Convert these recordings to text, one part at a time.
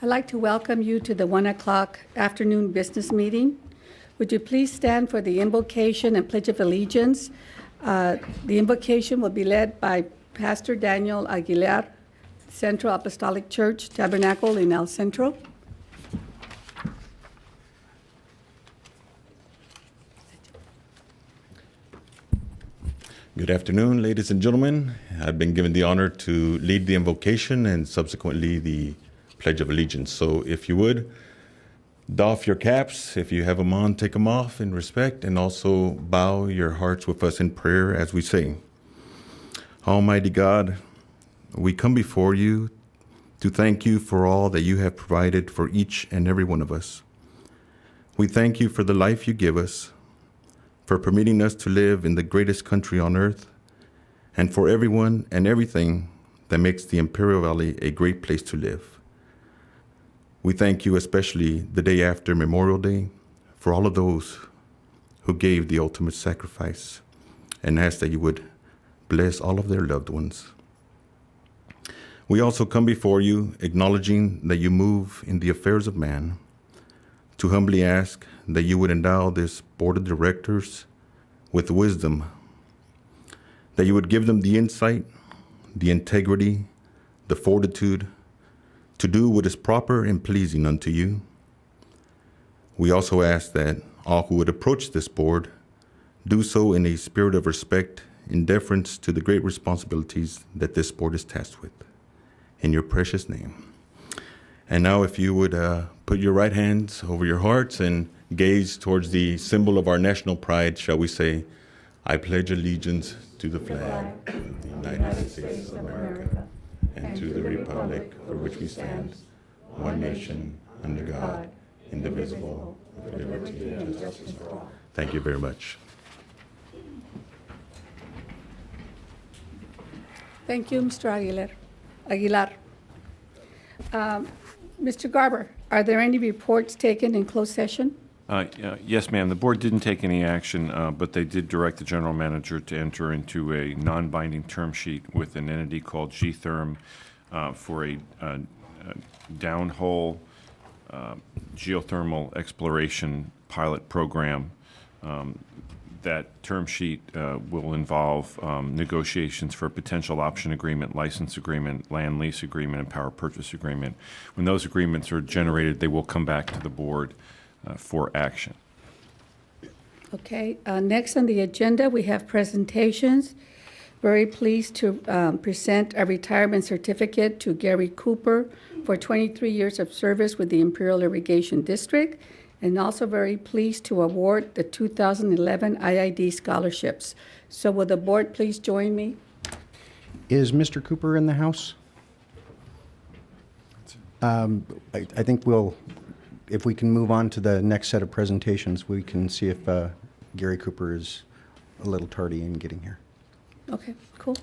I'd like to welcome you to the 1 o'clock afternoon business meeting. Would you please stand for the invocation and Pledge of Allegiance? The invocation will be led by Pastor Daniel Aguilar, Centro Apostolic Church, Tabernacle in El Centro. Good afternoon, ladies and gentlemen. I've been given the honor to lead the invocation and subsequently the Pledge of Allegiance. So if you would, doff your caps. If you have them on, take them off in respect, and also bow your hearts with us in prayer as we sing. Almighty God, we come before you to thank you for all that you have provided for each and every one of us. We thank you for the life you give us, for permitting us to live in the greatest country on earth, and for everyone and everything that makes the Imperial Valley a great place to live. We thank you especially the day after Memorial Day for all of those who gave the ultimate sacrifice, and ask that you would bless all of their loved ones. We also come before you acknowledging that you move in the affairs of man, to humbly ask that you would endow this board of directors with wisdom, that you would give them the insight, the integrity, the fortitude to do what is proper and pleasing unto you. We also ask that all who would approach this board do so in a spirit of respect, in deference to the great responsibilities that this board is tasked with. In your precious name. And now if you would put your right hands over your hearts and gaze towards the symbol of our national pride, shall we say, I pledge allegiance to the flag of the United States of America and to the republic for which we stand, one nation, under God, indivisible, with liberty and justice for all. Thank you very much. Thank you, Mr. Aguilar. Mr. Garber, are there any reports taken in closed session? Yes, ma'am. The board didn't take any action, but they did direct the general manager to enter into a non-binding term sheet with an entity called G-Therm for a downhole geothermal exploration pilot program. That term sheet will involve negotiations for a potential option agreement, license agreement, land lease agreement, and power purchase agreement. When those agreements are generated, they will come back to the board for action. Okay. Next on the agenda, we have presentations. Very pleased to present a retirement certificate to Gary Cooper for 23 years of service with the Imperial Irrigation District, and also very pleased to award the 2011 IID scholarships. So will the board please join me? Is Mr. Cooper in the house? I think if we can move on to the next set of presentations, we can see if Gary Cooper is a little tardy in getting here. Okay, cool.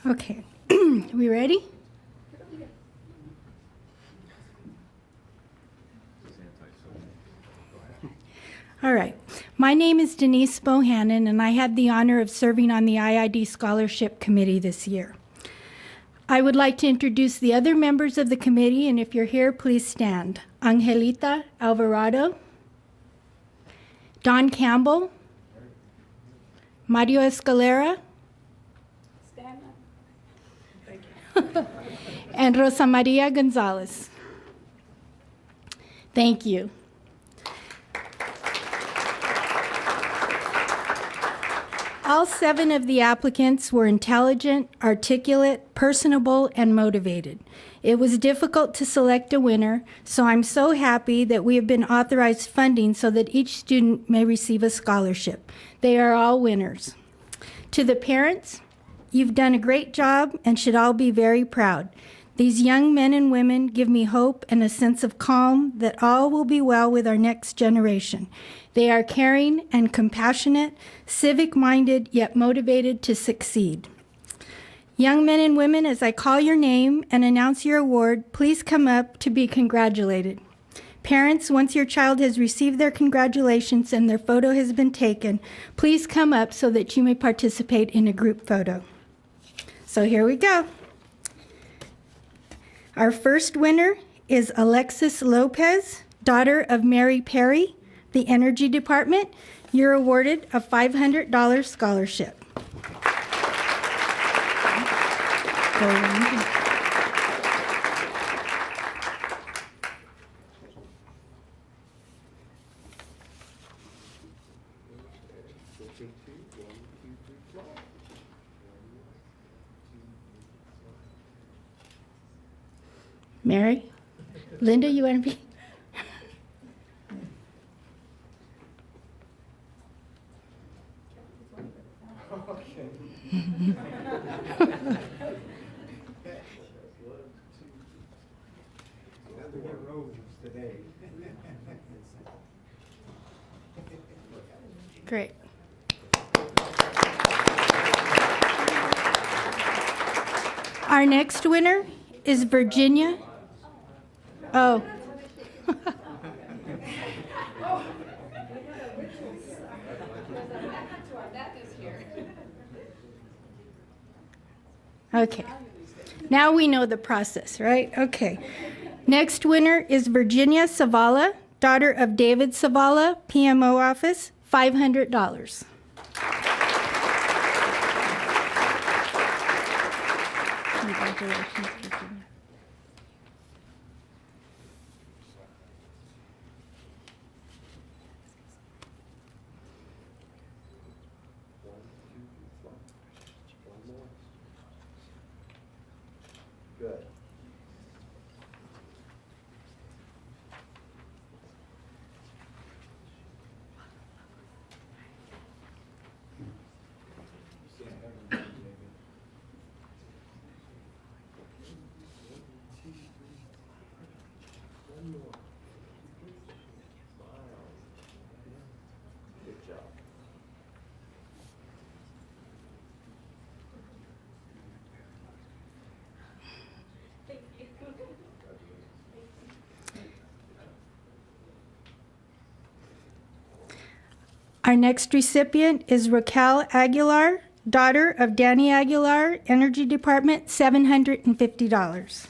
Okay, we ready? All right. My name is Denise Bohannon, and I had the honor of serving on the IID Scholarship Committee this year. I would like to introduce the other members of the committee, and if you're here, please stand. Angelita Alvarado, Don Campbell, Mario Escalera, and Rosa Maria Gonzalez. Thank you. All 7 of the applicants were intelligent, articulate, personable, and motivated. It was difficult to select a winner, so I'm so happy that we have been authorized funding so that each student may receive a scholarship. They are all winners. To the parents, you've done a great job and should all be very proud. These young men and women give me hope and a sense of calm that all will be well with our next generation. They are caring and compassionate, civic-minded, yet motivated to succeed. Young men and women, as I call your name and announce your award, please come up to be congratulated. Parents, once your child has received their congratulations and their photo has been taken, please come up so that you may participate in a group photo. So here we go. Our first winner is Alexis Lopez, daughter of Mary Perry, the Energy Department. You're awarded a $500 scholarship. Mary? Linda, you want to be? Great. Our next winner is Virginia. Oh. Okay. Now we know the process, right? Okay. Next winner is Virginia Savala, daughter of David Savala, PMO office, $500. Congratulations, Virginia. Good. Good job. Our next recipient is Raquel Aguilar, daughter of Danny Aguilar, Energy Department, $750.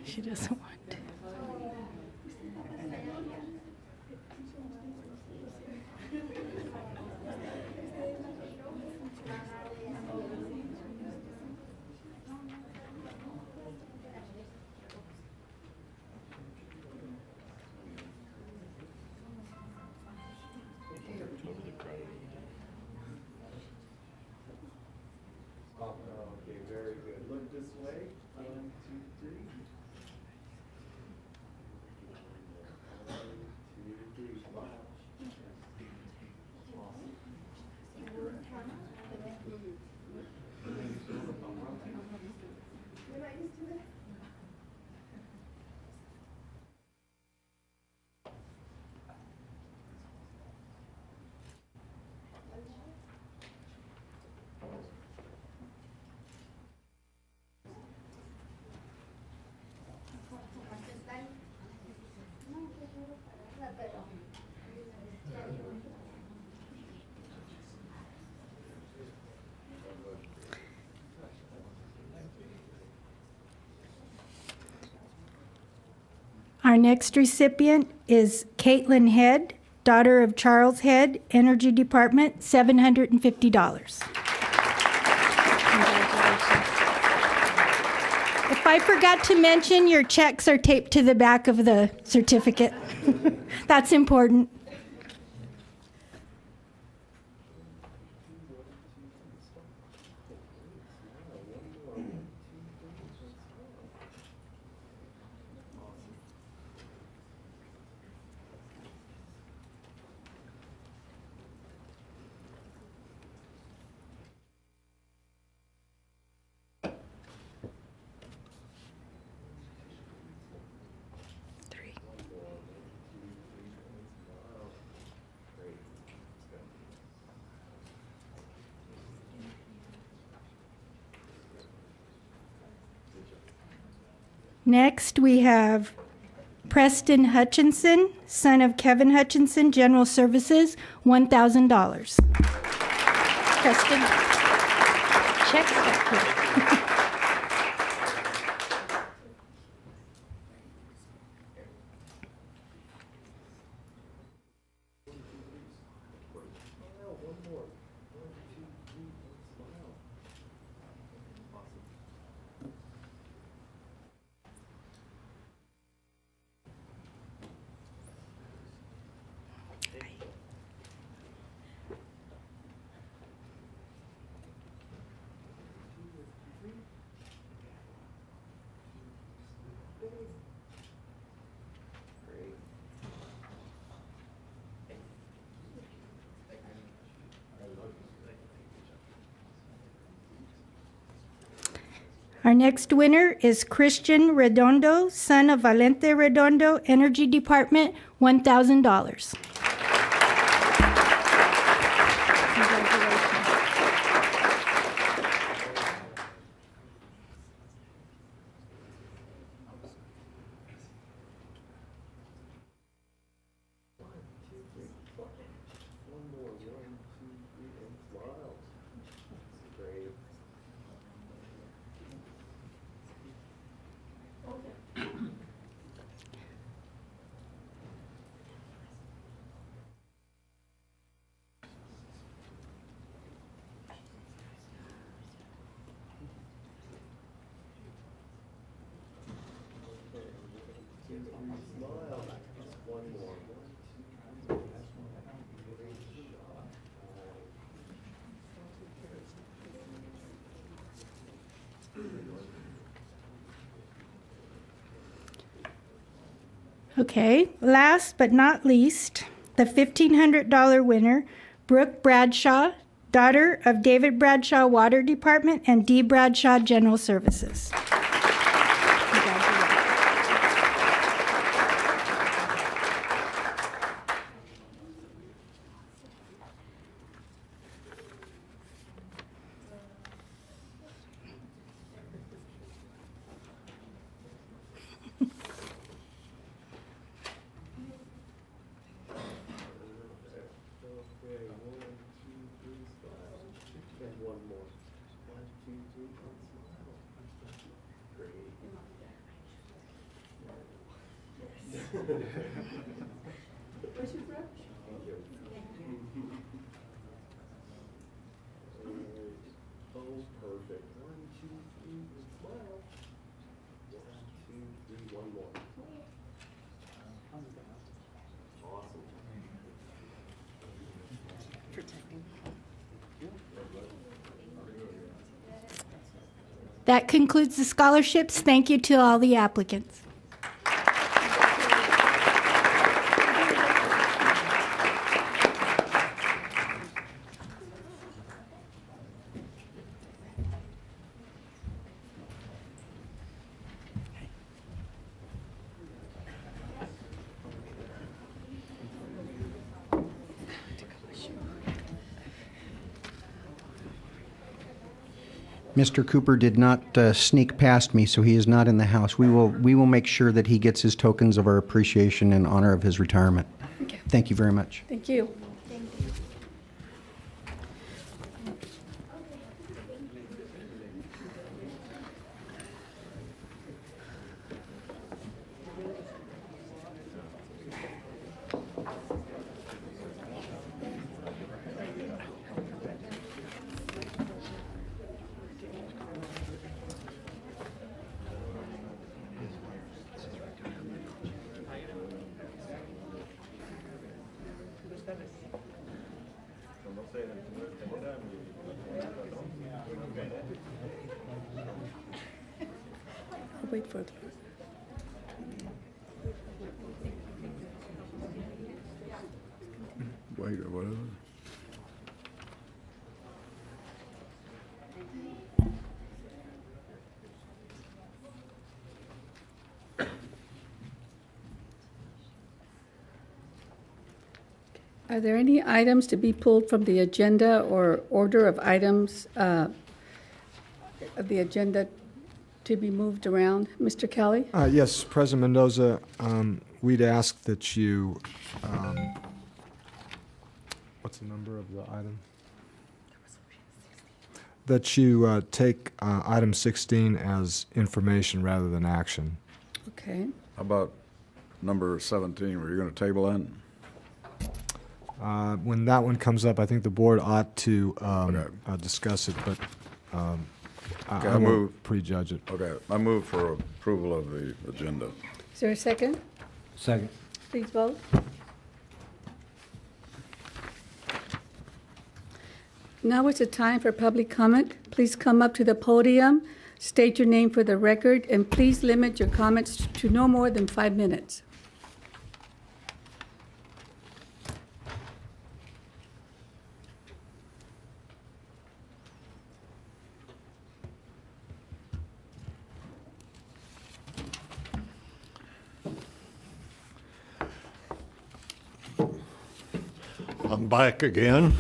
She doesn't want to. Okay, very good. Look this way. 1, 2, 3. Our next recipient is Caitlin Head, daughter of Charles Head, Energy Department, $750. If I forgot to mention, your checks are taped to the back of the certificate. That's important. Next, we have Preston Hutchinson, son of Kevin Hutchinson, General Services, $1,000. Preston, checks back here. Our next winner is Christian Redondo, son of Valente Redondo, Energy Department, $1,000. Okay, last but not least, the $1,500 winner, Brooke Bradshaw, daughter of David Bradshaw Water Department and Dee Bradshaw General Services. That concludes the scholarships. Thank you to all the applicants. Mr. Cooper did not sneak past me, so he is not in the house. We will make sure that he gets his tokens of our appreciation in honor of his retirement. Okay. Thank you very much. Thank you. for Wait, or whatever. Are there any items to be pulled from the agenda or order of items of the agenda to be moved around? Mr. Kelly? Yes, President Mendoza, we'd ask that you, what's the number of the item? That you take item 16 as information rather than action. Okay. How about number 17, were you going to table that? When that one comes up, I think the board ought to Okay. discuss it, but Okay, I I won't move. prejudge it. Okay, I move for approval of the agenda. Is there a second? Second. Please vote. Now is the time for public comment. Please come up to the podium, state your name for the record, and please limit your comments to no more than 5 minutes. I'm back again.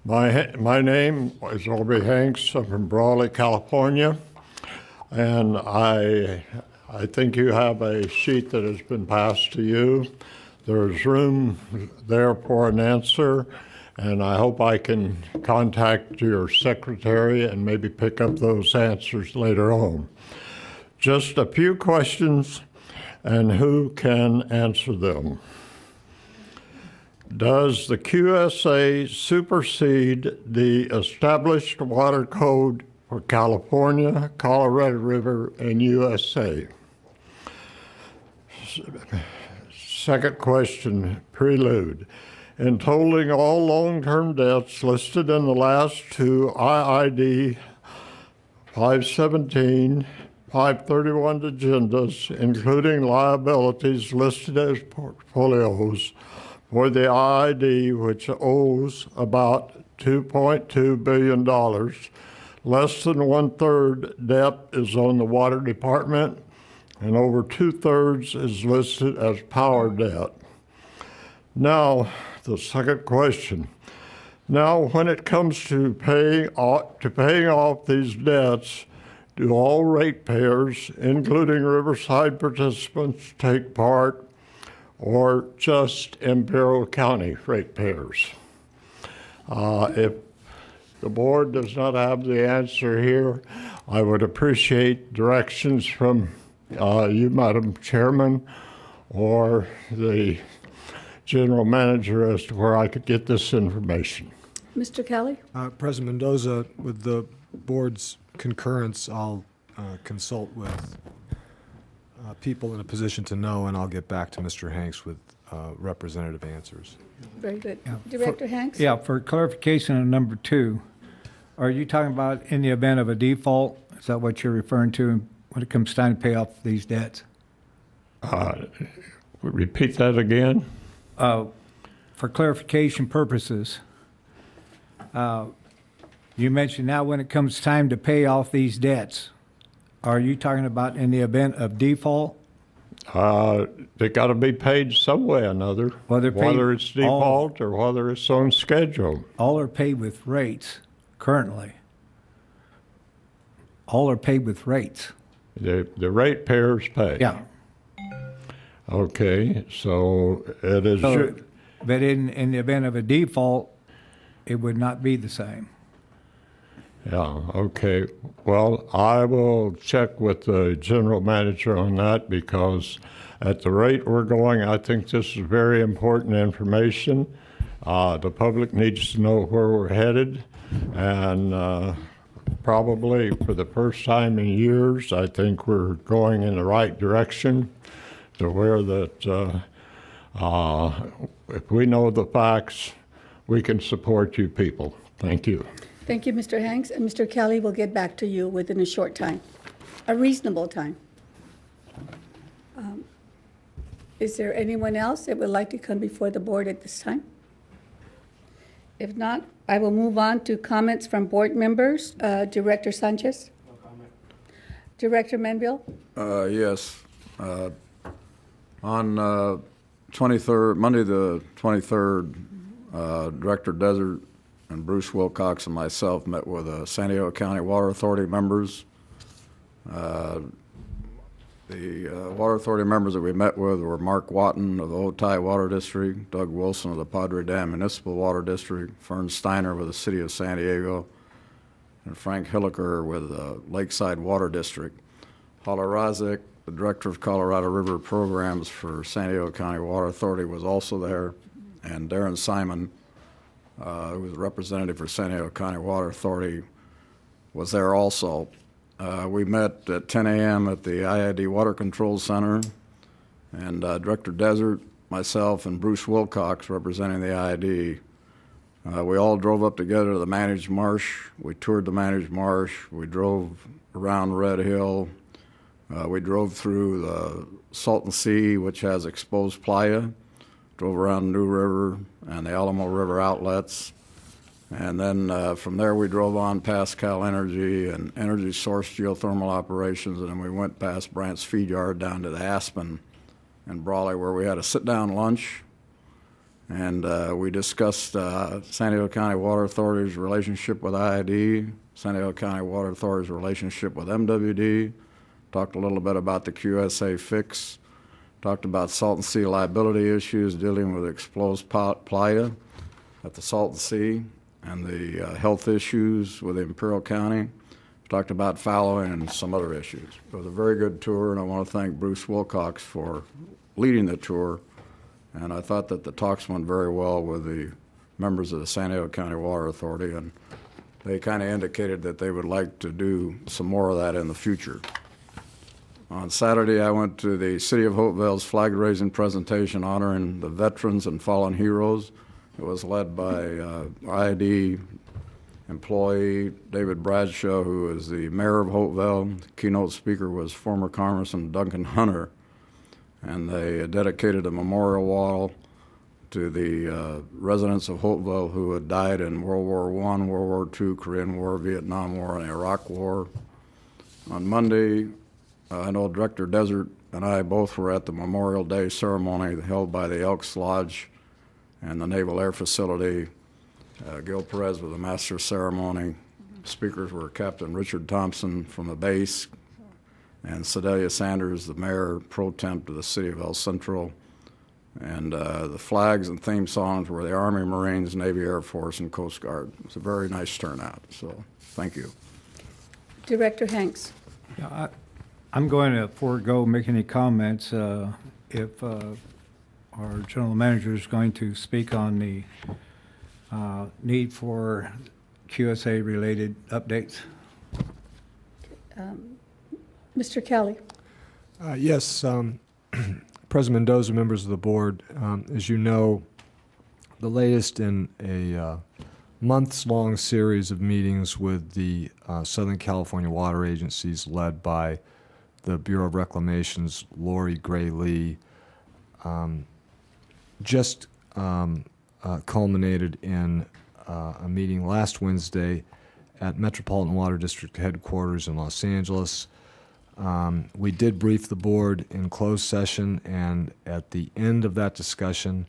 My name is Orby Hanks. I'm from Brawley, California, and I think you have a sheet that has been passed to you. There's room there for an answer, and I hope I can contact your secretary and maybe pick up those answers later on. Just a few questions, and who can answer them? Does the QSA supersede the established water code for California, Colorado River, and USA? Second question, prelude. In totaling all long-term debts listed in the last two IID 517, 531 agendas, including liabilities listed as portfolios, for the IID, which owes about $2.2 billion, less than 1/3 debt is on the water department, and over 2/3 is listed as power debt. Now, the second question. Now, when it comes to paying off these debts, do all ratepayers, including Riverside participants, take part, or just Imperial County ratepayers? If the board does not have the answer here, I would appreciate directions from you, Madam Chairman, or the general manager as to where I could get this information. Mr. Kelly? President Mendoza, with the board's concurrence, I'll consult with people in a position to know, and I'll get back to Mr. Hanks with representative answers. Very good. Yeah. Director Hanks? Yeah, for clarification on number 2, are you talking about in the event of a default? Is that what you're referring to when it comes time to pay off these debts? Repeat that again. For clarification purposes, you mentioned now when it comes time to pay off these debts, are you talking about in the event of default? They got to be paid some way or another, Well, they're paid whether it's default or whether it's on schedule. All are paid with rates currently. All are paid with rates. The ratepayers pay. Yeah. Okay, so it is. So, but in the event of a default, it would not be the same. Yeah, okay. Well, I will check with the general manager on that, because at the rate we're going, I think this is very important information. The public needs to know where we're headed, and probably for the first time in years, I think we're going in the right direction to where that if we know the facts, we can support you people. Thank you. Thank you, Mr. Hanks. And Mr. Kelly will get back to you within a short time, a reasonable time. Is there anyone else that would like to come before the board at this time? If not, I will move on to comments from board members. Director Sanchez? No comment. Director Manville? Yes. On 23rd, Monday the 23rd, Director Desert and Bruce Wilcox and myself met with San Diego County Water Authority members. The Water Authority members that we met with were Mark Watton of the Otay Water District, Doug Wilson of the Padre Dam Municipal Water District, Fern Steiner with the City of San Diego, and Frank Hilliker with the Lakeside Water District. Hala Razik, the Director of Colorado River Programs for San Diego County Water Authority, was also there, and Darren Simon, who was a representative for San Diego County Water Authority, was there also. We met at 10 a.m. at the IID Water Control Center, and Director Desert, myself, and Bruce Wilcox, representing the IID, we all drove up together to the managed marsh. We toured the managed marsh. We drove around Red Hill. We drove through the Salton Sea, which has exposed playa, drove around New River and the Alamo River outlets. And then from there we drove on past Cal Energy and Energy Source Geothermal Operations, and then we went past Brandt's Feed Yard down to the Aspen and Brawley, where we had a sit-down lunch. And we discussed San Diego County Water Authority's relationship with IID, San Diego County Water Authority's relationship with MWD, talked a little bit about the QSA fix, talked about Salton Sea liability issues dealing with exposed playa at the Salton Sea, and the health issues with Imperial County. We talked about fallowing and some other issues. It was a very good tour, and I want to thank Bruce Wilcox for leading the tour. And I thought that the talks went very well with the members of the San Diego County Water Authority, and they kind of indicated that they would like to do some more of that in the future. On Saturday, I went to the City of Hopeville's flag-raising presentation honoring the veterans and fallen heroes. It was led by IID employee David Bradshaw, who is the mayor of Hopeville. The keynote speaker was former Congressman Duncan Hunter, and they dedicated a memorial wall to the residents of Hopeville who had died in World War I, World War II, Korean War, Vietnam War, and Iraq War. On Monday, I know Director Desert and I both were at the Memorial Day ceremony held by the Elks Lodge and the Naval Air Facility. Gil Perez was the master of ceremony. Speakers were Captain Richard Thompson from the base and Sedalia Sanders, the mayor pro temp of the city of El Centro. And the flags and theme songs were the Army, Marines, Navy, Air Force, and Coast Guard. It was a very nice turnout, so thank you. Director Hanks. Yeah, I'm going to forego making any comments if our general manager is going to speak on the need for QSA-related updates. Mr. Kelly. Yes, President Mendoza, members of the board, as you know, the latest in a months-long series of meetings with the Southern California water agencies led by the Bureau of Reclamation's Lori Gray Lee just culminated in a meeting last Wednesday at Metropolitan Water District headquarters in Los Angeles. We did brief the board in closed session, and at the end of that discussion,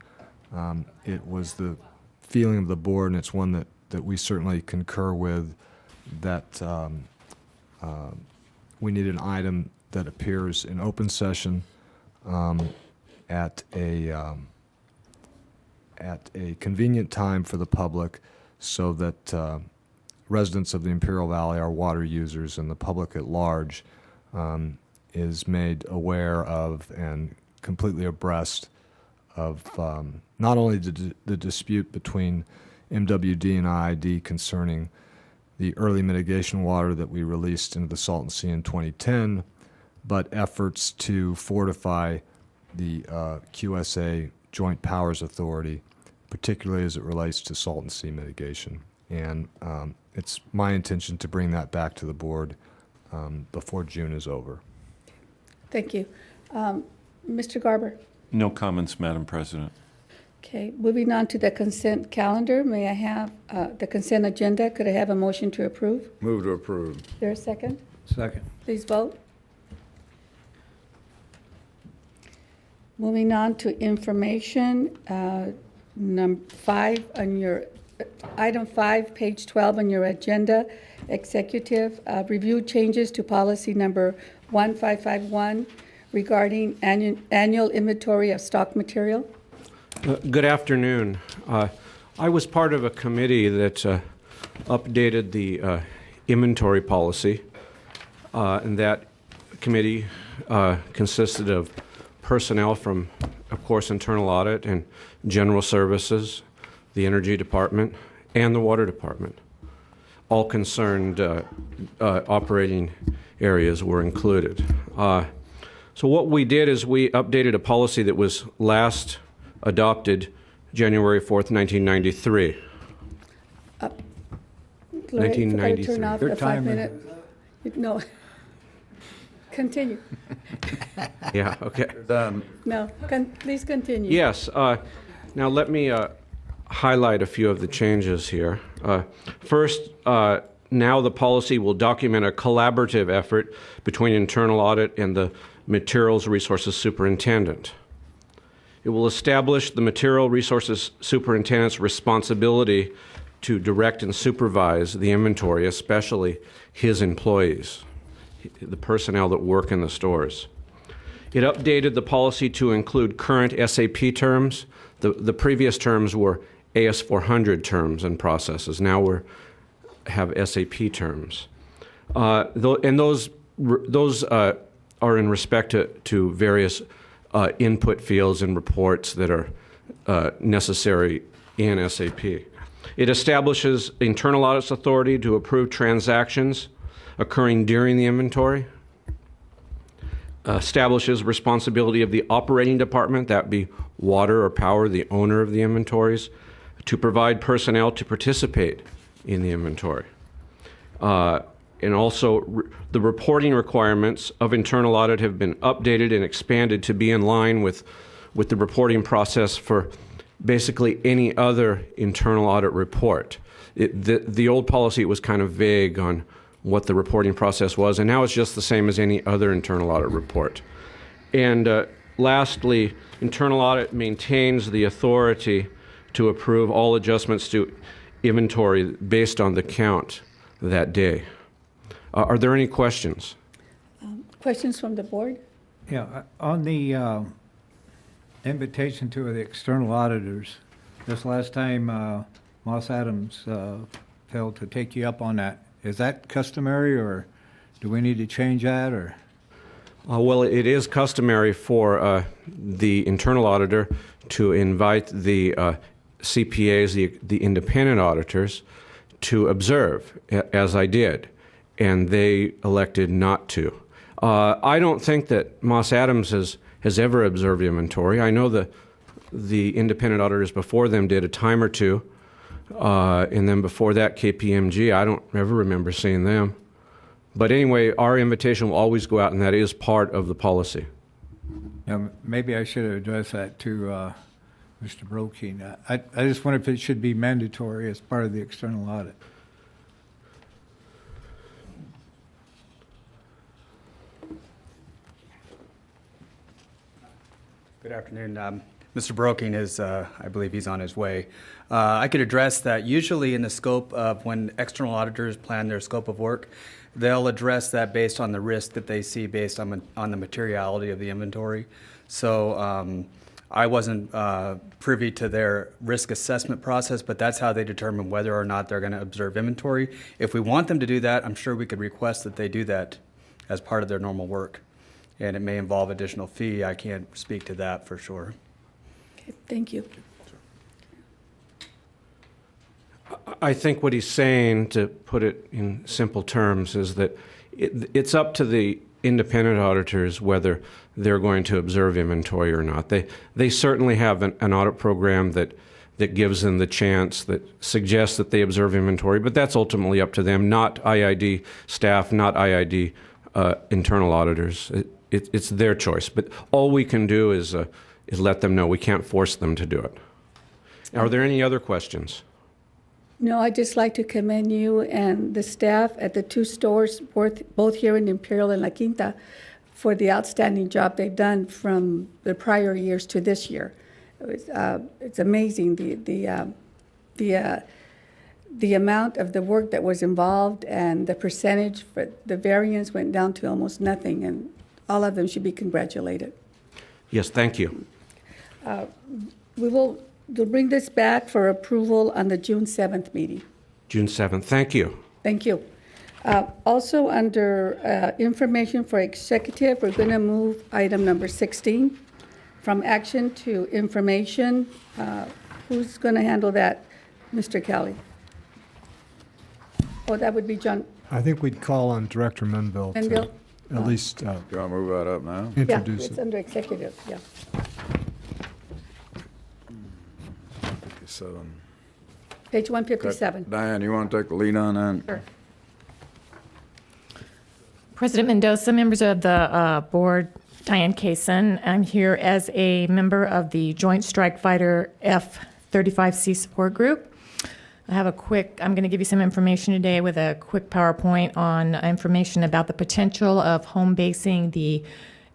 it was the feeling of the board, and it's one that we certainly concur with, that we need an item that appears in open session at a convenient time for the public, so that residents of the Imperial Valley, our water users, and the public at large is made aware of and completely abreast of not only the dispute between MWD and IID concerning the early mitigation water that we released into the Salton Sea in 2010, but efforts to fortify the QSA Joint Powers Authority, particularly as it relates to Salton Sea mitigation. And it's my intention to bring that back to the board before June is over. Thank you. Mr. Garber? No comments, Madam President. Okay, moving on to the consent calendar. May I have the consent agenda? Could I have a motion to approve? Move to approve. Is there a second? Second. Please vote. Moving on to information, number 5 on your, item 5, page 12 on your agenda, executive, review changes to policy number 1551 regarding annual inventory of stock material. Good afternoon. I was part of a committee that updated the inventory policy, and that committee consisted of personnel from, of course, internal audit and general services, the energy department, and the water department. All concerned operating areas were included. So what we did is we updated a policy that was last adopted January 4th, 1993. Gloria, you forgot to turn 1993. off Your the timer. 5-minute. No. Continue. Yeah, okay. No, please continue. Yes. Now let me highlight a few of the changes here. First, now the policy will document a collaborative effort between internal audit and the materials resources superintendent. It will establish the material resources superintendent's responsibility to direct and supervise the inventory, especially his employees, the personnel that work in the stores. It updated the policy to include current SAP terms. The previous terms were AS400 terms and processes. Now we have SAP terms. And those are in respect to various input fields and reports that are necessary in SAP. It establishes internal audit's authority to approve transactions occurring during the inventory. Establishes responsibility of the operating department, that be water or power, the owner of the inventories, to provide personnel to participate in the inventory. And also, the reporting requirements of internal audit have been updated and expanded to be in line with the reporting process for basically any other internal audit report. The old policy was kind of vague on what the reporting process was, and now it's just the same as any other internal audit report. And lastly, internal audit maintains the authority to approve all adjustments to inventory based on the count that day. Are there any questions? Questions from the board? Yeah, on the invitation to the external auditors, this last time Moss Adams failed to take you up on that. Is that customary, or do we need to change that, or? Well, it is customary for the internal auditor to invite the CPAs, the independent auditors, to observe, as I did, and they elected not to. I don't think that Moss Adams has ever observed inventory. I know the independent auditors before them did a time or two, and then before that, KPMG. I don't ever remember seeing them. But anyway, our invitation will always go out, and that is part of the policy. Yeah, maybe I should have addressed that to Mr. Brokeen. I just wonder if it should be mandatory as part of the external audit. Good afternoon. Mr. Brokeen is, I believe he's on his way. I could address that usually in the scope of when external auditors plan their scope of work, they'll address that based on the risk that they see based on the materiality of the inventory. So I wasn't privy to their risk assessment process, but that's how they determine whether or not they're going to observe inventory. If we want them to do that, I'm sure we could request that they do that as part of their normal work. And it may involve additional fee. I can't speak to that for sure. Okay, thank you. I think what he's saying, to put it in simple terms, is that it's up to the independent auditors whether they're going to observe inventory or not. They certainly have an audit program that gives them the chance, that suggests that they observe inventory, but that's ultimately up to them, not IID staff, not IID internal auditors. it's their choice. But all we can do is let them know. We can't force them to do it. Are there any other questions? No, I'd just like to commend you and the staff at the two stores, both here in Imperial and La Quinta, for the outstanding job they've done from the prior years to this year. It's amazing the amount of the work that was involved and the percentage, but the variance went down to almost nothing, and all of them should be congratulated. Yes, thank you. We'll bring this back for approval on the June 7th meeting. June 7th. Thank you. Thank you. Also, under information for executive, we're going to move item number 16 from action to information. Who's going to handle that, Mr. Kelly? Oh, that would be John. I think we'd call on Director Menville to Menville? at least You want to move that up now? introduce Yeah, it's it. under executive, yeah. 57. Page 157. Diane, you want to take the lead on that? Sure. President Mendoza, members of the board, Diane Kaysen. I'm here as a member of the Joint Strike Fighter F-35C support group. I'm going to give you some information today with a quick PowerPoint on information about the potential of home basing the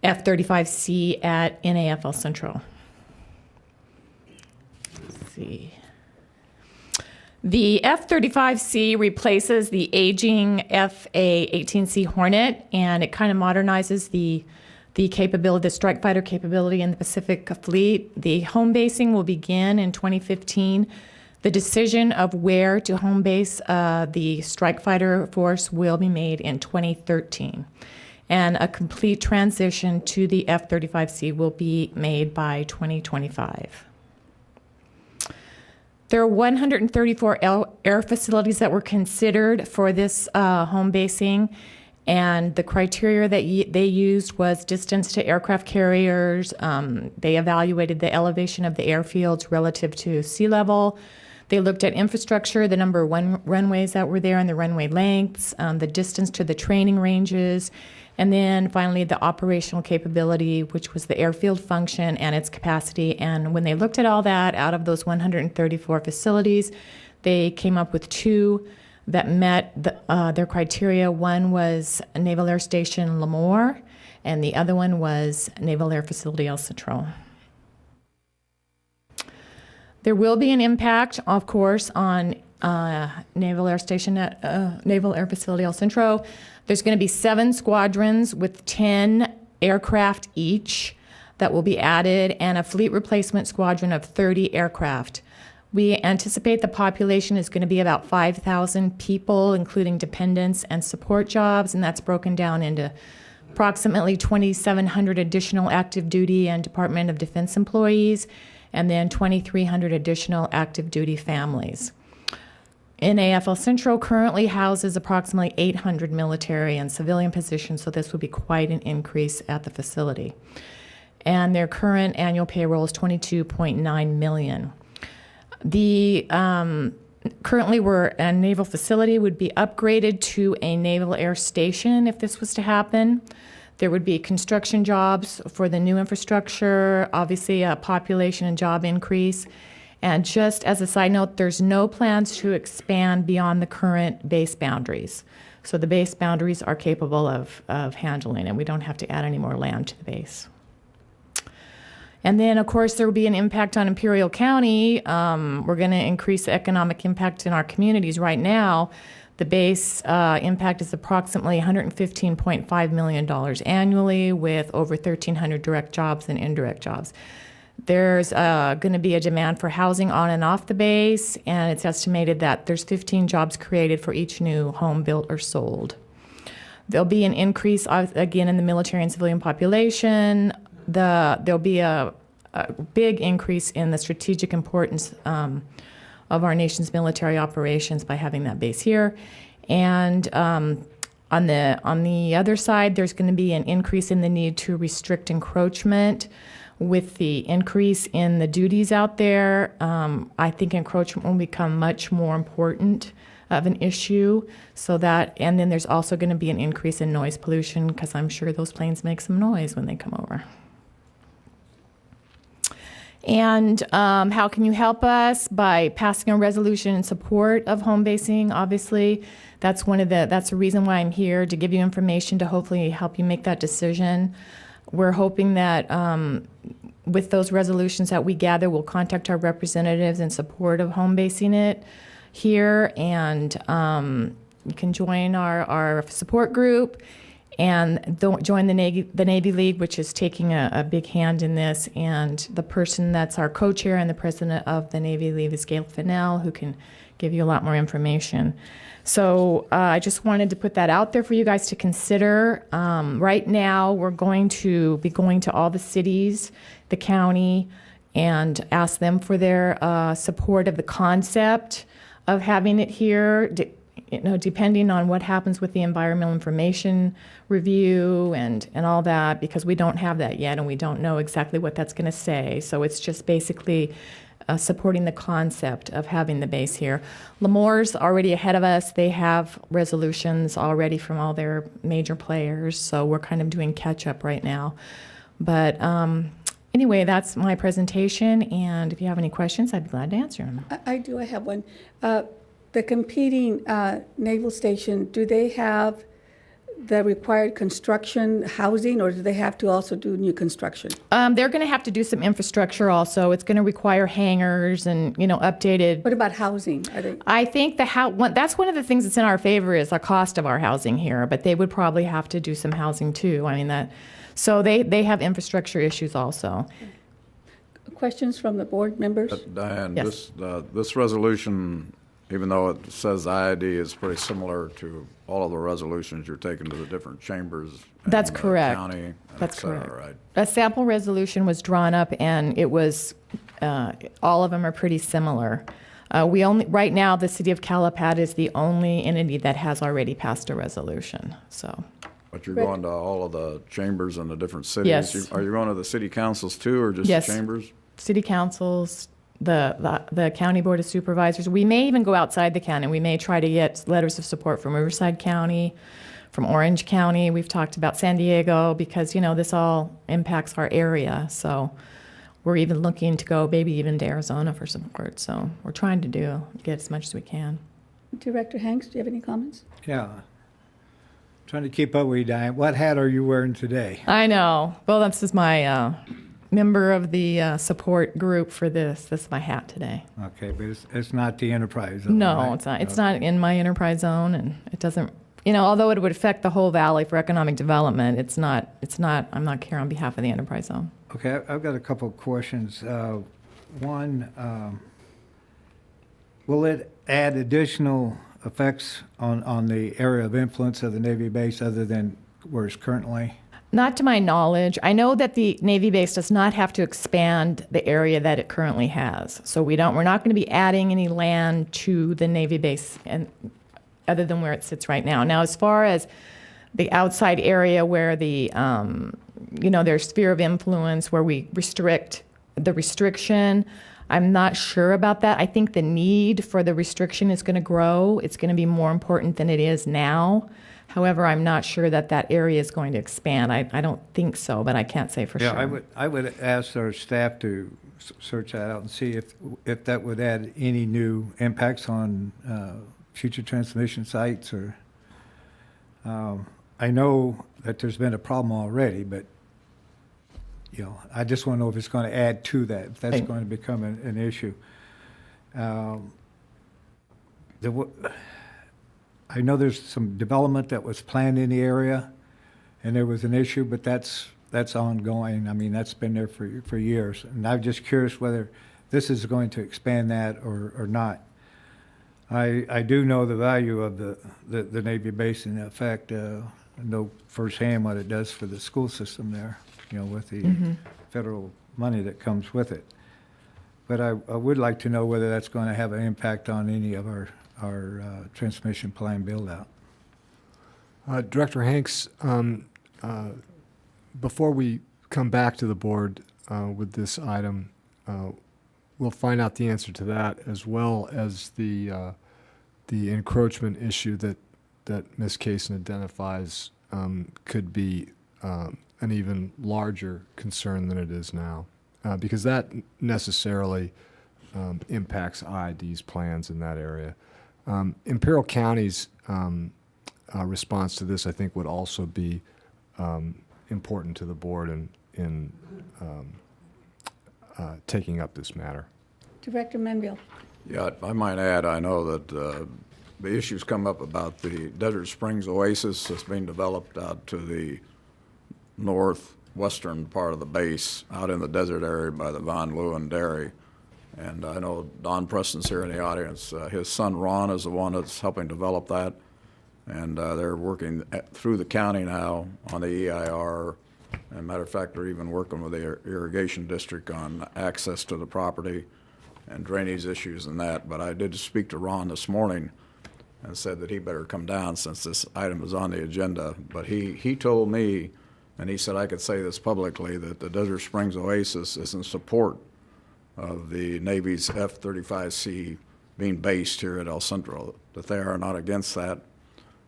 F-35C at NAFL Centro. Let's see. The F-35C replaces the aging FA-18C Hornet, and it kind of modernizes the capability, the strike fighter capability in the Pacific Fleet. The home basing will begin in 2015. The decision of where to home base the strike fighter force will be made in 2013. And a complete transition to the F-35C will be made by 2025. There are 134 air facilities that were considered for this home basing, and the criteria that they used was distance to aircraft carriers. They evaluated the elevation of the airfields relative to sea level. They looked at infrastructure, the number of runways that were there and the runway lengths, the distance to the training ranges, and then finally the operational capability, which was the airfield function and its capacity. And when they looked at all that, out of those 134 facilities, they came up with two that met their criteria. One was Naval Air Station Lemoore, and the other one was Naval Air Facility El Centro. There will be an impact, of course, on Naval Air Station at Naval Air Facility El Centro. There's going to be 7 squadrons with 10 aircraft each that will be added, and a fleet replacement squadron of 30 aircraft. We anticipate the population is going to be about 5,000 people, including dependents and support jobs, and that's broken down into approximately 2,700 additional active duty and Department of Defense employees, and then 2,300 additional active duty families. NAFL Centro currently houses approximately 800 military and civilian positions, so this would be quite an increase at the facility. And their current annual payroll is $22.9 million. The currently a naval facility would be upgraded to a naval air station if this was to happen. There would be construction jobs for the new infrastructure, obviously a population and job increase. And just as a side note, there's no plans to expand beyond the current base boundaries. So the base boundaries are capable of handling it. We don't have to add any more land to the base. And then, of course, there will be an impact on Imperial County. We're going to increase the economic impact in our communities. Right now, the base impact is approximately $115.5 million annually, with over 1,300 direct jobs and indirect jobs. There's going to be a demand for housing on and off the base, and it's estimated that there's 15 jobs created for each new home built or sold. There'll be an increase, again, in the military and civilian population. There'll be a big increase in the strategic importance of our nation's military operations by having that base here. And on the other side, there's going to be an increase in the need to restrict encroachment. With the increase in the duties out there, I think encroachment will become much more important of an issue. So that, and then there's also going to be an increase in noise pollution because I'm sure those planes make some noise when they come over. And how can you help us? By passing a resolution in support of home basing, obviously. That's the reason why I'm here, to give you information to hopefully help you make that decision. We're hoping that with those resolutions that we gather, we'll contact our representatives in support of home basing it here, and you can join our support group and join the Navy League, which is taking a big hand in this. And the person that's our co-chair and the president of the Navy League is Gail Fennell, who can give you a lot more information. So I just wanted to put that out there for you guys to consider. Right now, we're going to be going to all the cities, the county, and ask them for their support of the concept of having it here. Depending on what happens with the environmental information review and all that, because we don't have that yet and we don't know exactly what that's going to say. So it's just basically supporting the concept of having the base here. Lemore's already ahead of us. They have resolutions already from all their major players, so we're kind of doing catch-up right now. But anyway, that's my presentation, and if you have any questions, I'd be glad to answer them. I do. I have one. The competing naval station, do they have the required construction housing, or do they have to also do new construction? They're going to have to do some infrastructure also. It's going to require hangars and, updated. What about housing? I think that's one of the things that's in our favor is the cost of our housing here, but they would probably have to do some housing too. So they have infrastructure issues also. Questions from the board members? Diane, Yes. this resolution, even though it says IID, is pretty similar to all of the resolutions you're taking to the different chambers. That's and the correct. County, That's et cetera, correct. right? A sample resolution was drawn up, and it was all of them are pretty similar. Right now, the city of Calapat is the only entity that has already passed a resolution. So. But you're going to all of the chambers in the different cities? Yes. Are you going to the city councils too, or just Yes. the chambers? City councils, the county board of supervisors. We may even go outside the county. We may try to get letters of support from Riverside County, from Orange County. We've talked about San Diego because, this all impacts our area. So we're even looking to go maybe even to Arizona for support. So we're trying to get as much as we can. Director Hanks, do you have any comments? Yeah. Trying to keep up with you, Diane. What hat are you wearing today? I know. Well, this is my member of the support group for this. This is my hat today. Okay, but it's not the enterprise zone, No, right? it's not. It's not in my enterprise zone, and it doesn't. Although it would affect the whole valley for economic development, it's not. I'm not here on behalf of the enterprise zone. Okay, I've got a couple of questions. One, will it add additional effects on the area of influence of the Navy base other than where it's currently? Not to my knowledge. I know that the Navy base does not have to expand the area that it currently has. So we're not going to be adding any land to the Navy base and other than where it sits right now. Now, as far as the outside area where the their sphere of influence, where we restrict the restriction, I'm not sure about that. I think the need for the restriction is going to grow. It's going to be more important than it is now. However, I'm not sure that area is going to expand. I don't think so, but I can't say for sure. Yeah, I would ask our staff to search that out and see if that would add any new impacts on future transmission sites. Or I know that there's been a problem already, but I just want to know if it's going to add to that, if that's going to become an issue. I know there's some development that was planned in the area, and there was an issue, but that's ongoing. I mean, that's been there for years. And I'm just curious whether this is going to expand that or not. I do know the value of the Navy base, and in fact, I know firsthand what it does for the school system there, with the federal money that comes with it. But I would like to know whether that's going to have an impact on any of our transmission plan build-out. Director Hanks, before we come back to the board with this item, we'll find out the answer to that, as well as the the encroachment issue that Ms. Kaysen identifies could be an even larger concern than it is now, because that necessarily impacts IID's plans in that area. Imperial County's response to this, I think, would also be important to the board in taking up this matter. Director Menville. Yeah, I might add, I know that the issues come up about the Desert Springs Oasis that's being developed out to the northwestern part of the base, out in the desert area by the Von Leeuwen Dairy. And I know Don Preston's here in the audience. His son Ron is the one that's helping develop that. And they're working through the county now on the EIR. And matter of fact, they're even working with the irrigation district on access to the property and drainage issues and that. But I did speak to Ron this morning and said that he better come down since this item is on the agenda. But he told me, and he said I could say this publicly, that the Desert Springs Oasis is in support of the Navy's F-35C being based here at El Centro, that they are not against that,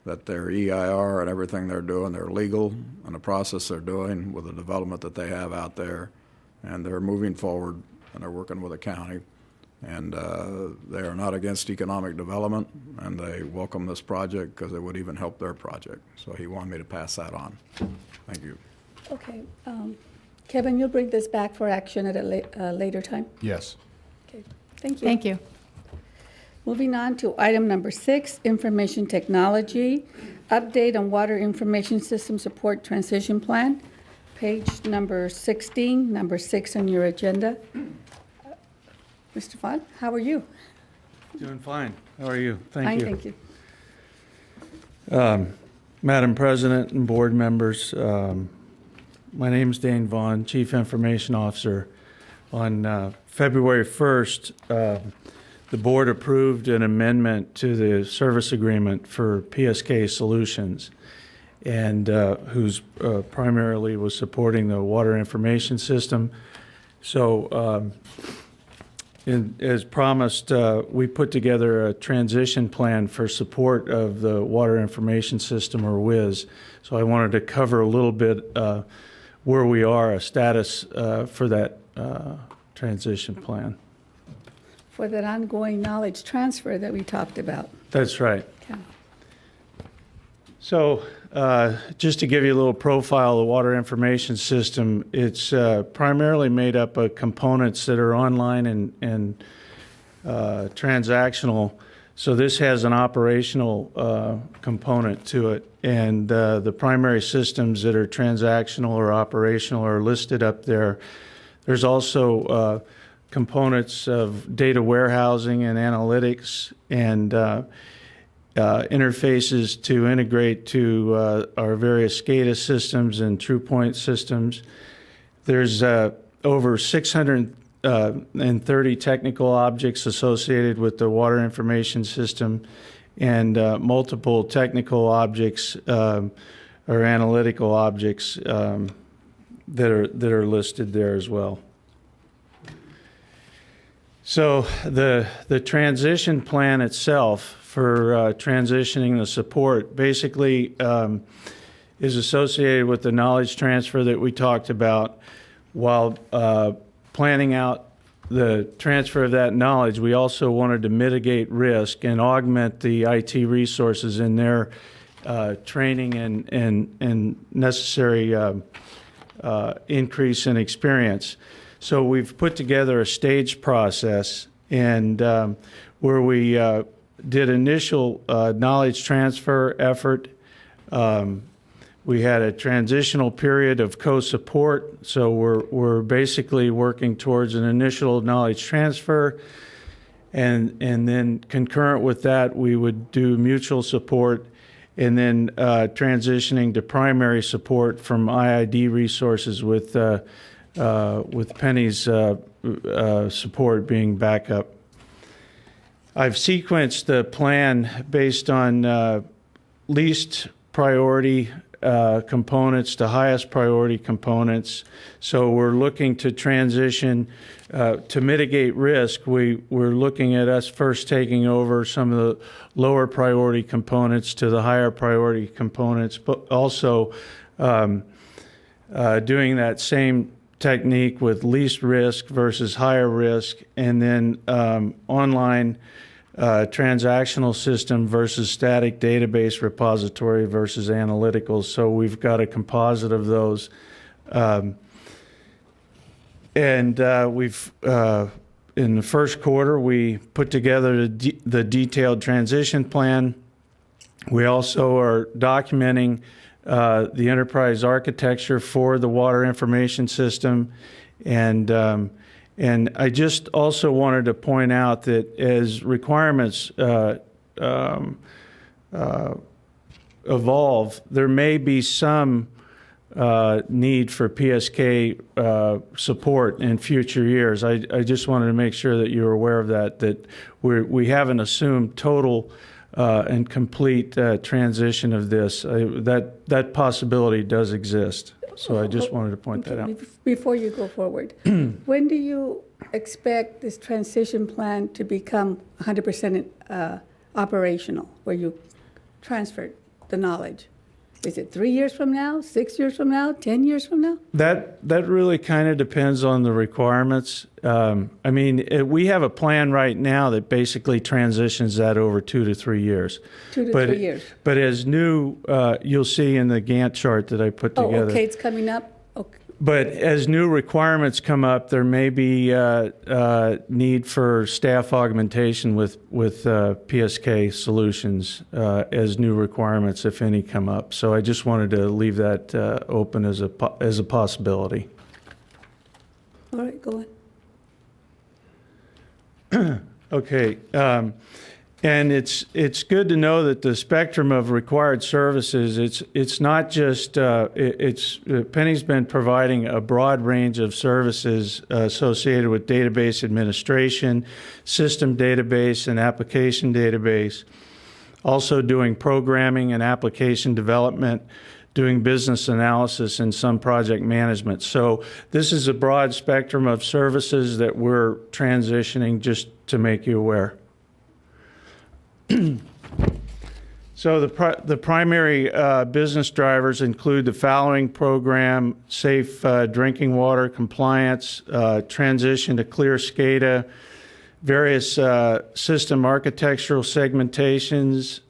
that their EIR and everything they're doing, they're legal in the process they're doing with the development that they have out there, and they're moving forward, and they're working with the county, and they are not against economic development, and they welcome this project because it would even help their project. So he wanted me to pass that on. Thank you. Okay. Kevin, you'll bring this back for action at a later time? Yes. Okay. Thank you. Thank you. Moving on to item number 6, information technology, update on water information system support transition plan, page number 16, number 6 on your agenda. Mr. Vaughn, how are you? Doing fine. How are you? Thank Fine, you. Thank you. Madam President and board members, my name is Dane Vaughn, Chief Information Officer. On February 1st, the board approved an amendment to the service agreement for PSK Solutions, and who's primarily was supporting the water information system. So as promised, we put together a transition plan for support of the water information system, or WIS. So I wanted to cover a little bit where we are, a status for that transition plan. For that ongoing knowledge transfer that we talked about. That's right. Okay. So just to give you a little profile of the water information system, it's primarily made up of components that are online and transactional. So this has an operational component to it. And the primary systems that are transactional or operational are listed up there. There's also components of data warehousing and analytics, and interfaces to integrate to our various SCADA systems and TruePoint systems. There's over 630 technical objects associated with the water information system, and multiple technical objects or analytical objects that are listed there as well. So the transition plan itself for transitioning the support basically is associated with the knowledge transfer that we talked about. While planning out the transfer of that knowledge, we also wanted to mitigate risk and augment the IT resources in their training and necessary increase in experience. So we've put together a staged process, and where we did initial knowledge transfer effort. We had a transitional period of co-support, so we're basically working towards an initial knowledge transfer, and then concurrent with that, we would do mutual support, and then transitioning to primary support from IID resources with Penny's support being backup. I've sequenced the plan based on least priority components to highest priority components. So we're looking to transition to mitigate risk. We're looking at us first taking over some of the lower priority components to the higher priority components, but also doing that same technique with least risk versus higher risk, and then online transactional system versus static database repository versus analytical. So we've got a composite of those. We've in the first quarter, we put together the detailed transition plan. We also are documenting the enterprise architecture for the water information system. And I just also wanted to point out that as requirements evolve, there may be some need for PSK support in future years. I just wanted to make sure that you're aware of that we haven't assumed total and complete transition of this. That possibility does exist. So I just wanted to point that out. Before you go forward, when do you expect this transition plan to become 100% operational, where you transfer the knowledge? Is it 3 years from now, 6 years from now, 10 years from now? That really kind of depends on the requirements. I mean, we have a plan right now that basically transitions that over 2 to 3 years. 2 to 3 years. But as new, you'll see in the Gantt chart that I put together. Oh, okay, it's coming up. Okay. But as new requirements come up, there may be need for staff augmentation with PSK solutions as new requirements, if any, come up. So I just wanted to leave that open as a possibility. All right, go on. Okay. And it's good to know that the spectrum of required services, it's not just, Penny's been providing a broad range of services associated with database administration, system database, and application database, also doing programming and application development, doing business analysis, and some project management. So this is a broad spectrum of services that we're transitioning, just to make you aware. So the primary business drivers include the following program: safe drinking water compliance, transition to clear SCADA, various system architectural segmentations,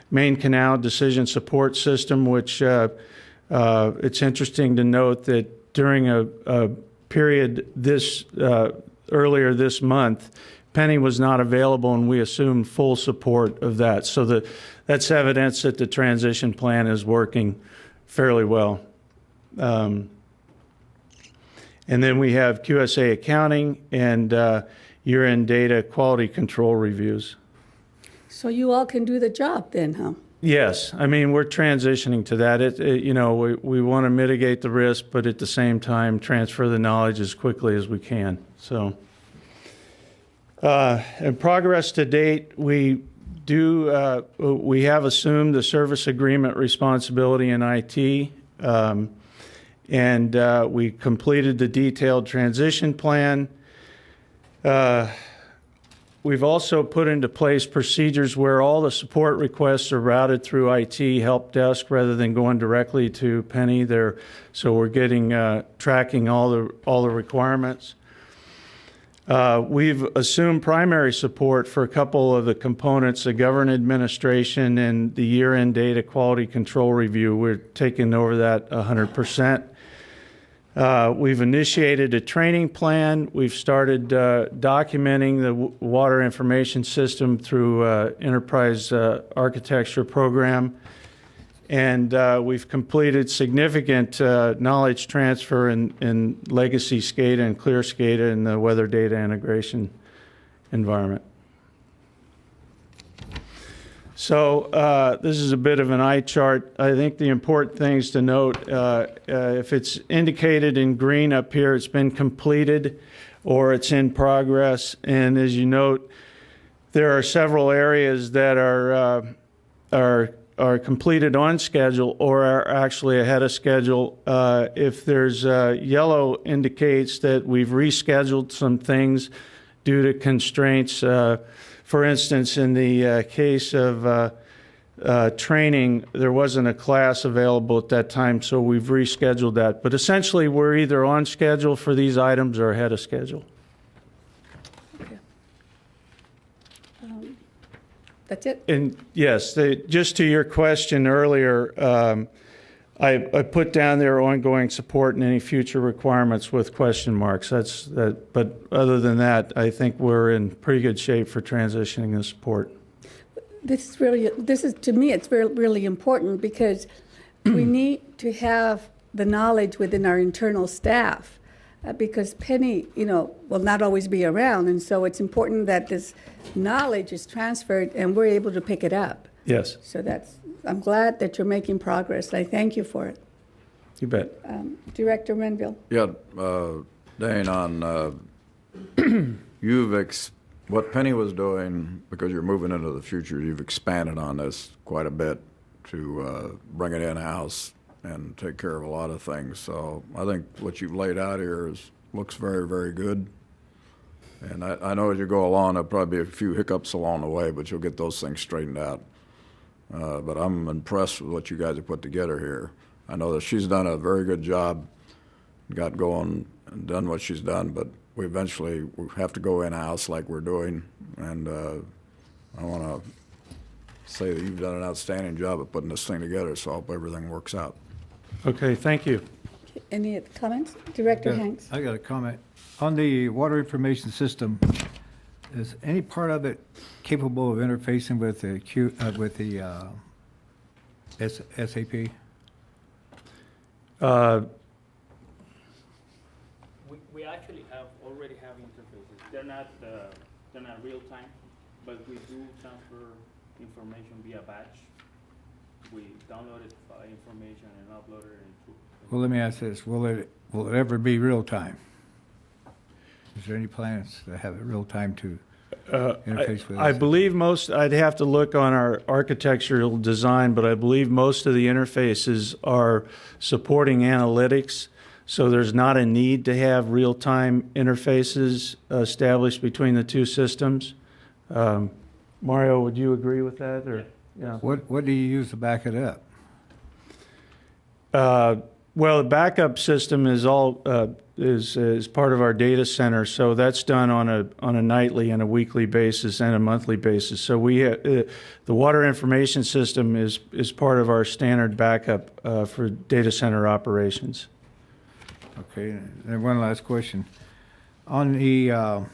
main canal decision support system, which it's interesting to note that during a period earlier this month, Penny was not available, and we assumed full support of that. So that's evidence that the transition plan is working fairly well. And then we have QSA accounting and year-end data quality control reviews. So you all can do the job then, huh? Yes. I mean, we're transitioning to that. We want to mitigate the risk, but at the same time, transfer the knowledge as quickly as we can. So. In progress to date, we have assumed the service agreement responsibility in IT, and we completed the detailed transition plan. We've also put into place procedures where all the support requests are routed through IT help desk rather than going directly to Penny. So we're getting tracking all the requirements. We've assumed primary support for a couple of the components, the government administration and the year-end data quality control review. We're taking over that 100%. We've initiated a training plan. We've started documenting the water information system through enterprise architecture program. And we've completed significant knowledge transfer in legacy SCADA and clear SCADA in the weather data integration environment. So this is a bit of an eye chart. I think the important things to note, if it's indicated in green up here, it's been completed or it's in progress. And as you note, there are several areas that are are completed on schedule or are actually ahead of schedule. If there's yellow, indicates that we've rescheduled some things due to constraints. For instance, in the case of training, there wasn't a class available at that time, so we've rescheduled that. But essentially, we're either on schedule for these items or ahead of schedule. Okay. That's it? And yes, just to your question earlier, I put down there ongoing support and any future requirements with question marks. But other than that, I think we're in pretty good shape for transitioning the support. This is to me, it's really important because we need to have the knowledge within our internal staff because Penny, will not always be around. And so it's important that this knowledge is transferred and we're able to pick it up. Yes. So I'm glad that you're making progress. I thank you for it. You bet. Director Renville. Yeah, Dane, on what Penny was doing, because you're moving into the future, you've expanded on this quite a bit to bring it in-house and take care of a lot of things. So I think what you've laid out here looks very, very good. And I know as you go along, there'll probably be a few hiccups along the way, but you'll get those things straightened out. But I'm impressed with what you guys have put together here. I know that she's done a very good job, got going and done what she's done, but we eventually have to go in-house like we're doing. And I want to say that you've done an outstanding job of putting this thing together, so I hope everything works out. Okay, thank you. Any comments? Director Hanks. I got a comment. On the water information system, is any part of it capable of interfacing with the SAP? We actually already have interfaces. They're not real time, but we do transfer information via batch. We download information and upload it into. Well, let me ask this: Will it ever be real time? Is there any plans to have it real time to interface with? I believe I'd have to look on our architectural design, but I believe most of the interfaces are supporting analytics, so there's not a need to have real-time interfaces established between the two systems. Mario, would you agree with that? Or yeah. What do you use to back it up? Well, the backup system is is part of our data center, so that's done on a nightly and a weekly basis and a monthly basis. So the water information system is part of our standard backup for data center operations. Okay, and one last question. On the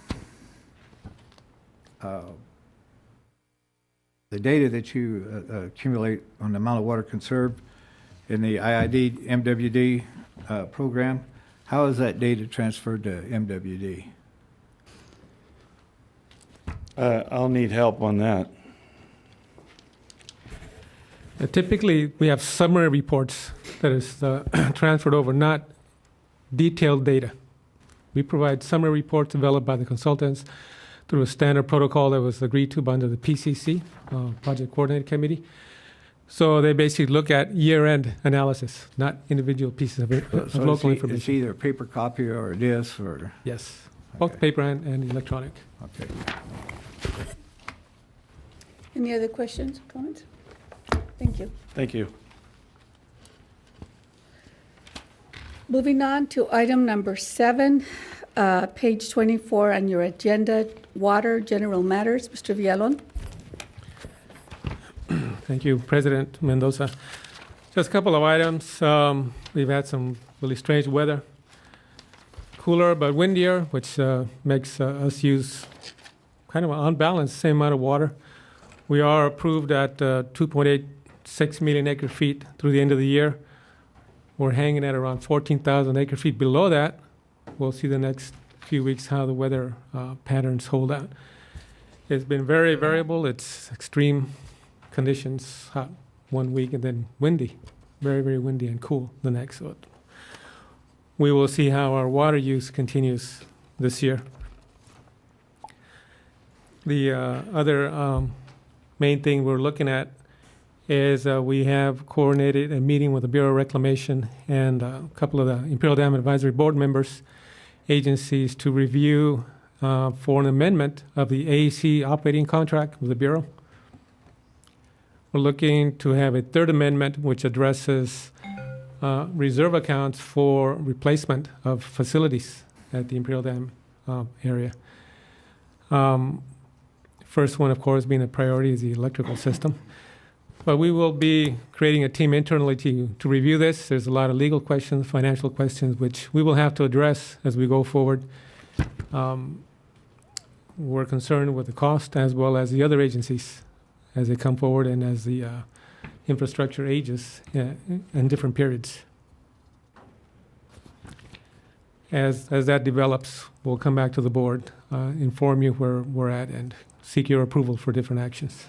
data that you accumulate on the amount of water conserved in the IID MWD program, how is that data transferred to MWD? I'll need help on that. Typically, we have summary reports that is transferred over, not detailed data. We provide summary reports developed by the consultants through a standard protocol that was agreed to under the PCC, Project Coordinating Committee. So they basically look at year-end analysis, not individual pieces of local information. It's either a paper copy or a disk or? Yes, both paper and electronic. Okay. Any other questions, comments? Thank you. Thank you. Moving on to item number 7, page 24 on your agenda, water general matters. Mr. Villalon. Thank you, President Mendoza. Just a couple of items. We've had some really strange weather. Cooler but windier, which makes us use kind of an unbalanced same amount of water. We are approved at 2.86 million acre feet through the end of the year. We're hanging at around 14,000 acre feet below that. We'll see the next few weeks how the weather patterns hold out. It's been very variable. It's extreme conditions, hot one week and then windy, very, very windy and cool the next. So we will see how our water use continues this year. The other main thing we're looking at is we have coordinated a meeting with the Bureau of Reclamation and a couple of the Imperial Dam Advisory Board members, agencies, to review for an amendment of the AEC operating contract with the Bureau. We're looking to have a third amendment which addresses reserve accounts for replacement of facilities at the Imperial Dam area. First one, of course, being a priority is the electrical system. But we will be creating a team internally to review this. There's a lot of legal questions, financial questions, which we will have to address as we go forward. We're concerned with the cost as well as the other agencies as they come forward and as the infrastructure ages in different periods. As that develops, we'll come back to the board, inform you where we're at, and seek your approval for different actions.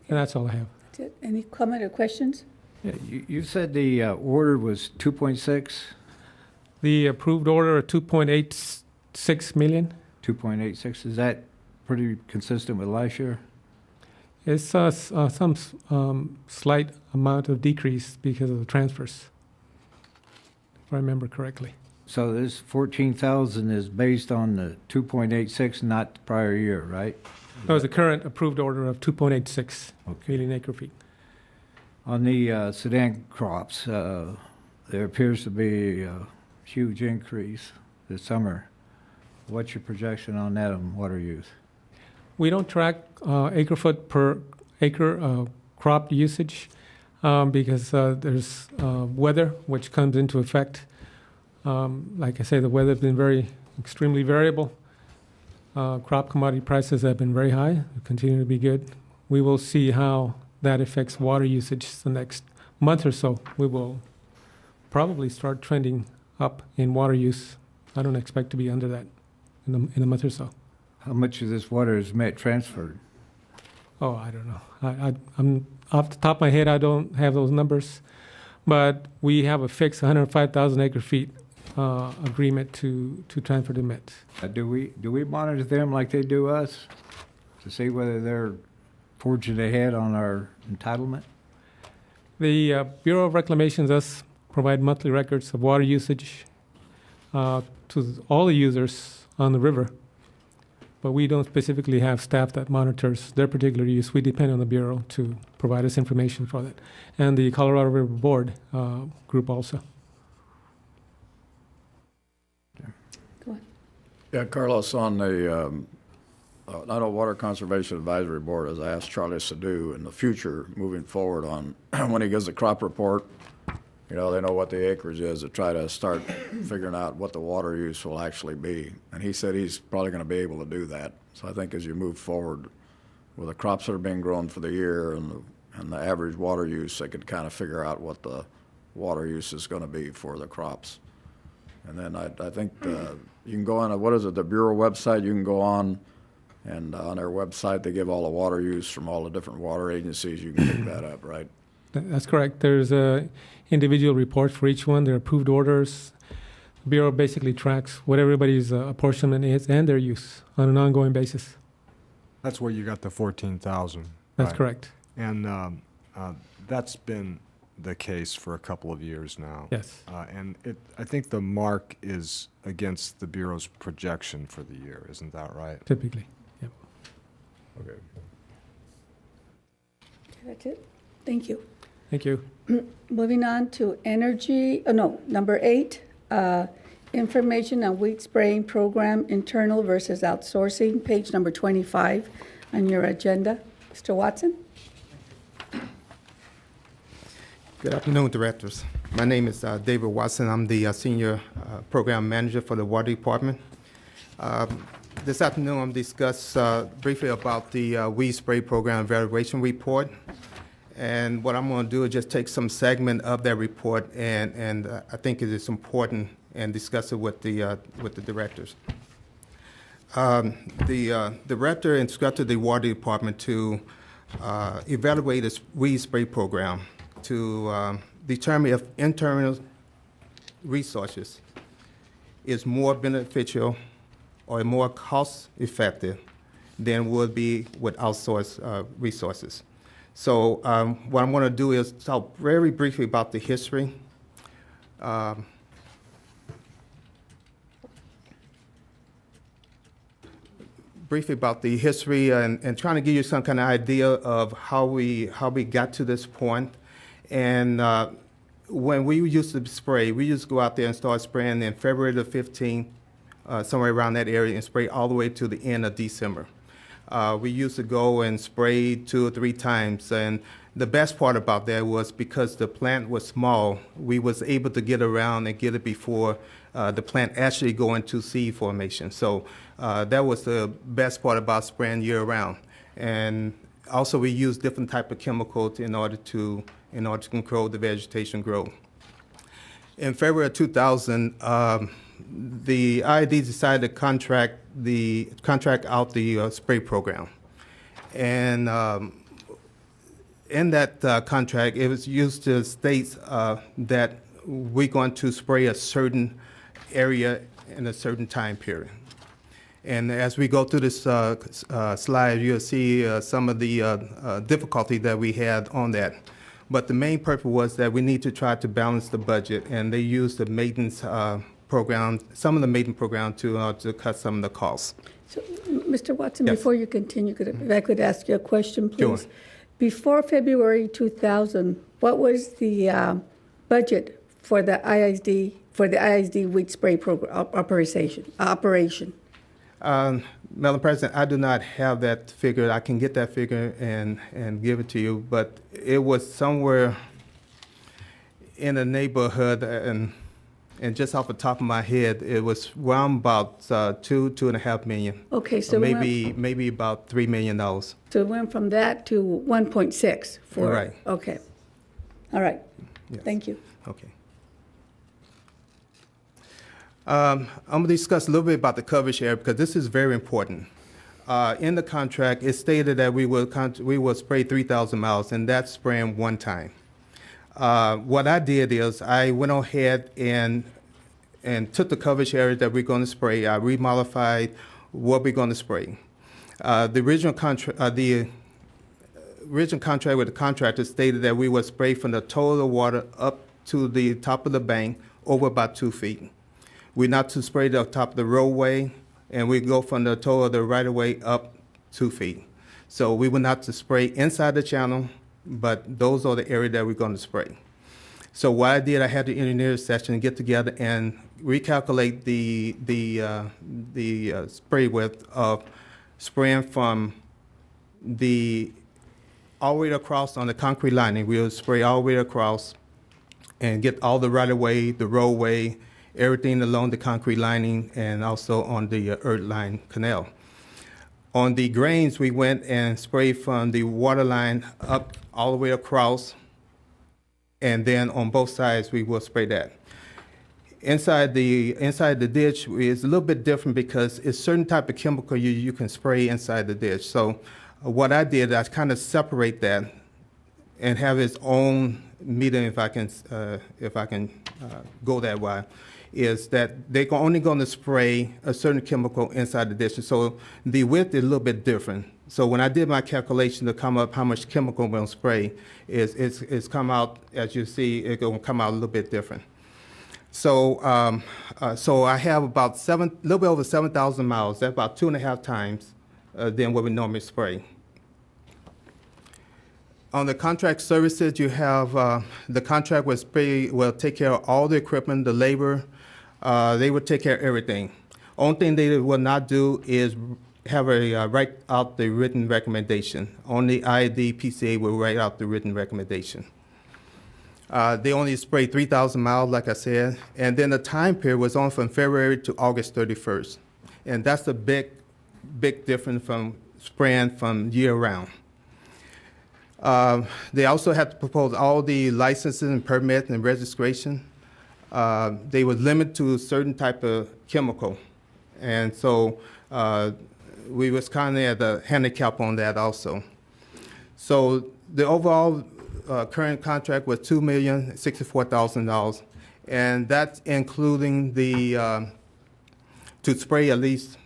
And that's all I have. That's it. Any comment or questions? Yeah, you said the order was 2.6? The approved order of 2.86 million. 2.86, is that pretty consistent with last year? It's some slight amount of decrease because of the transfers, if I remember correctly. So this 14,000 is based on the 2.86, not the prior year, right? That was the current approved order of 2.86 million acre feet. On the Sudan crops, there appears to be a huge increase this summer. What's your projection on that on water use? We don't track acre foot per acre crop usage because there's weather which comes into effect. Like I say, the weather has been extremely variable. Crop commodity prices have been very high, continue to be good. We will see how that affects water usage the next month or so. We will probably start trending up in water use. I don't expect to be under that in a month or so. How much of this water is transferred? Oh, I don't know. I'm off the top of my head, I don't have those numbers. But we have a fixed 105,000 acre feet agreement to transfer the Met. Do we monitor them like they do us to see whether they're forging ahead on our entitlement? The Bureau of Reclamation does provide monthly records of water usage to all the users on the river, but we don't specifically have staff that monitors their particular use. We depend on the Bureau to provide us information for that, and the Colorado River Board group also. Go on. Yeah, Carlos, on the I know Water Conservation Advisory Board has asked Charlie Sadu in the future, moving forward on when he gives the crop report, they know what the acreage is to try to start figuring out what the water use will actually be. And he said he's probably going to be able to do that. So I think as you move forward with the crops that are being grown for the year and the average water use, they could kind of figure out what the water use is going to be for the crops. And then I think you can go on, the Bureau website, you can go on, and on their website they give all the water use from all the different water agencies. You can pick that up, right? That's correct. There's individual reports for each one. There are approved orders. The Bureau basically tracks what everybody's apportionment is and their use on an ongoing basis. That's where you got the 14,000. That's right? correct. And that's been the case for a couple of years now. Yes. And I think the mark is against the Bureau's projection for the year. Isn't that right? Typically, yep. Okay. That's it. Thank you. Thank you. Moving on to number 8, information on weed spraying program, internal versus outsourcing, page number 25 on your agenda. Mr. Watson? Good afternoon, directors. My name is David Watson. I'm the Senior Program Manager for the Water Department. This afternoon, I'm discuss briefly about the weed spray program evaluation report. And what I'm going to do is just take some segment of that report, and I think it is important, and discuss it with the directors. The director instructed the Water Department to evaluate this weed spray program to determine if internal resources is more beneficial or more cost-effective than would be with outsourced resources. So what I'm going to do is talk very briefly about the history. Briefly about the history and trying to give you some kind of idea of how we got to this point. And when we used to spray, we used to go out there and start spraying in February the 15th, somewhere around that area, and spray all the way to the end of December. We used to go and spray 2 or 3 times, and the best part about that was because the plant was small, we was able to get around and get it before the plant actually go into seed formation. So that was the best part about spraying year round. And also we use different type of chemicals in order to control the vegetation growth. In February of 2000, the IID decided to contract out the spray program. And in that contract, it was used to state that we're going to spray a certain area in a certain time period. And as we go through this slide, you'll see some of the difficulty that we had on that. But the main purpose was that we need to try to balance the budget, and they used the maintenance program, some of the maintenance program to cut some of the costs. So, Mr. Watson, Yes. before you continue, if I could ask you a question, please? Sure. Before February 2000, what was the budget for the IID weed spray program operation? Madam President, I do not have that figure. I can get that figure and give it to you, but it was somewhere in the neighborhood, and just off the top of my head, it was around about $2.5 million. Okay, so maybe about $3 million. So it went from that to 1.6 for. Right. Okay. All right. Yes. Thank you. Okay. I'm going to discuss a little bit about the coverage area because this is very important. In the contract, it stated that we will spray 3,000 miles, and that's spraying one time. What I did is I went ahead and took the coverage area that we're going to spray. I remodified what we're going to spray. The original contract with the contractor stated that we would spray from the toe of the water up to the top of the bank over about 2 feet. We're not to spray the top of the roadway, and we go from the toe of the right-of-way up 2 feet. So we will not to spray inside the channel, but those are the areas that we're going to spray. So what I did, I had the engineer session get together and recalculate the spray width of spraying from all the way across on the concrete lining. We'll spray all the way across and get all the right-of-way, the roadway, everything along the concrete lining, and also on the earth line canal. On the grains, we went and sprayed from the water line up all the way across, and then on both sides we will spray that. Inside the ditch is a little bit different because it's certain type of chemical you can spray inside the ditch. So what I did, I kind of separate that and have its own meter, if I can go that way, is that they're only going to spray a certain chemical inside the ditch. So the width is a little bit different. So when I did my calculation to come up how much chemical we'll spray, it's come out, as you see, it's going to come out a little bit different. So so I have about a little bit over 7,000 miles. That's about 2.5 times than what we normally spray. On the contract services, you have the contract will take care of all the equipment, the labor. They will take care of everything. Only thing they will not do is have write out the written recommendation. Only IID PCA will write out the written recommendation. They only spray 3,000 miles, like I said, and then the time period was on from February to August 31st. And that's a big difference from spraying from year round. They also have to propose all the licenses and permits and registration. They were limited to a certain type of chemical. And so we was kind of at a handicap on that also. So the overall current contract was $2,064,000, and that's including the to spray at least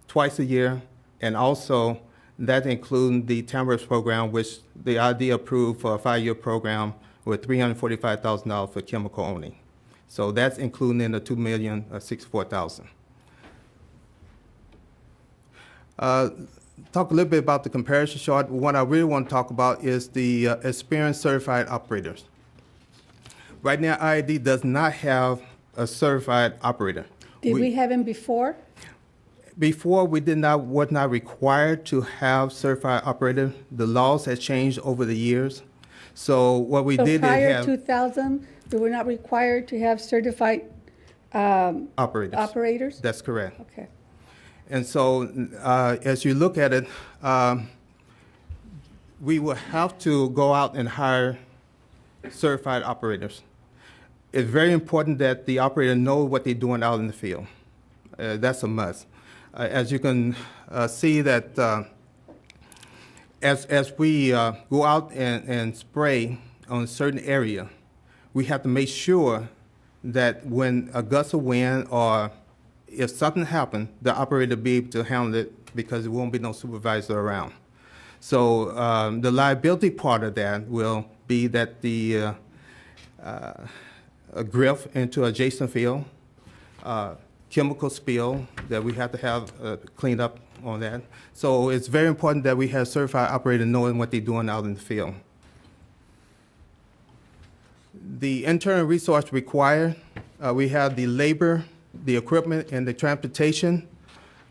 twice a year, and also That includes the TAMRIPS program, which the IID approved for a 5-year program with $345,000 for chemical only. So that's included in the $2,064,000. Talk a little bit about the comparison chart. What I really want to talk about is the experienced certified operators. Right now, IID does not have a certified operator. Did we have him before? Before, was not required to have certified operator. The laws have changed over the years. So what we did is prior have 2000, we were not required to have certified operators? That's correct. Okay. And so as you look at it, we will have to go out and hire certified operators. It's very important that the operator know what they're doing out in the field. That's a must. As you can see that as we go out and spray on a certain area, we have to make sure that when a gust of wind or if something happens, the operator be able to handle it because there won't be no supervisor around. So the liability part of that will be that the a drift into adjacent field, chemical spill that we have to have cleaned up on that. So it's very important that we have certified operators knowing what they're doing out in the field. The internal resource required, we have the labor, the equipment, and the transportation.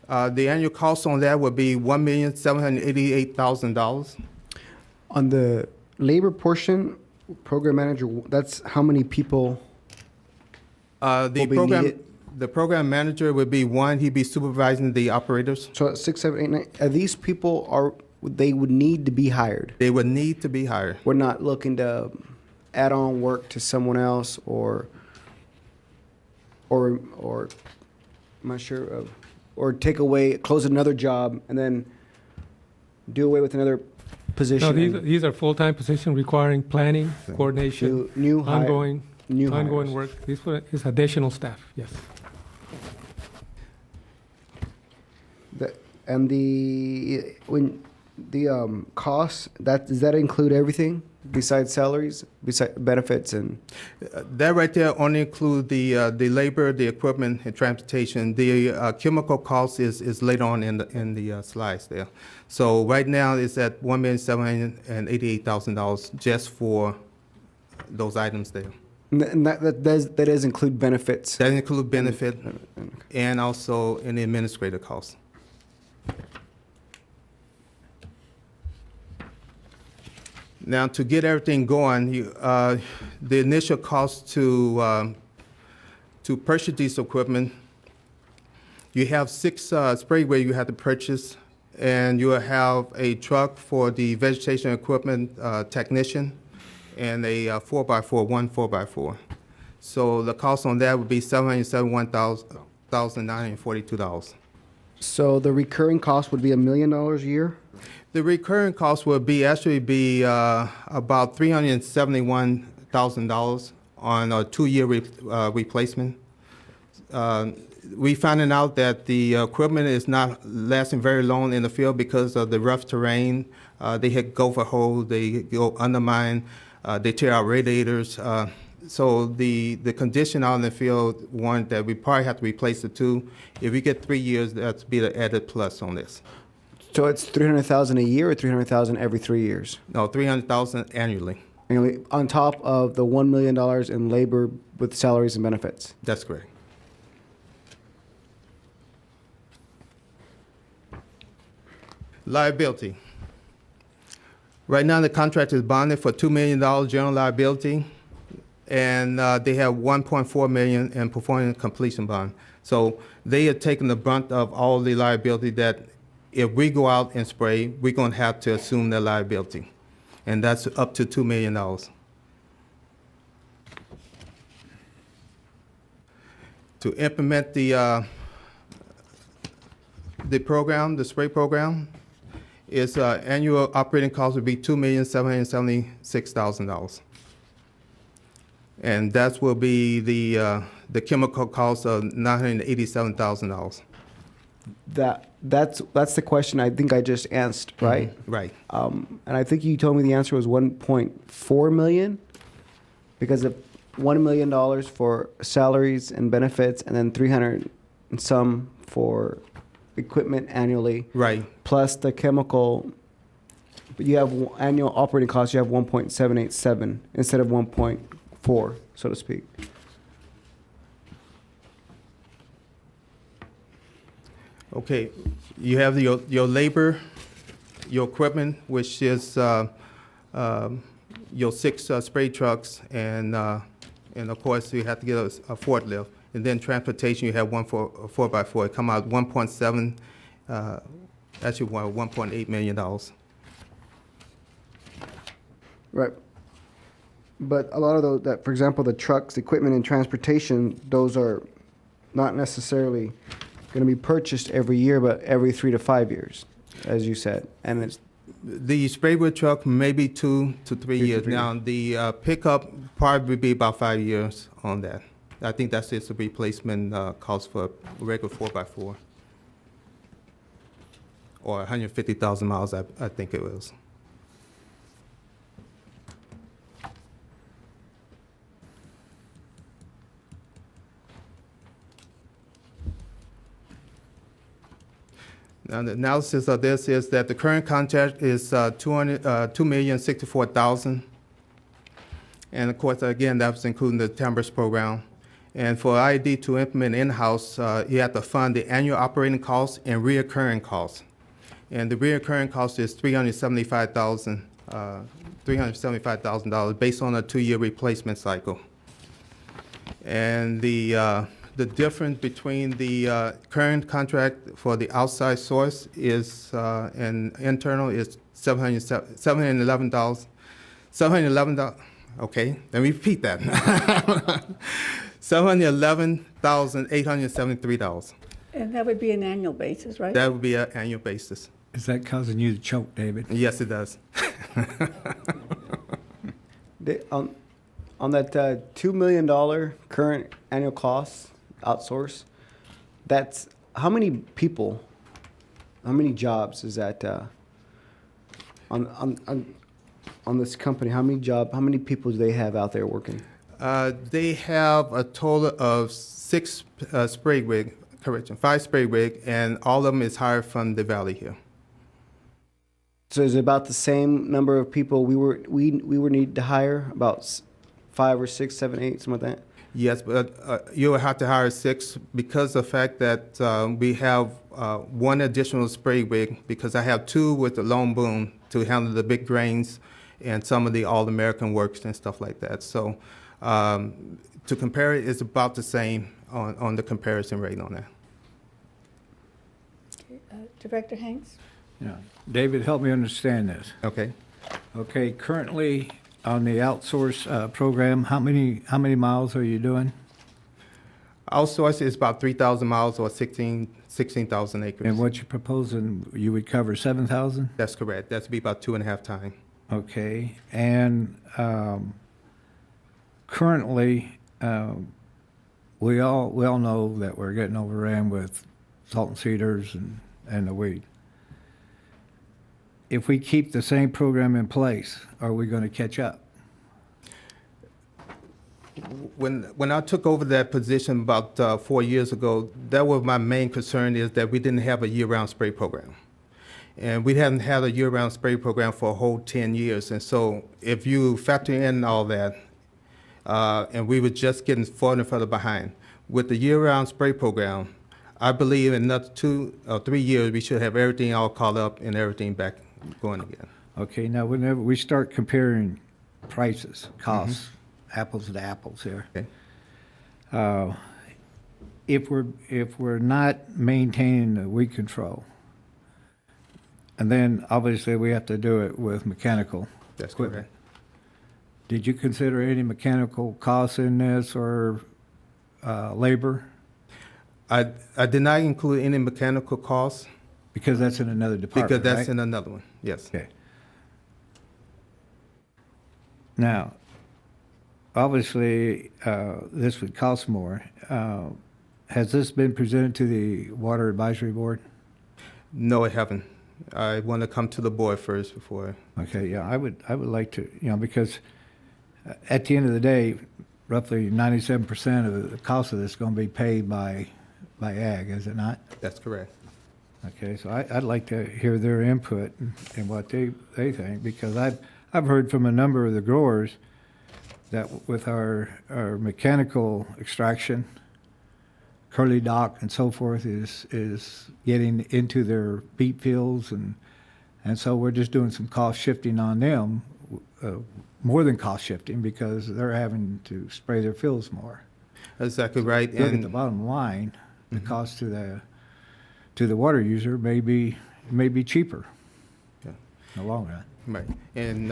The annual cost on that would be $1,788,000. On the labor portion, program manager, that's how many people will be needed? The program manager would be one. He'd be supervising the operators. So 6, 7, 8, 9. Are these people they would need to be hired? They would need to be hired. We're not looking to add on work to someone else or I'm not sure, or close another job and then do away with another position. No, these are full-time positions requiring planning, coordination, ongoing work. This is additional staff, yes. Costs, does that include everything besides salaries, besides benefits and? That right there only include the labor, the equipment, and transportation. The chemical cost is later on in the slides there. So right now it's at $1,788,000 just for those items there. And that does include benefits. That include benefit and also any administrative costs. Now, to get everything going, the initial cost to purchase this equipment, you have 6 spray where you have to purchase, and you will have a truck for the vegetation equipment technician, and a 4x4, one 4x4. So the cost on that would be $771,942. So the recurring cost would be $1 million a year? The recurring cost would actually be about $371,000 on a 2-year replacement. We finding out that the equipment is not lasting very long in the field because of the rough terrain. They hit gopher holes, they go undermine, they tear out radiators. So the condition out in the field warrant that we probably have to replace the 2. If we get 3 years, that's be the added plus on this. So it's $300,000 a year or $300,000 every 3 years? No, $300,000 annually. Annually, on top of the $1 million in labor with salaries and benefits? That's correct. Liability. Right now, the contract is bonded for $2 million general liability, and they have $1.4 million in performance completion bond. So they are taking the brunt of all the liability that if we go out and spray, we're going to have to assume their liability, and that's up to $2 million. To implement the program, the spray program, its annual operating cost would be $2,776,000, and that will be the chemical cost of $987,000. that's the question I think I just answered, right? Right. And I think you told me the answer was 1.4 million because of $1 million for salaries and benefits, and then 300 and some for equipment annually. Right. Plus the chemical. But you have annual operating costs. You have 1.787 instead of 1.4, so to speak. Okay, you have your labor, your equipment, which is your 6 spray trucks, and of course you have to get a forklift, and then transportation you have 1 for 4x4. It come out 1.7, actually 1.8 million dollars. Right. But a lot of those, that, for example, the trucks, equipment, and transportation, those are not necessarily going to be purchased every year, but every 3 to 5 years, as you said. And it's the spray wood truck maybe 2 to 3 years. Now the pickup probably be about 5 years on that. I think that's just a replacement cost for a regular 4x4, or 150,000 miles. I think it was. Now, the analysis of this is that the current contract is $2,064,000, and of course, again, that's including the Timbers program. And for IID to implement in-house, you have to fund the annual operating costs and reoccurring costs. And the reoccurring cost is $375,000 based on a 2-year replacement cycle. And the difference between the current contract for the outside source is and internal is $711. Okay, let me repeat that. $711,873. And that would be an annual basis, right? That would be an annual basis. Is that causing you to choke, David? Yes, it does. On that $2 million current annual cost, outsource, that's how many people, how many jobs is that on this company? How many people do they have out there working? They have a total of 6 spray rig, 5 spray rig, and all of them is hired from the valley here. So is it about the same number of people we were need to hire? About 5 or 6, 7, 8, something like that? Yes, but you will have to hire 6 because of the fact that we have 1 additional spray rig, because I have 2 with the lone boom to handle the big drains and some of the all-American works and stuff like that. So to compare it, it's about the same on the comparison rate on that. Okay, Director Hanks? Yeah. David, help me understand this. Okay. Okay, currently on the outsource program, how many miles are you doing? Outsource is about 3,000 miles or 16,000 acres. And what you're proposing, you would cover 7,000? That's correct. That's be about 2.5 times. Okay, and currently, we all know that we're getting overran with salt and cedars and the weed. If we keep the same program in place, are we going to catch up? When I took over that position about 4 years ago, that was my main concern, is that we didn't have a year-round spray program. And we hadn't had a year-round spray program for a whole 10 years. And so if you factor in all that, and we were just getting further behind, with the year-round spray program, I believe in another 2 or 3 years, we should have everything all caught up and everything back going again. Okay, now whenever we start comparing prices, costs, apples to apples here. Okay. If we're not maintaining the weed control, and then obviously we have to do it with mechanical That's equipment. correct. Did you consider any mechanical costs in this or labor? I did not include any mechanical costs. Because that's in another department, Because that's right? in another one, yes. Okay. Now, obviously, this would cost more. Has this been presented to the Water Advisory Board? No, I haven't. I want to come to the board first before. Okay, yeah, I would like to, because at the end of the day, roughly 97% of the cost of this is going to be paid by ag, is it not? That's correct. Okay, so I'd like to hear their input and what they think, because I've heard from a number of the growers that with our mechanical extraction, curly dock and so forth is getting into their beet fields, and so we're just doing some cost shifting on them, more than cost shifting, because they're having to spray their fields more. That's exactly right. Look at the bottom line, the cost to the water user may be cheaper in the long run. Right. And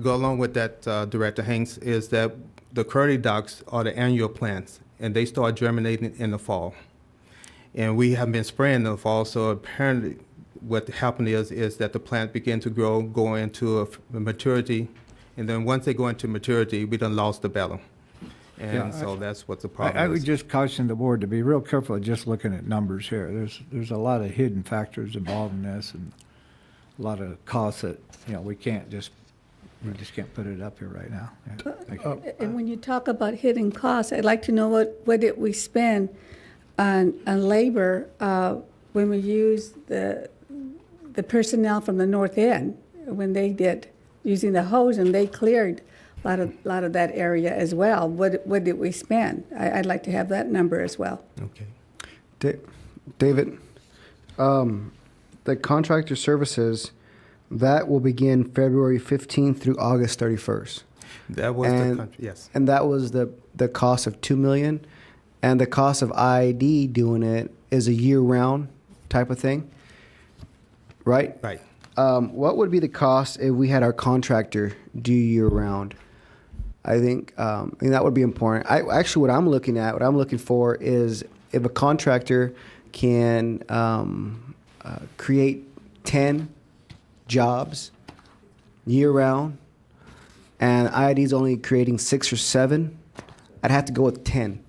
go along with that, Director Hanks, is that the curly docks are the annual plants, and they start germinating in the fall. And we have been spraying in the fall, so apparently what happened is that the plant begin to grow, go into a maturity, and then once they go into maturity, we done lost the battle. And so that's what the problem I is. would just caution the board to be real careful of just looking at numbers here. There's a lot of hidden factors involved in this, and a lot of costs that we just can't put it up here right now. Yeah. Thank you. And when you talk about hidden costs, I'd like to know what did we spend on labor when we used the personnel from the north end, when they did using the hose and they cleared a lot of that area as well. What did we spend? I'd like to have that number as well. Okay. David, the contractor services, that will begin February 15th through August 31st. That was yes. And that was the cost of $2 million, and the cost of IID doing it is a year-round type of thing, right? Right. What would be the cost if we had our contractor do year-round? I think that would be important. What I'm looking for is if a contractor can create 10 jobs year-round, and IID's only creating 6 or 7, I'd have to go with 10.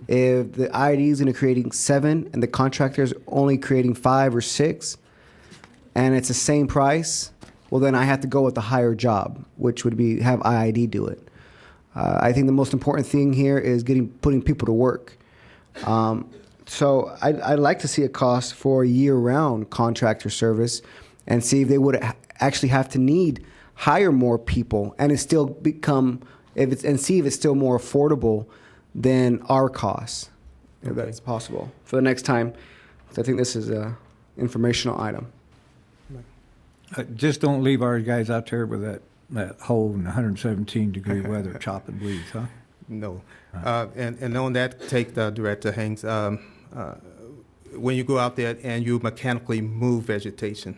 If the IID is going to creating 7 and the contractor is only creating 5 or 6, and it's the same price, well, then I have to go with the higher job, which would be have IID do it. I think the most important thing here is putting people to work. So I'd like to see a cost for a year-round contractor service, and see if they would actually have to hire more people, and it still see if it's still more affordable than our costs, if that's possible for the next time. So I think this is a informational item. Just don't leave our guys out there with that hole in 117-degree weather chopping weeds, huh? No. And on that, take the Director Hanks, when you go out there and you mechanically move vegetation,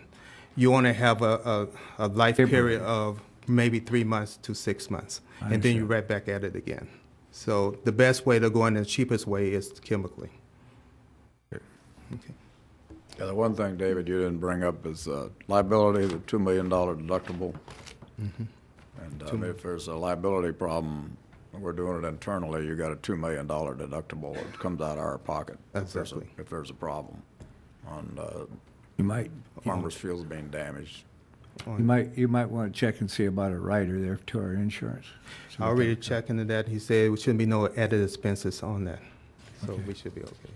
you want to have a life period of maybe 3 months to 6 months, and then you're right back at it again. So the best way to go in, the cheapest way, is chemically. Okay. Yeah, the one thing, David, you didn't bring up is liability, the $2 million deductible. And if there's a liability problem, we're doing it internally, you got a $2 million deductible. It comes out of our pocket. Exactly. If there's a problem on You might farmers' fields being damaged. You might want to check and see about a rider there to our insurance. I already checked into that. He said there shouldn't be no added expenses on that, so we should be okay.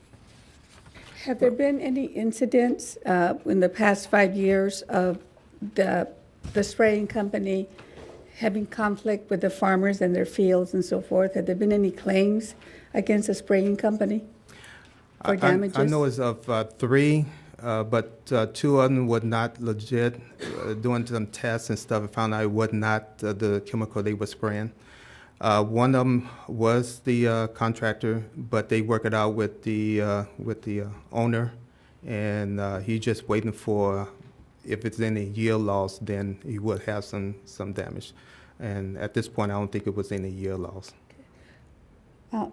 Have there been any incidents in the past 5 years of the spraying company having conflict with the farmers and their fields and so forth? Have there been any claims against the spraying company for damages? I know it's of 3, but 2 of them were not legit. Doing some tests and stuff, I found out it was not the chemical they were spraying. One of them was the contractor, but they work it out with the owner, and he's just waiting for, if it's any yield loss, then he would have some damage. And at this point, I don't think it was any yield loss.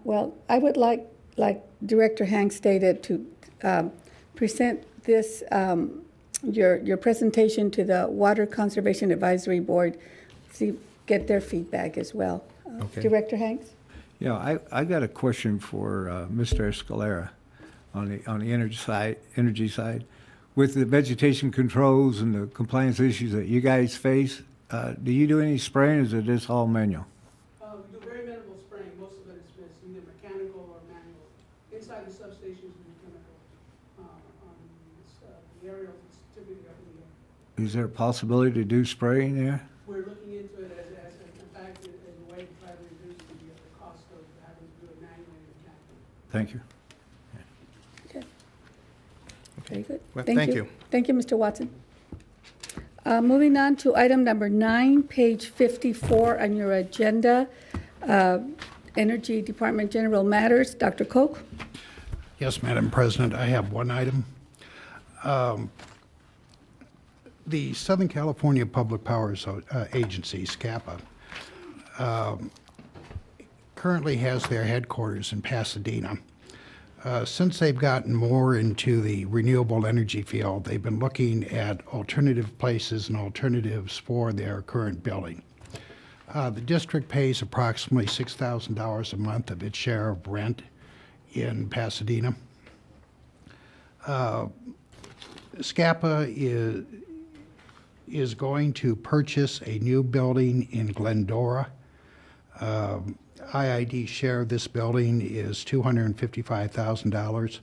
Well, I would like Director Hanks stated, to present this, your presentation to the Water Conservation Advisory Board, get their feedback as well. Okay. Director Hanks? Yeah, I got a question for Mr. Escalera on the energy side. With the vegetation controls and the compliance issues that you guys face, do you do any spraying, or is it just all manual? We do very minimal spraying. Most of it is either mechanical or manual. Inside the substations, we do chemical. On the aerials, it's typically up in the air. Is there a possibility to do spraying there? We're looking into it as in fact, as a way to try to reduce the cost of having to do it manually and mechanically. Thank you. Okay. Very good. Well, Thank thank you. you. Thank you, Mr. Watson. Moving on to item number 9, page 54 on your agenda, Energy Department General Matters. Dr. Koch. Yes, Madam President, I have one item. The Southern California Public Powers Agency, SCAPA, currently has their headquarters in Pasadena. Since they've gotten more into the renewable energy field, they've been looking at alternative places and alternatives for their current building. The district pays approximately $6,000 a month of its share of rent in Pasadena. SCAPA is going to purchase a new building in Glendora. IID share of this building is $255,000.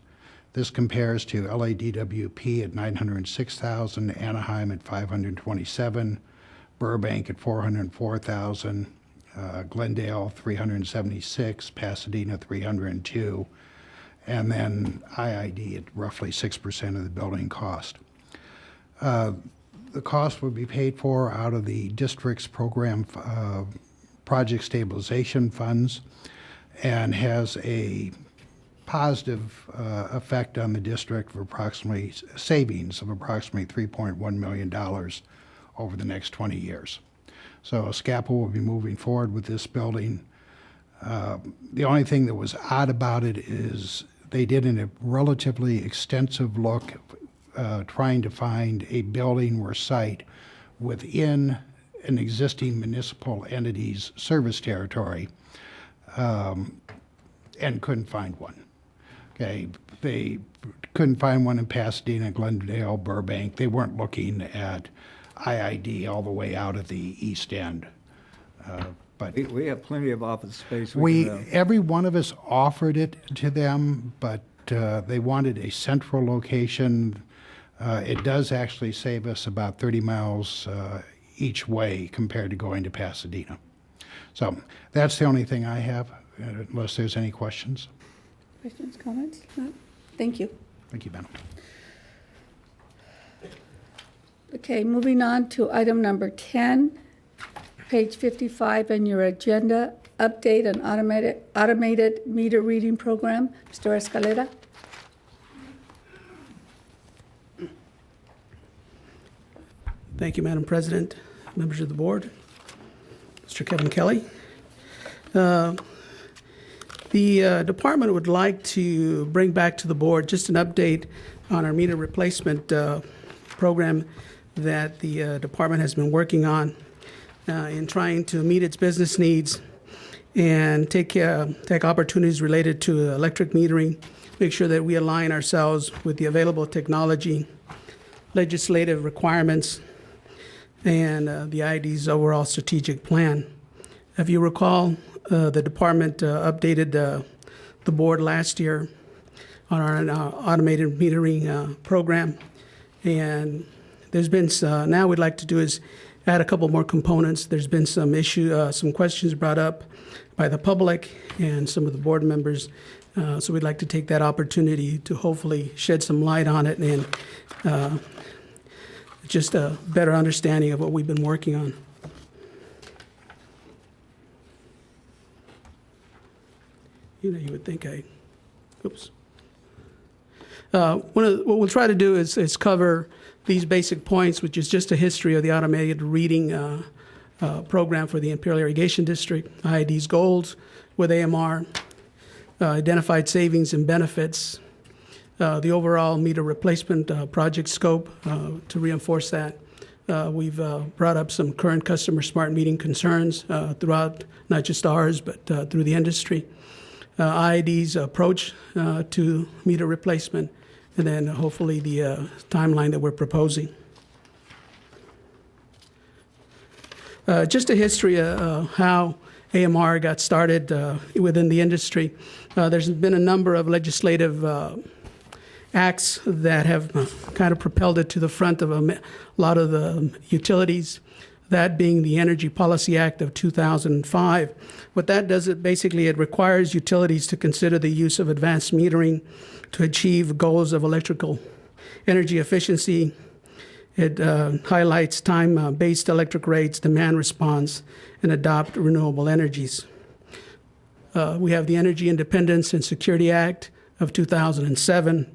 This compares to LADWP at $906,000, Anaheim at $527,000, Burbank at $404,000, Glendale $376,000, Pasadena $302,000, and then IID at roughly 6% of the building cost. The cost would be paid for out of the district's program project stabilization funds and has a positive effect on the district of approximately savings of approximately $3.1 million over the next 20 years. So SCAPA will be moving forward with this building. The only thing that was odd about it is they did a relatively extensive look trying to find a building or site within an existing municipal entity's service territory and couldn't find one. Okay, they couldn't find one in Pasadena, Glendale, Burbank. They weren't looking at IID all the way out at the east end. But we have plenty of office space. Every one of us offered it to them, but they wanted a central location. It does actually save us about 30 miles each way compared to going to Pasadena. So that's the only thing I have, unless there's any questions. Questions, comments? No? Thank you. Thank you, Madam. Okay, moving on to item number 10, page 55 on your agenda, update on automated meter reading program. Mr. Escalera. Thank you, Madam President, members of the board, Mr. Kevin Kelly. The department would like to bring back to the board just an update on our meter replacement program that the department has been working on in trying to meet its business needs and take opportunities related to electric metering, make sure that we align ourselves with the available technology, legislative requirements, and the IID's overall strategic plan. If you recall, the department updated the board last year on our automated metering program, and there's been now we'd like to do is add a couple more components. There's been some some questions brought up by the public and some of the board members, so we'd like to take that opportunity to hopefully shed some light on it and just a better understanding of what we've been working on. You know, you would think oops. What we'll try to do is cover these basic points, which is just a history of the automated reading program for the Imperial Irrigation District, IID's goals with AMR, identified savings and benefits, the overall meter replacement project scope to reinforce that, We've brought up some current customer smart meeting concerns throughout, not just ours, but through the industry. IID's approach to meter replacement, and then hopefully the timeline that we're proposing. Just a history of how AMR got started within the industry. There's been a number of legislative acts that have kind of propelled it to the front of a lot of the utilities, that being the Energy Policy Act of 2005. What that does, it requires utilities to consider the use of advanced metering to achieve goals of electrical energy efficiency. It highlights time-based electric rates, demand response, and adopt renewable energies. We have the Energy Independence and Security Act of 2007.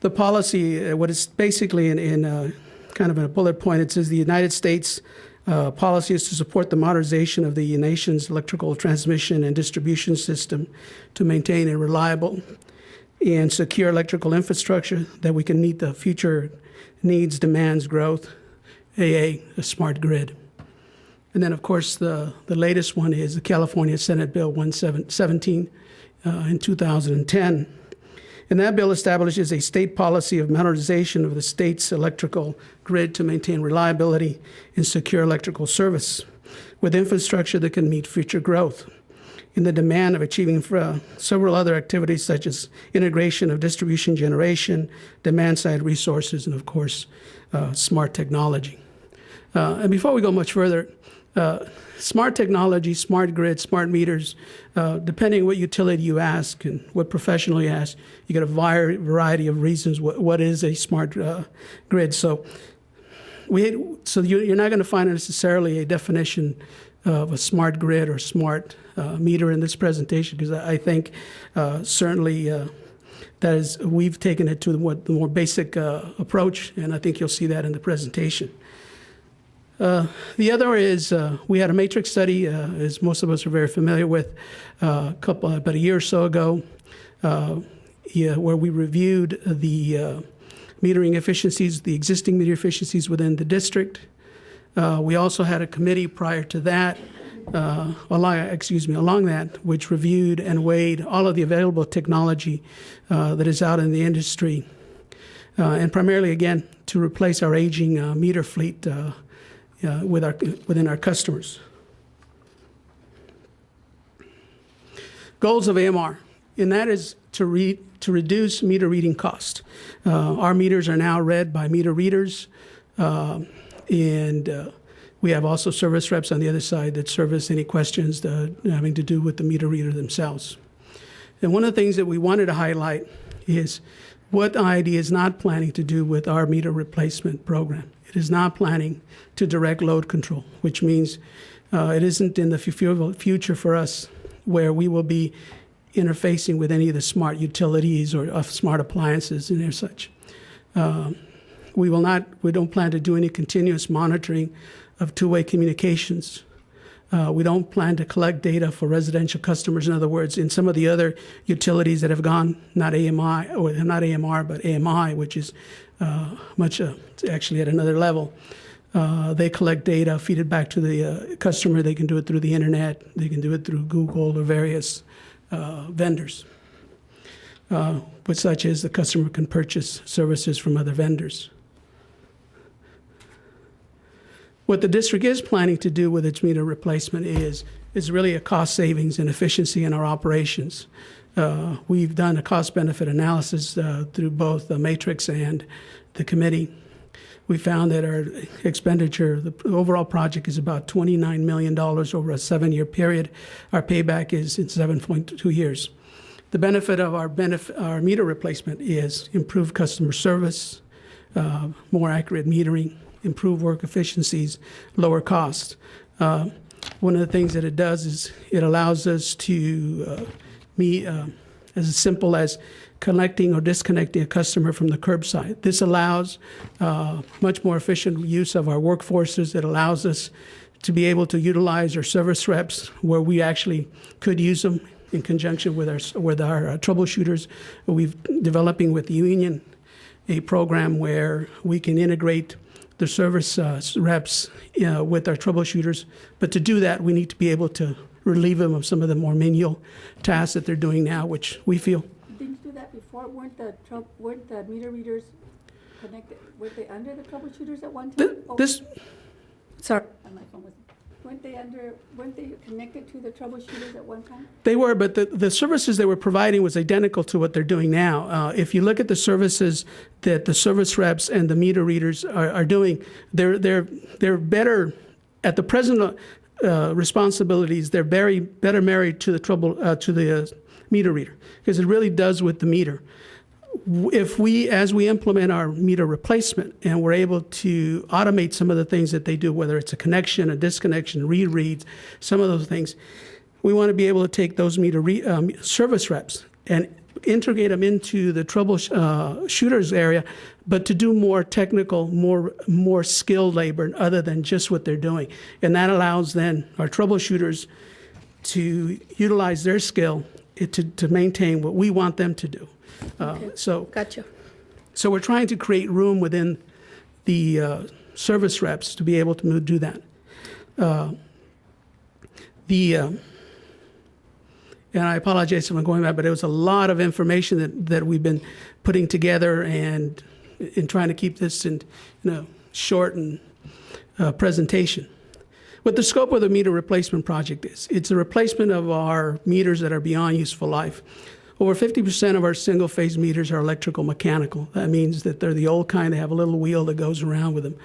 The policy, what is basically in kind of a bullet point, it says the United States policy is to support the modernization of the nation's electrical transmission and distribution system to maintain a reliable and secure electrical infrastructure that we can meet the future needs, demands, growth, a smart grid. And then, of course, the latest one is the California Senate Bill 1717 in 2010. And that bill establishes a state policy of modernization of the state's electrical grid to maintain reliability and secure electrical service with infrastructure that can meet future growth. In the demand of achieving several other activities such as integration of distribution generation, demand-side resources, and of course, smart technology. And before we go much further, smart technology, smart grid, smart meters, depending what utility you ask and what professional you ask, you get a variety of reasons what is a smart grid. So you're not going to find necessarily a definition of a smart grid or smart meter in this presentation, because I think certainly that is, we've taken it to the more basic approach, and I think you'll see that in the presentation. The other is we had a matrix study, as most of us are very familiar with, about a year or so ago, where we reviewed the metering efficiencies, the existing meter efficiencies within the district. We also had a committee prior to that, along that, which reviewed and weighed all of the available technology that is out in the industry, and primarily, again, to replace our aging meter fleet within our customers. Goals of AMR, and that is to reduce meter reading cost. Our meters are now read by meter readers, and we have also service reps on the other side that service any questions having to do with the meter reader themselves. And one of the things that we wanted to highlight is what IID is not planning to do with our meter replacement program. It is not planning to direct load control, which means it isn't in the future for us where we will be interfacing with any of the smart utilities or smart appliances and such. We don't plan to do any continuous monitoring of two-way communications. We don't plan to collect data for residential customers. In other words, in some of the other utilities that have gone, not AMR, but AMI, which is actually at another level, they collect data, feed it back to the customer. They can do it through the internet. They can do it through Google or various vendors, but such as the customer can purchase services from other vendors. What the district is planning to do with its meter replacement is really a cost savings and efficiency in our operations. We've done a cost-benefit analysis through both the matrix and the committee. We found that our expenditure, the overall project, is about $29 million over a 7-year period. Our payback is in 7.2 years. The benefit of our meter replacement is improved customer service, more accurate metering, improve work efficiencies, lower costs. One of the things that it does is it allows us to meet as simple as connecting or disconnecting a customer from the curbside. This allows much more efficient use of our workforces. It allows us to be able to utilize our service reps where we actually could use them in conjunction with our troubleshooters. We've developing with the union a program where we can integrate the service reps with our troubleshooters. But to do that, we need to be able to relieve them of some of the more menial tasks that they're doing now, which we feel. Didn't you do that before? Weren't the meter readers connected? Were they under the troubleshooters at one time? Sorry. My phone was. Weren't they connected to the troubleshooters at one time? They were, but the services they were providing was identical to what they're doing now. If you look at the services that the service reps and the meter readers are doing, they're better at the present responsibilities. They're better married to the meter reader, because it really does with the meter. As we implement our meter replacement and we're able to automate some of the things that they do, whether it's a connection, a disconnection, reads, some of those things, we want to be able to take those service reps and integrate them into the troubleshooters area, but to do more technical, more skilled labor other than just what they're doing. And that allows then our troubleshooters to utilize their skill to maintain what we want them to do. Gotcha. So we're trying to create room within the service reps to be able to do that. And I apologize if I'm going back, but it was a lot of information that we've been putting together and in trying to keep this in short and presentation. What the scope of the meter replacement project is, it's a replacement of our meters that are beyond useful life. Over 50% of our single-phase meters are electrical mechanical. That means that they're the old kind. They have a little wheel that goes around with them.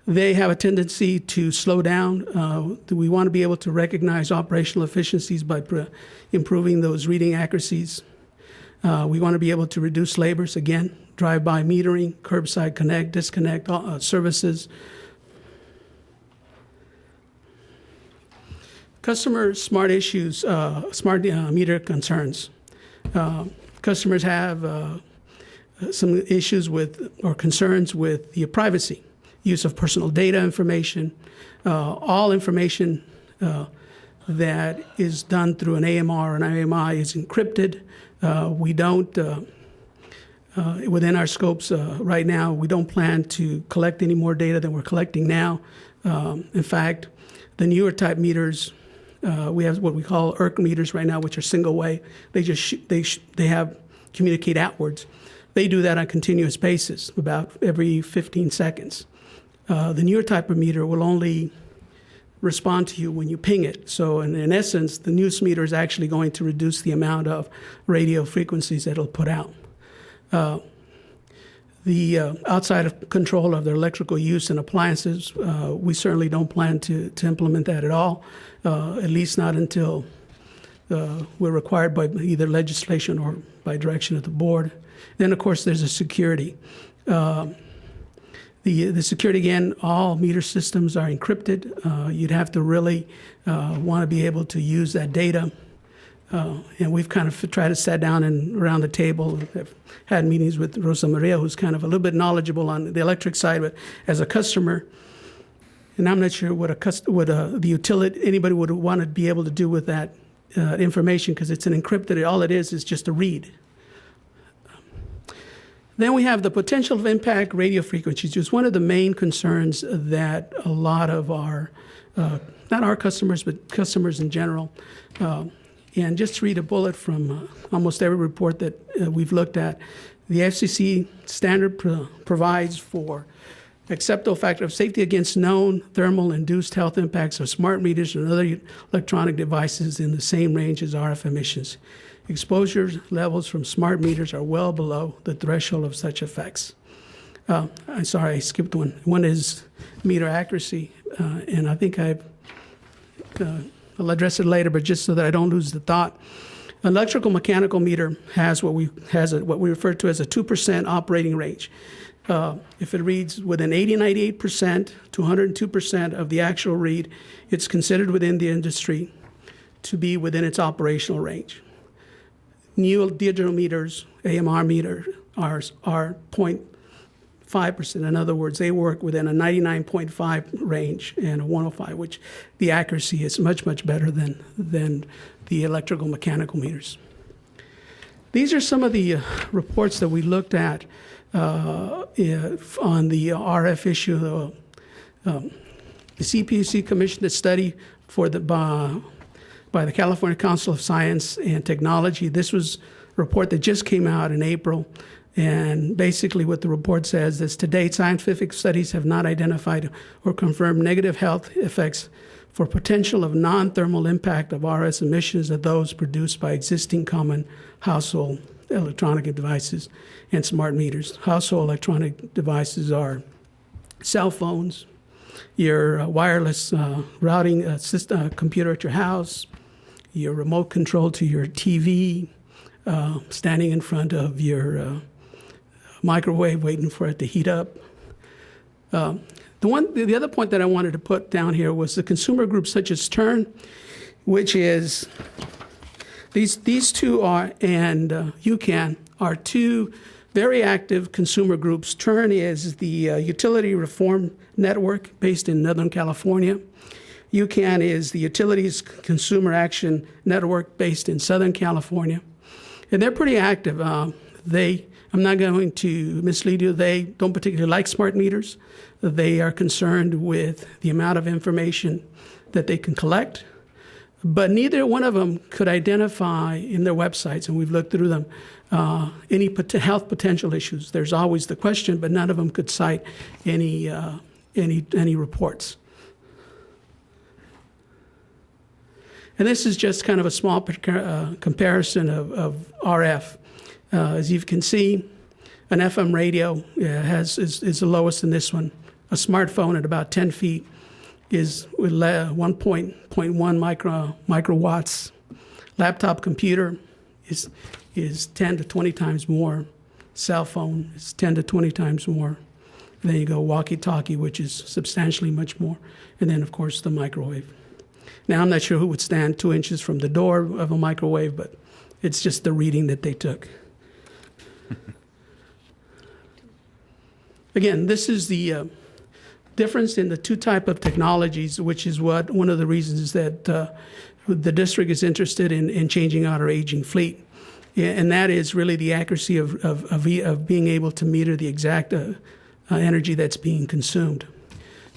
They have a tendency to slow down. We want to be able to recognize operational efficiencies by improving those reading accuracies. We want to be able to reduce labors, again, drive-by metering, curbside connect, disconnect services. Customer smart issues, smart meter concerns. Customers have some issues with or concerns with the privacy, use of personal data information. All information that is done through an AMR or an IMI is encrypted. We don't, within our scopes right now, we don't plan to collect any more data than we're collecting now. In fact, the newer type meters, we have what we call ERC meters right now, which are single way. They just they communicate outwards. They do that on a continuous basis, about every 15 seconds. The newer type of meter will only respond to you when you ping it. So in essence, the newest meter is actually going to reduce the amount of radio frequencies that it'll put out. Outside of control of their electrical use and appliances, we certainly don't plan to implement that at all, at least not until we're required by either legislation or by direction of the board. Then, of course, there's a security. The security, again, all meter systems are encrypted. You'd have to really want to be able to use that data. And we've kind of tried to sit down and around the table, have had meetings with Rosa Maria, who's kind of a little bit knowledgeable on the electric side, but as a customer, and I'm not sure what the utility anybody would want to be able to do with that information, because it's an encrypted. All it is just a read. Then we have the potential of impact radio frequencies, which is one of the main concerns that a lot of our, not our customers, but customers in general. And just to read a bullet from almost every report that we've looked at, the FCC standard provides for acceptable factor of safety against known thermal-induced health impacts of smart meters and other electronic devices in the same range as RF emissions. Exposure levels from smart meters are well below the threshold of such effects. I'm sorry, I skipped one. One is meter accuracy, and I think I'll address it later, but just so that I don't lose the thought. An electrical mechanical meter has what we refer to as a 2% operating range. If it reads within 98% to 102% of the actual read, it's considered within the industry to be within its operational range. New digital meters, AMR meters, are 0.5%. In other words, they work within a 99.5 range and a 105, which the accuracy is much, much better than the electrical mechanical meters. These are some of the reports that we looked at on the RF issue. The CPUC commissioned a study for by the California Council of Science and Technology. This was a report that just came out in April. And basically what the report says is, to date, scientific studies have not identified or confirmed negative health effects for potential of non-thermal impact of RF emissions of those produced by existing common household electronic devices and smart meters. Household electronic devices are cell phones, your wireless routing system, computer at your house, your remote control to your TV, standing in front of your microwave waiting for it to heat up. The other point that I wanted to put down here was the consumer groups such as Turn, which is these two are, and UCAN are two very active consumer groups. Turn is the Utility Reform Network based in Northern California. UCAN is the Utilities Consumer Action Network based in Southern California. And they're pretty active. I'm not going to mislead you, they don't particularly like smart meters. They are concerned with the amount of information that they can collect. But neither one of them could identify in their websites, and we've looked through them, any health potential issues. There's always the question, but none of them could cite any reports. And this is just kind of a small comparison of RF. As you can see, an FM radio is the lowest in this one. A smartphone at about 10 feet is with 1.1 microwatts. Laptop computer is 10 to 20 times more. Cell phone is 10 to 20 times more. And then you go walkie-talkie, which is substantially much more. And then, of course, the microwave. Now, I'm not sure who would stand 2 inches from the door of a microwave, but it's just the reading that they took. Again, this is the difference in the two type of technologies, which is one of the reasons that the district is interested in changing out our aging fleet. And that is really the accuracy of being able to meter the exact energy that's being consumed.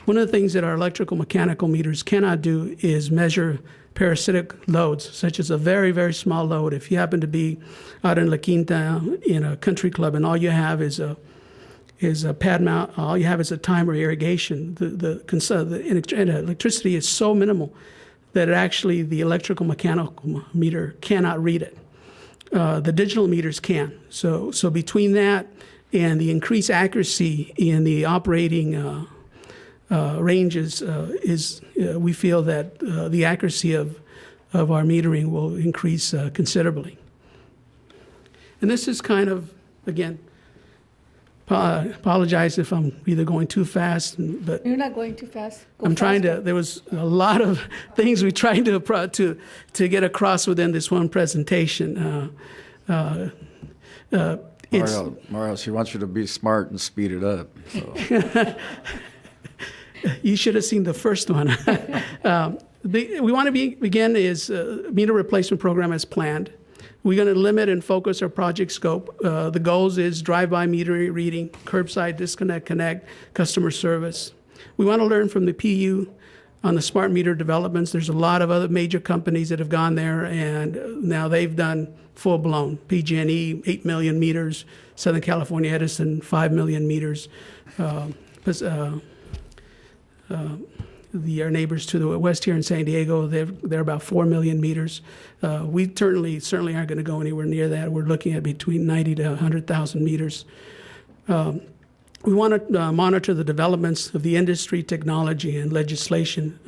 One of the things that our electrical mechanical meters cannot do is measure parasitic loads, such as a very, very small load. If you happen to be out in La Quinta in a country club and all you have is a pad mount, all you have is a timer irrigation, the electricity is so minimal that actually the electrical mechanical meter cannot read it. The digital meters can. So between that and the increased accuracy in the operating ranges we feel that the accuracy of our metering will increase considerably. And this is kind of, again, apologize if I'm either going too fast, but You're not going too fast. I'm trying to. There was a lot of things we tried to get across within this one presentation. Mario, she wants you to be smart and speed it up. So. You should have seen the first one. We want to begin is meter replacement program as planned. We're going to limit and focus our project scope. The goals is drive-by meter reading, curbside disconnect, connect, customer service. We want to learn from the PU on the smart meter developments. There's a lot of other major companies that have gone there, and now they've done full-blown. PG&E, 8 million meters. Southern California Edison, 5 million meters. Our neighbors to the west here in San Diego, they're about 4 million meters. We certainly aren't going to go anywhere near that. We're looking at between 90 to 100,000 meters. We want to monitor the developments of the industry, technology, and legislation.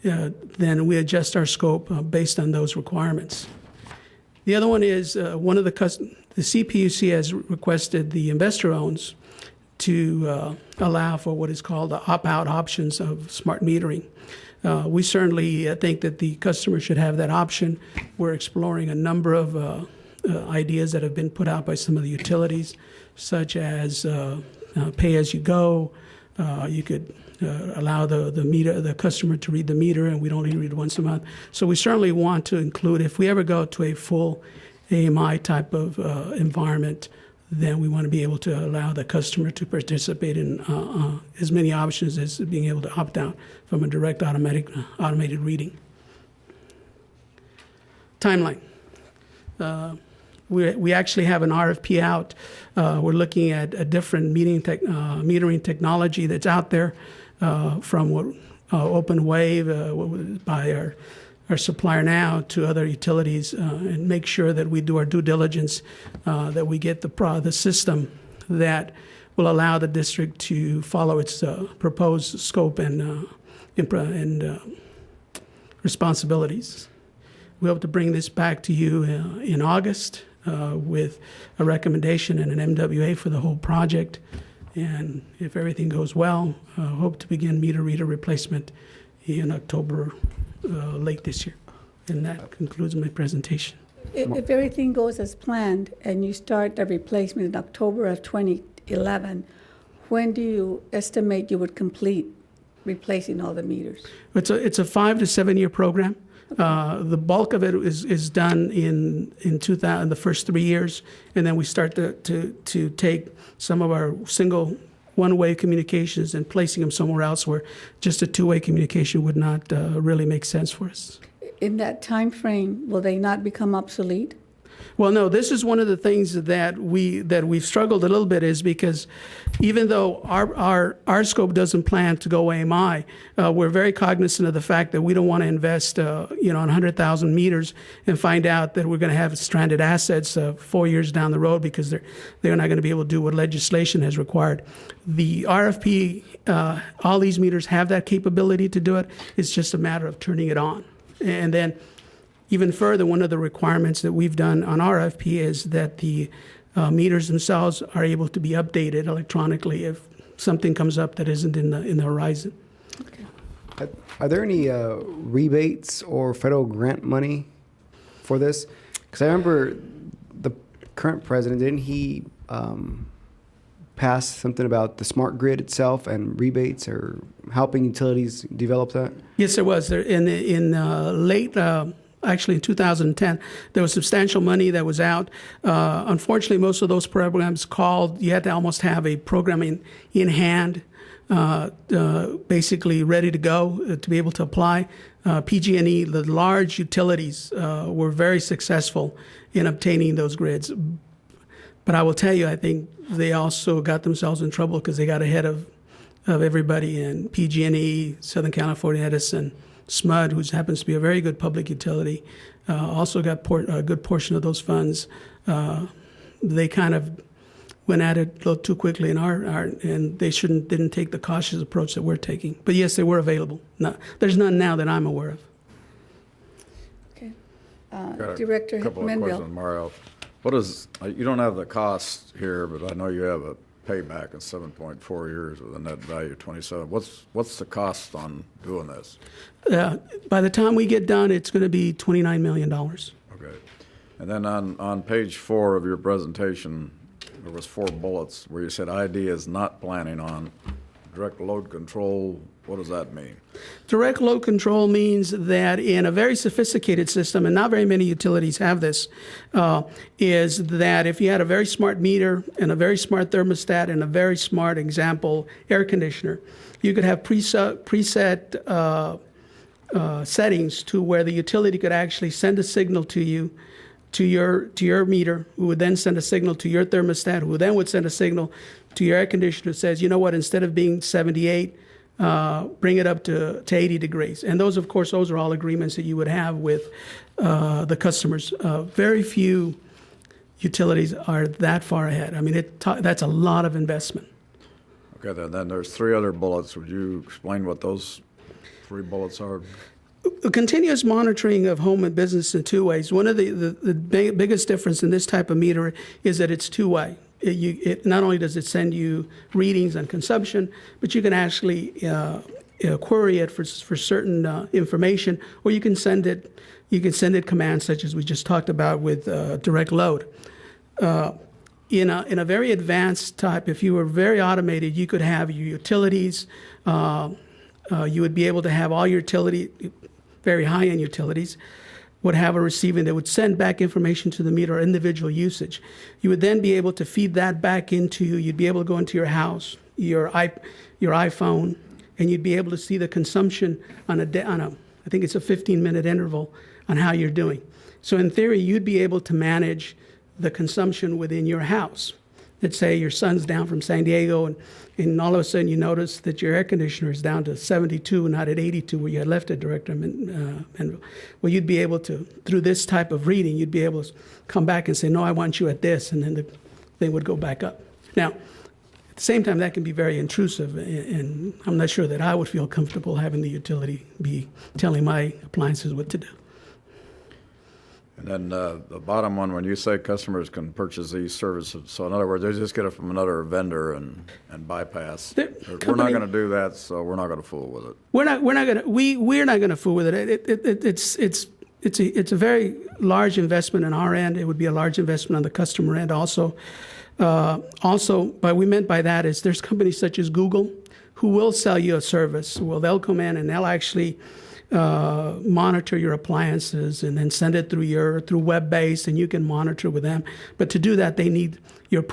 Then we adjust our scope based on those requirements. The other one is the CPUC has requested the investor owns to allow for what is called the opt-out options of smart metering. We certainly think that the customer should have that option. We're exploring a number of ideas that have been put out by some of the utilities, such as pay-as-you-go. You could allow the customer to read the meter, and we'd only read once a month. So we certainly want to include, if we ever go to a full AMI type of environment, then we want to be able to allow the customer to participate in as many options as being able to opt out from a direct automated reading. Timeline. We actually have an RFP out. We're looking at a different metering technology that's out there from OpenWave by our supplier now to other utilities, and make sure that we do our due diligence, that we get the system that will allow the district to follow its proposed scope and responsibilities. We hope to bring this back to you in August with a recommendation and an MWA for the whole project. And if everything goes well, hope to begin meter reader replacement in October, late this year. And that concludes my presentation. If everything goes as planned and you start the replacement in October of 2011, when do you estimate you would complete replacing all the meters? It's a 5 to 7 year program. The bulk of it is done in the first 3 years, and then we start to take some of our single one-way communications and placing them somewhere else where just a two-way communication would not really make sense for us. In that time frame, will they not become obsolete? Well, no, this is one of the things that we've struggled a little bit, is because even though our scope doesn't plan to go AMI, we're very cognizant of the fact that we don't want to invest on 100,000 meters and find out that we're going to have stranded assets 4 years down the road because they're not going to be able to do what legislation has required. The RFP, all these meters have that capability to do it. It's just a matter of turning it on. And then even further, one of the requirements that we've done on RFP is that the meters themselves are able to be updated electronically if something comes up that isn't in the horizon. Okay. Are there any rebates or federal grant money for this? Because I remember the current president, didn't he pass something about the smart grid itself and rebates or helping utilities develop that? Yes, there was. Actually, in 2010, there was substantial money that was out. Unfortunately, most of those programs you had to almost have a program in hand, basically ready to go to be able to apply. PG&E, the large utilities, were very successful in obtaining those grids. But I will tell you, I think they also got themselves in trouble because they got ahead of everybody in PG&E, Southern California Edison, SMUD, which happens to be a very good public utility, also got a good portion of those funds. They kind of went at it a little too quickly and they didn't take the cautious approach that we're taking. But yes, they were available. There's none now that I'm aware of. Okay. Got Director a couple of Menville. questions, Mario. What is, you don't have the cost here, but I know you have a payback in 7.4 years with a net value of 27. What's the cost on doing this? By the time we get done, it's going to be $29 million. Okay. And then on page 4 of your presentation, there was 4 bullets where you said ID is not planning on direct load control. What does that mean? Direct load control means that in a very sophisticated system, and not very many utilities have this, is that if you had a very smart meter and a very smart thermostat and a very smart, example, air conditioner, you could have preset settings to where the utility could actually send a signal to you, to your meter, who would then send a signal to your thermostat, who then would send a signal to your air conditioner that says, you know what, instead of being 78, bring it up to 80 degrees. And those are all agreements that you would have with the customers. Very few utilities are that far ahead. I mean, that's a lot of investment. Okay, then there's 3 other bullets. Would you explain what those 3 bullets are? Continuous monitoring of home and business in 2 ways. One of the biggest difference in this type of meter is that it's 2-way. It not only does it send you readings on consumption, but you can actually query it for certain information, or you can send it commands such as we just talked about with direct load. In a very advanced type, if you were very automated, you could have your utilities. You would be able to have all your very high-end utilities. would have a receiving that would send back information to the meter or individual usage. You would then be able to feed that back into, you'd be able to go into your house, your iPhone, and you'd be able to see the consumption on I think it's a 15-minute interval on how you're doing. So in theory, you'd be able to manage the consumption within your house. Let's say your son's down from San Diego, and all of a sudden you notice that your air conditioner is down to 72, not at 82 where you had left it, Director Menville. Well, you'd be able to, through this type of reading, you'd be able to come back and say, no, I want you at this, and then the thing would go back up. Now, at the same time, that can be very intrusive, and I'm not sure that I would feel comfortable having the utility be telling my appliances what to do. And then the bottom one, when you say customers can purchase these services, so in other words, they just get it from another vendor and bypass. We're not going to do that, so we're not going to fool with it. We're not going to fool with it. It's a very large investment on our end. It would be a large investment on the customer end also. What we meant by that is there's companies such as Google who will sell you a service. Well, they'll come in and they'll actually monitor your appliances and then send it through web-based, and you can monitor with them. But to do that, they need your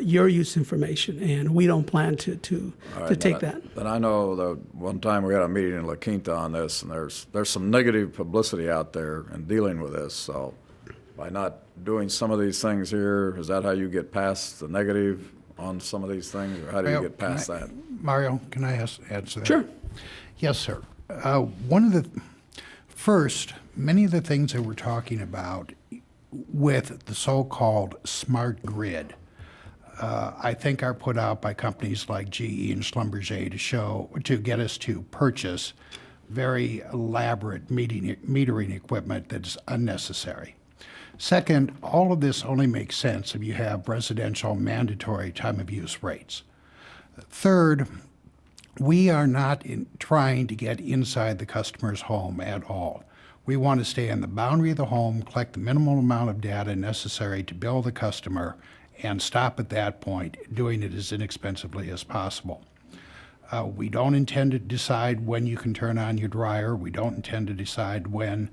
use information, and we don't plan to take that. And I know that one time we had a meeting in La Quinta on this, and there's some negative publicity out there in dealing with this. So by not doing some of these things here, is that how you get past the negative on some of these things, or how do you get past that? Mario, can I add to that? Sure. Yes, sir. Many of the things that we're talking about with the so-called smart grid, I think are put out by companies like GE and Schlumberger to get us to purchase very elaborate metering equipment that is unnecessary. Second, all of this only makes sense if you have residential mandatory time of use rates. Third, we are not trying to get inside the customer's home at all. We want to stay in the boundary of the home, collect the minimal amount of data necessary to bill the customer, and stop at that point, doing it as inexpensively as possible. We don't intend to decide when you can turn on your dryer. We don't intend to decide when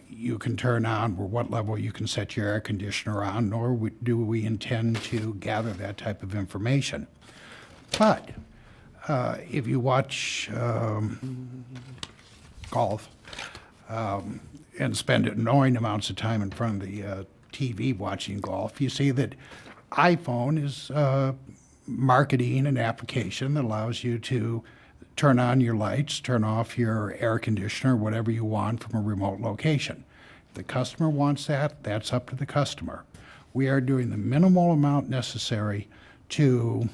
you can turn on or what level you can set your air conditioner on, nor do we intend to gather that type of information. But if you watch golf and spend annoying amounts of time in front of the TV watching golf, you see that iPhone is marketing an application that allows you to turn on your lights, turn off your air conditioner, whatever you want from a remote location. If the customer wants that, that's up to the customer. We are doing the minimal amount necessary to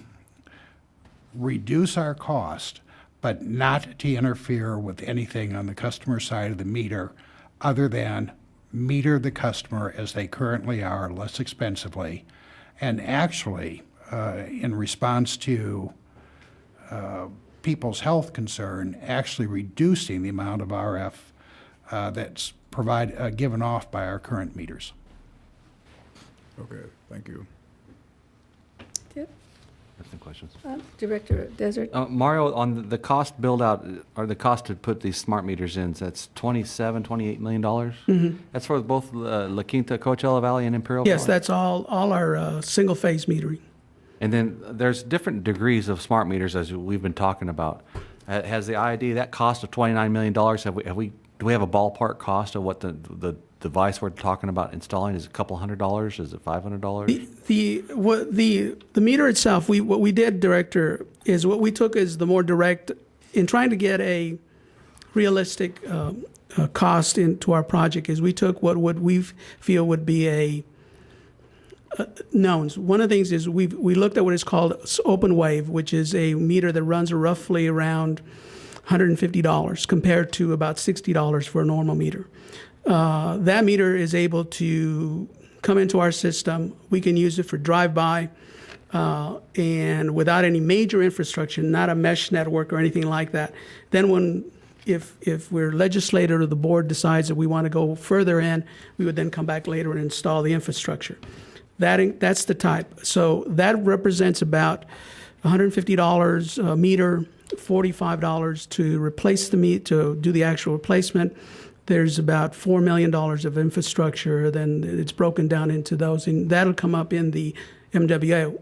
reduce our cost, but not to interfere with anything on the customer side of the meter other than meter the customer as they currently are, less expensively, and actually, in response to people's health concern, actually reducing the amount of RF that's given off by our current meters. Okay, thank you. Some questions. Director Desert. Mario, on the cost build out or the cost to put these smart meters in, that's $28 million. Mm-hmm. That's for both La Quinta, Coachella Valley, and Imperial Yes, Valley? that's all our single phase metering. And then there's different degrees of smart meters as we've been talking about. Has the IID, that cost of $29 million, do we have a ballpark cost of what the device we're talking about installing? Is it a couple $100? Is it $500? The meter itself, what we did, Director, is what we took is the more direct, in trying to get a realistic cost into our project, is we took what we feel would be a knowns. One of the things is we looked at what is called open wave, which is a meter that runs roughly around $150 compared to about $60 for a normal meter. That meter is able to come into our system. We can use it for drive-by and without any major infrastructure, not a mesh network or anything like that. Then if we're legislator or the board decides that we want to go further in, we would then come back later and install the infrastructure. That's the type. So that represents about $150 a meter, $45 to replace the meter, to do the actual replacement. there's about $4 million of infrastructure. Then it's broken down into those, and that'll come up in the MWA.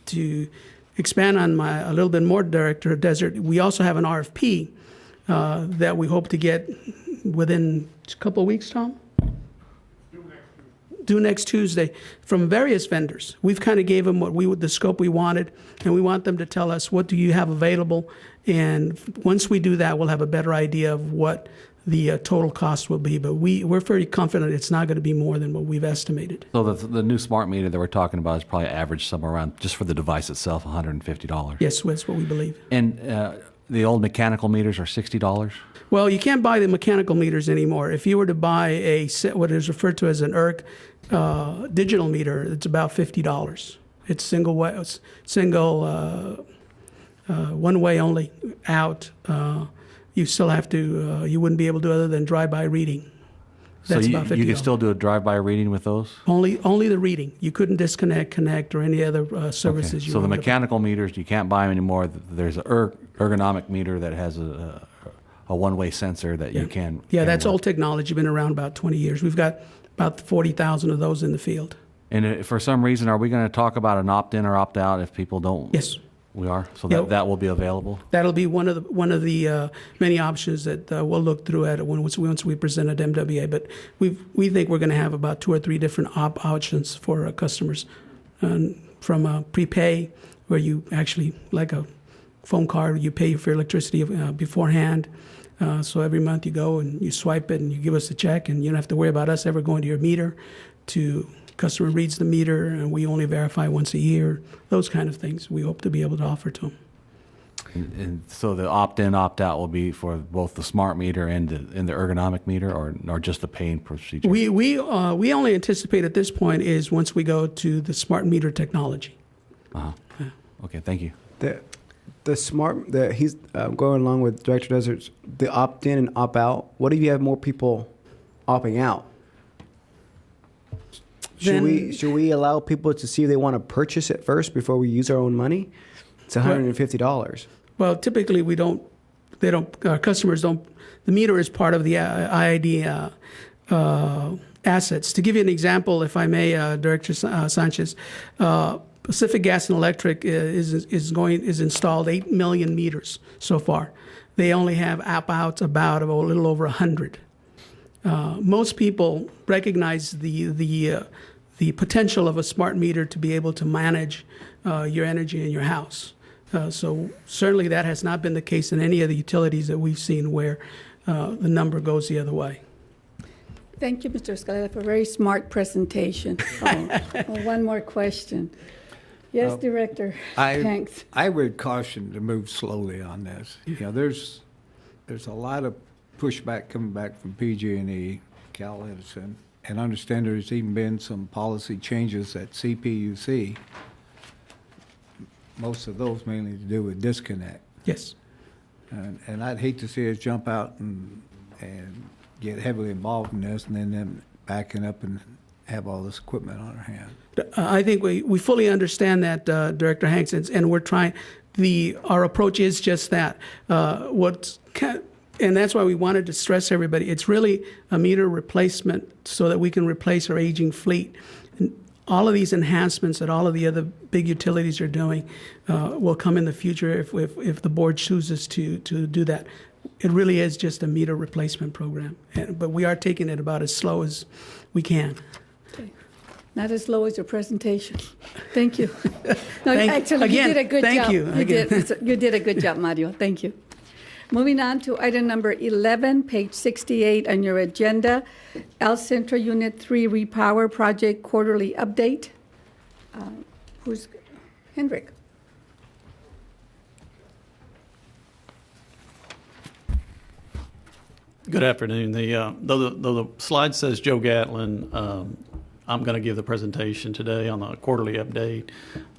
To expand on a little bit more, Director Desert, we also have an RFP that we hope to get within a couple of weeks, Tom? Due next Tuesday, from various vendors. We've kind of gave them the scope we wanted, and we want them to tell us what do you have available. And once we do that, we'll have a better idea of what the total cost will be. But we're very confident it's not going to be more than what we've estimated. So the new smart meter that we're talking about is probably average somewhere around, just for the device itself, $150. Yes, that's what we believe. And the old mechanical meters are $60? Well, you can't buy the mechanical meters anymore. If you were to buy what is referred to as an ERC digital meter, it's about $50. It's single one way only out. You still have to, you wouldn't be able to do other than drive-by reading. That's about $50. You can still do a drive-by reading with those? Only the reading. You couldn't disconnect, connect, or any other services. Okay. So the mechanical meters, you can't buy them anymore. There's an ergonomic meter that has a one-way sensor that you can. Yeah, that's old technology. Been around about 20 years. We've got about 40,000 of those in the field. And for some reason, are we going to talk about an opt-in or opt-out if people don't? Yes. We are? So that will be available? That'll be one of the many options that we'll look through at once we present at MWA. But we think we're going to have about 2 or 3 different options for customers, from prepay, where you actually, like a phone card, you pay for electricity beforehand. So every month you go and you swipe it and you give us a check, and you don't have to worry about us ever going to your meter. To customer reads the meter and we only verify once a year. Those kind of things we hope to be able to offer to them. And so the opt-in, opt-out will be for both the smart meter and the ergonomic meter, or just the paying procedure? We only anticipate at this point is once we go to the smart meter technology. Uh-huh. Yeah. Okay, thank you. He's going along with Director Desert's, the opt-in and opt-out. What if you have more people opting out? Should we allow people to see if they want to purchase it first before we use our own money? It's $150. Well, typically our customers don't. The meter is part of the IID assets. To give you an example, if I may, Director Sanchez, Pacific Gas and Electric is installed 8 million meters so far. They only have opt-outs about a little over 100. Most people recognize the potential of a smart meter to be able to manage your energy in your house. So certainly that has not been the case in any of the utilities that we've seen where the number goes the other way. Thank you, Mr. Escalera, for a very smart presentation. One more question. Yes, Director Hanks. I would caution to move slowly on this. There's a lot of pushback coming back from PG&E, Cal Edison, and I understand there's even been some policy changes at CPUC. Most of those mainly to do with disconnect. Yes. And I'd hate to see us jump out and get heavily involved in this and then them backing up and have all this equipment on our hands. I think we fully understand that, Director Hanks, and we're trying. Our approach is just that. And that's why we wanted to stress everybody. It's really a meter replacement so that we can replace our aging fleet. And all of these enhancements that all of the other big utilities are doing will come in the future if the board chooses to do that. It really is just a meter replacement program, but we are taking it about as slow as we can. Okay. Not as slow as your presentation. Thank you. No, you did a good job. Thank you. You did a good job, Mario. Thank you. Moving on to item number 11, page 68 on your agenda, El Centro Unit 3 Repower Project Quarterly Update. Who's Hendrik? Good afternoon. Though the slide says Joe Gatlin, I'm going to give the presentation today on the quarterly update.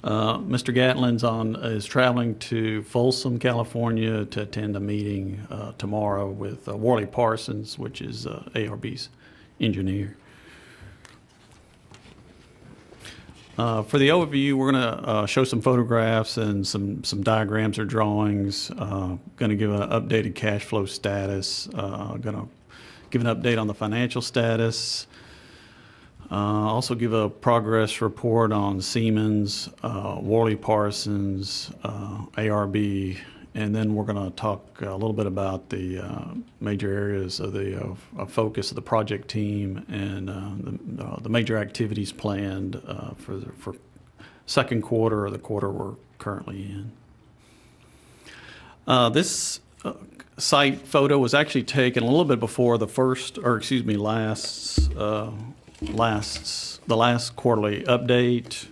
Mr. Gatlin's is traveling to Folsom, California to attend a meeting tomorrow with Worley Parsons, which is ARB's engineer. For the overview, we're going to show some photographs and some diagrams or drawings. Going to give an updated cash flow status. Going to give an update on the financial status. Also give a progress report on Siemens, Worley Parsons, ARB, and then we're going to talk a little bit about the major areas of the focus of the project team and the major activities planned for second quarter or the quarter we're currently in. This site photo was actually taken a little bit before the last quarterly update,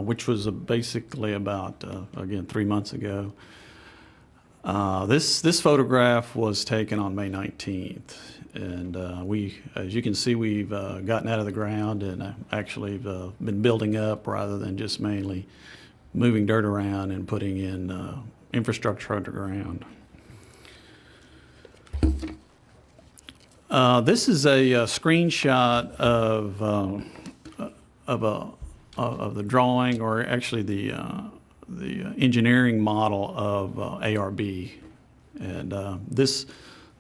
which was basically about, again, 3 months ago. This photograph was taken on May 19th, and as you can see, we've gotten out of the ground and actually been building up rather than just mainly moving dirt around and putting in infrastructure underground. This is a screenshot of the drawing, or actually the engineering model of ARB, and this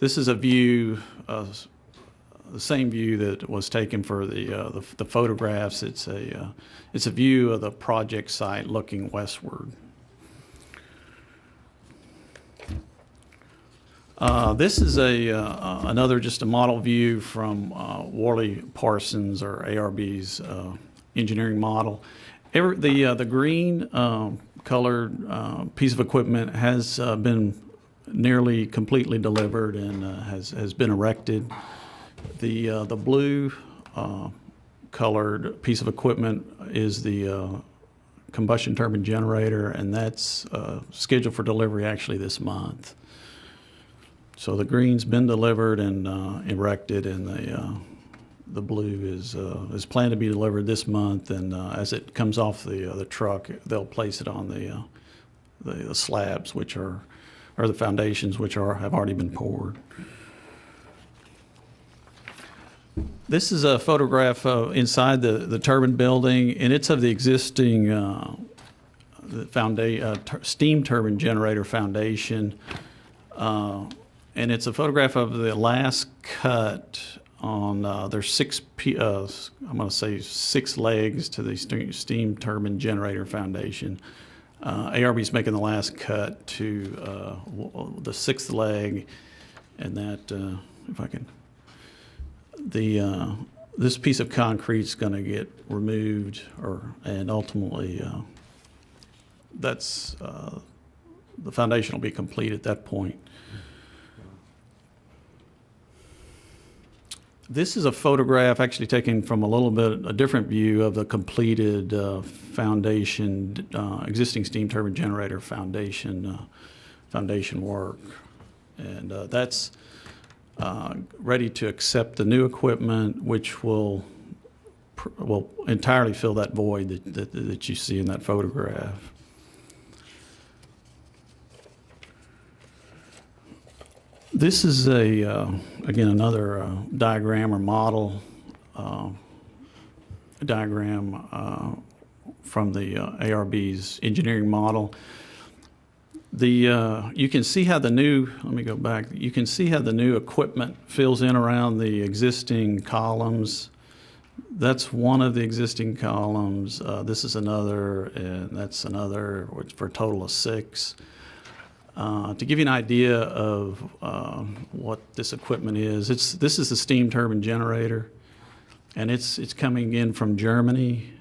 is a view, the same view that was taken for the photographs. It's a view of the project site looking westward. This is another just a model view from Worley Parsons, or ARB's engineering model. The green colored piece of equipment has been nearly completely delivered and has been erected. The blue colored piece of equipment is the combustion turbine generator, and that's scheduled for delivery actually this month. So the green's been delivered and erected, and the blue is planned to be delivered this month. And as it comes off the truck, they'll place it on the slabs, which are the foundations, which have already been poured. This is a photograph inside the turbine building, and it's of the existing steam turbine generator foundation. And it's a photograph of the last cut on, there's six legs to the steam turbine generator foundation. ARB's making the last cut to the sixth leg, and that, if I can, this piece of concrete is going to get removed, and ultimately that's the foundation will be complete at that point. This is a photograph actually taken from a different view of the completed foundation, existing steam turbine generator foundation work. And that's ready to accept the new equipment, which will entirely fill that void that you see in that photograph. This is again, another diagram or model diagram from the ARB's engineering model. You can see how the new, let me go back, you can see how the new equipment fills in around the existing columns. That's one of the existing columns. This is another, and that's another, for a total of 6. To give you an idea of what this equipment is, this is the steam turbine generator, and it's coming in from Germany.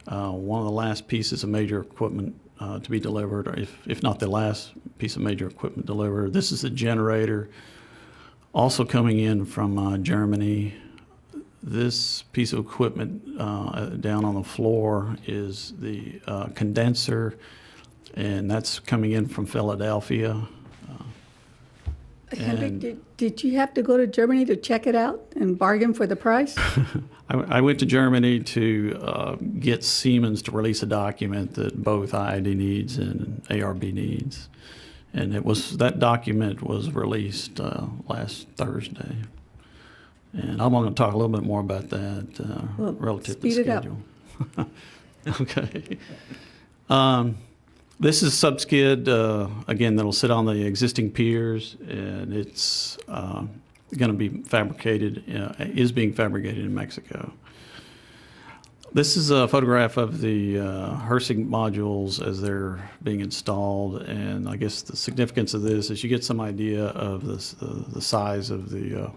One of the last pieces of major equipment to be delivered, or if not the last piece of major equipment delivered. This is the generator, also coming in from Germany. This piece of equipment down on the floor is the condenser, and that's coming in from Philadelphia. Henrik, did you have to go to Germany to check it out and bargain for the price? I went to Germany to get Siemens to release a document that both IID needs and ARB needs, and that document was released last Thursday. And I'm going to talk a little bit more about that relative to schedule. Okay. This is subskid, again, that'll sit on the existing piers, and it's going to be fabricated, is being fabricated in Mexico. This is a photograph of the Hersing modules as they're being installed, and I guess the significance of this is you get some idea of the size of the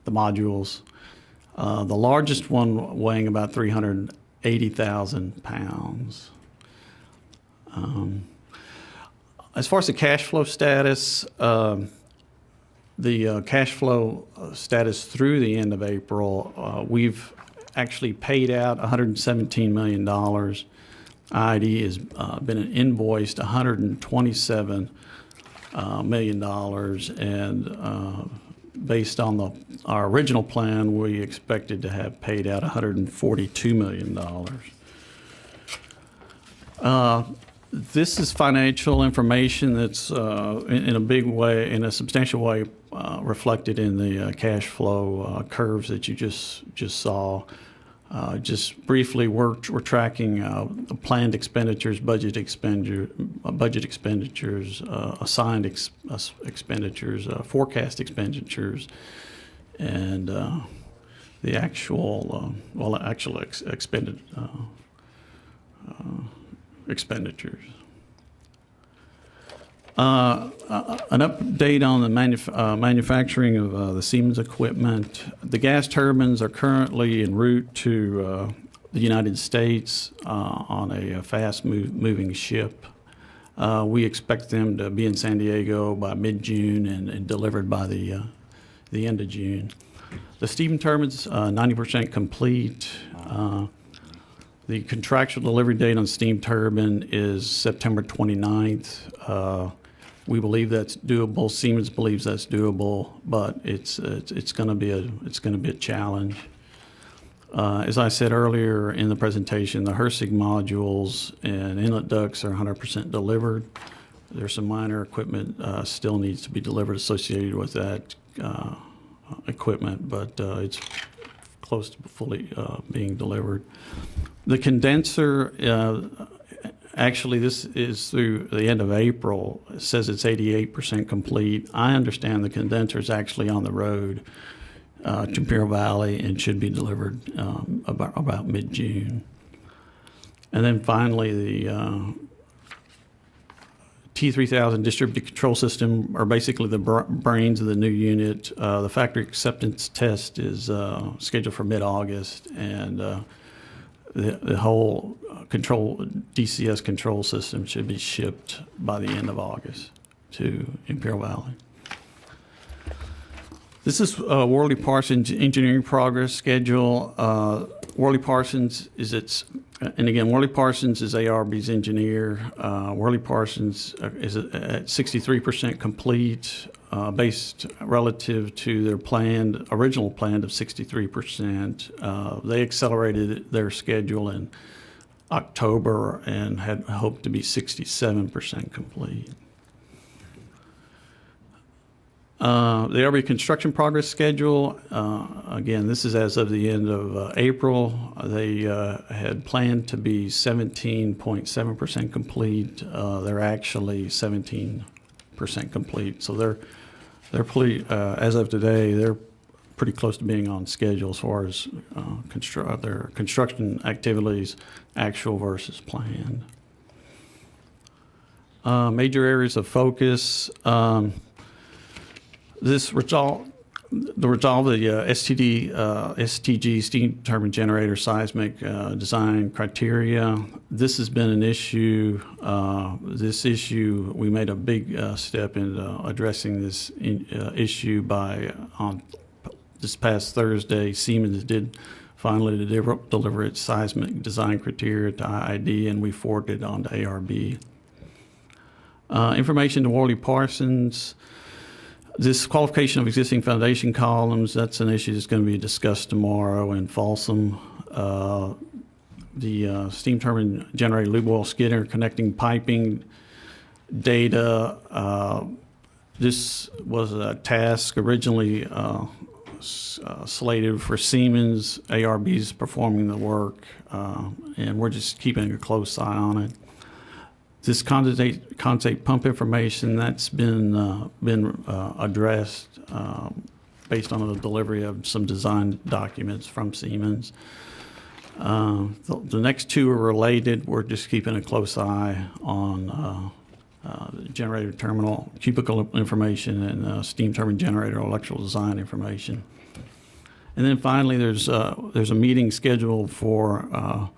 modules. The largest one weighing about 380,000 pounds. As far as the cash flow status, the cash flow status through the end of April, we've actually paid out $117 million. IID has been invoiced $127 million, and based on our original plan, we expected to have paid out $142 million. This is financial information that's in a big way, in a substantial way, reflected in the cash flow curves that you just saw. Just briefly, we're tracking planned expenditures, budget expenditures, assigned expenditures, forecast expenditures, and the actual expenditures. An update on the manufacturing of the Siemens equipment. The gas turbines are currently en route to the United States on a fast-moving ship. We expect them to be in San Diego by mid-June and delivered by the end of June. The steam turbines, 90% complete. The contractual delivery date on steam turbine is September 29th. We believe that's doable. Siemens believes that's doable, but it's going to be a challenge. As I said earlier in the presentation, the Hersing modules and inlet ducts are 100% delivered. There's some minor equipment still needs to be delivered associated with that equipment, but it's close to fully being delivered. The condenser, actually this is through the end of April. It says it's 88% complete. I understand the condenser is actually on the road to Imperial Valley and should be delivered about mid-June. And then finally, the T3000 distributed control system are basically the brains of the new unit. The factory acceptance test is scheduled for mid-August, and the whole DCS control system should be shipped by the end of August to Imperial Valley. This is Worley Parsons engineering progress schedule. Worley Parsons is Worley Parsons is ARB's engineer. Worley Parsons is at 63% complete, based relative to their original plan of 63%. They accelerated their schedule in October and had hoped to be 67% complete. The ARB construction progress schedule, again, this is as of the end of April. They had planned to be 17.7% complete. They're actually 17% complete. So they're pretty, as of today, they're pretty close to being on schedule as far as their construction activities, actual versus planned. Major areas of focus. The resolve of the STG steam turbine generator seismic design criteria. This has been an issue. This issue, we made a big step in addressing this issue on this past Thursday. Siemens did finally deliver its seismic design criteria to IID, and we forwarded it on to ARB. Information to Worley Parsons. This qualification of existing foundation columns, that's an issue that's going to be discussed tomorrow in Folsom. The steam turbine generator lube oil skid interconnecting piping data. This was a task originally slated for Siemens. ARB's performing the work, and we're just keeping a close eye on it. This condensate pump information, that's been addressed. based on the delivery of some design documents from Siemens. The next two are related. We're just keeping a close eye on the generator terminal cubicle information and steam turbine generator electrical design information. And then finally, there's a meeting scheduled for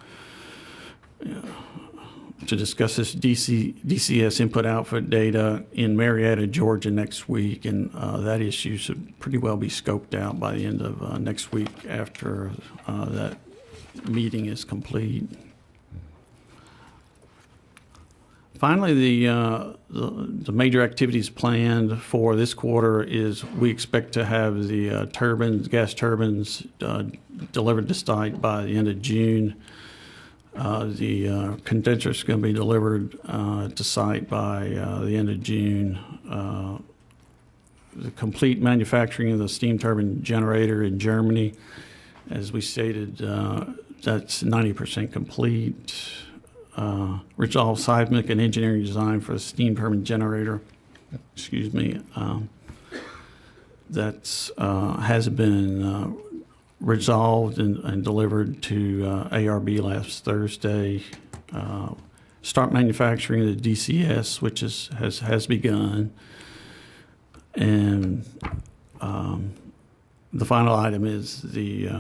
to discuss this DCS input-output data in Marietta, Georgia next week, and that issue should pretty well be scoped out by the end of next week after that meeting is complete. Finally, the major activities planned for this quarter is we expect to have the gas turbines delivered to site by the end of June. The condenser is going to be delivered to site by the end of June. The complete manufacturing of the steam turbine generator in Germany, as we stated, that's 90% complete. Resolve seismic and engineering design for the steam turbine generator. Excuse me. That's has been resolved and delivered to ARB last Thursday. Start manufacturing the DCS, which has begun, and the final item is the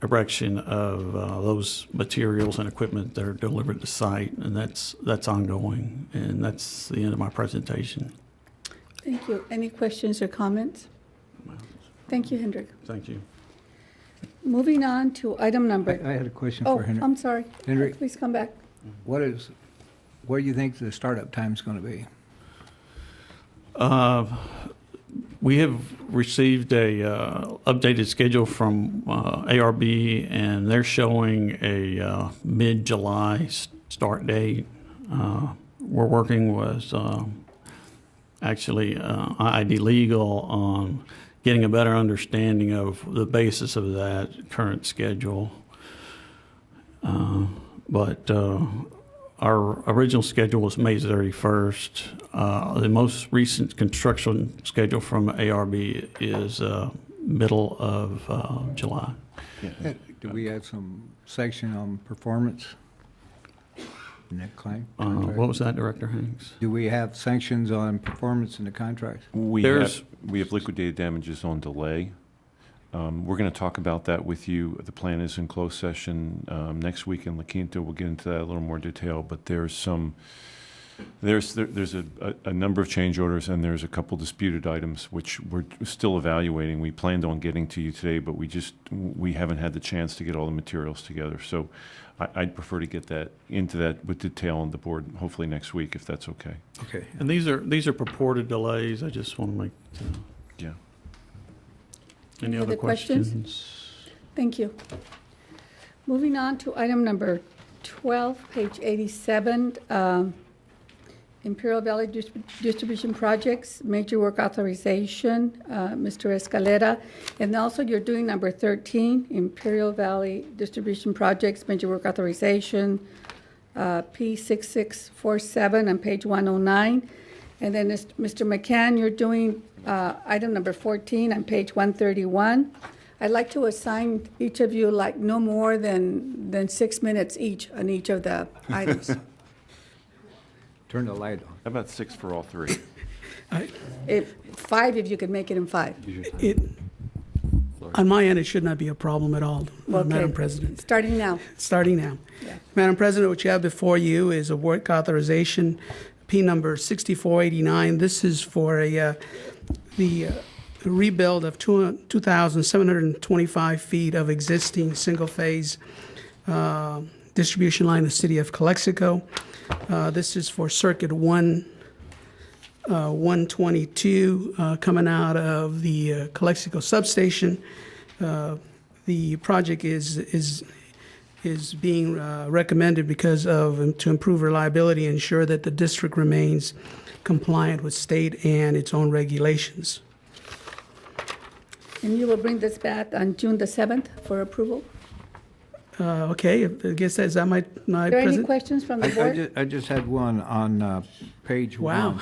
erection of those materials and equipment that are delivered to site, and that's ongoing. And that's the end of my presentation. Thank you. Any questions or comments? Thank you, Hendrik. Thank you. Moving on to item number. I had a question Oh, for Hendrik. I'm sorry. Hendrik, Please come back. what do you think the startup time is going to be? We have received a updated schedule from ARB, and they're showing a mid-July start date. We're working with actually IID Legal on getting a better understanding of the basis of that current schedule. But our original schedule was May 31st. The most recent construction schedule from ARB is middle of July. Yeah. Do we have some section on performance in that claim? What was that, Director Hanks? Do we have sanctions on performance in the contract? We have liquidated damages on delay. We're going to talk about that with you. The plan is in closed session next week in La Quinta. We'll get into that in a little more detail, but there's a number of change orders, and there's a couple disputed items which we're still evaluating. We planned on getting to you today, but we haven't had the chance to get all the materials together. So I'd prefer to get into that with detail on the board, hopefully next week, if that's okay. Okay. And these are purported delays. I just want to make. Yeah. Any other questions? Thank you. Moving on to item number 12, page 87, Imperial Valley Distribution Projects, Major Work Authorization, Mr. Escalera. And also you're doing number 13, Imperial Valley Distribution Projects, Major Work Authorization, P6647 on page 109. And then Mr. McCann, you're doing item number 14 on page 131. I'd like to assign each of you like no more than 6 minutes each on each of the items. Turn the light on. How about 6 for all three? 5 if you could make it in 5. On my end, it should not be a problem at all, Okay. Madam President. Starting now. Starting now. Yeah. Madam President, what you have before you is a work authorization, P number 6489. This is for the rebuild of 2,725 feet of existing single-phase distribution line in the city of Calexico. This is for Circuit 122 coming out of the Calexico substation. The project is being recommended because of to improve reliability and ensure that the district remains compliant with state and its own regulations. And you will bring this back on June the 7th for approval? Okay, I guess is that my Are there any present? questions from the board? I just had one on page Wow. 1.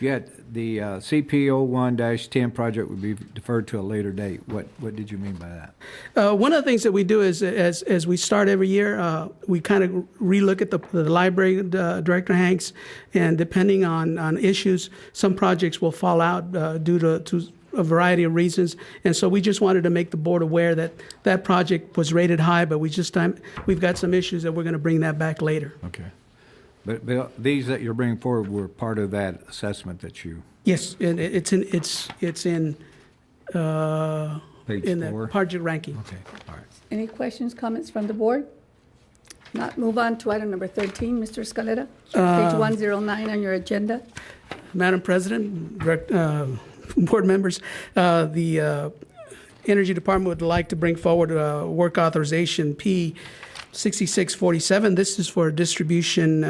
Yet the CP01-10 project would be deferred to a later date. What did you mean by that? One of the things that we do is, as we start every year, we kind of relook at the library, Director Hanks, and depending on issues, some projects will fall out due to a variety of reasons. And so we just wanted to make the board aware that that project was rated high, but we've got some issues that we're going to bring that back later. Okay. But these that you're bringing forward were part of that assessment that you... Yes, and it's in Page in 4? the project ranking. Okay, all right. Any questions, comments from the board? Not move on to item number 13, Mr. Escalera. Page 109 on your agenda. Madam President, board members, the Energy Department would like to bring forward work authorization P6647. This is for distribution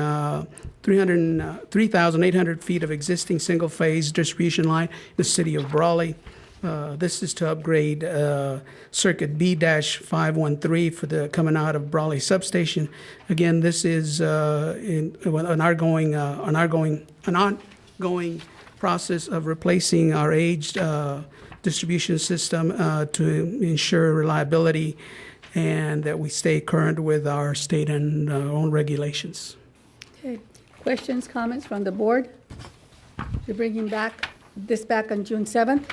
3,800 feet of existing single-phase distribution line in the city of Brawley. This is to upgrade circuit B-513 for the coming out of Brawley substation. Again, this is an ongoing process of replacing our aged distribution system to ensure reliability and that we stay current with our state and own regulations. Okay. Questions, comments from the board? You're bringing this back on June 7th?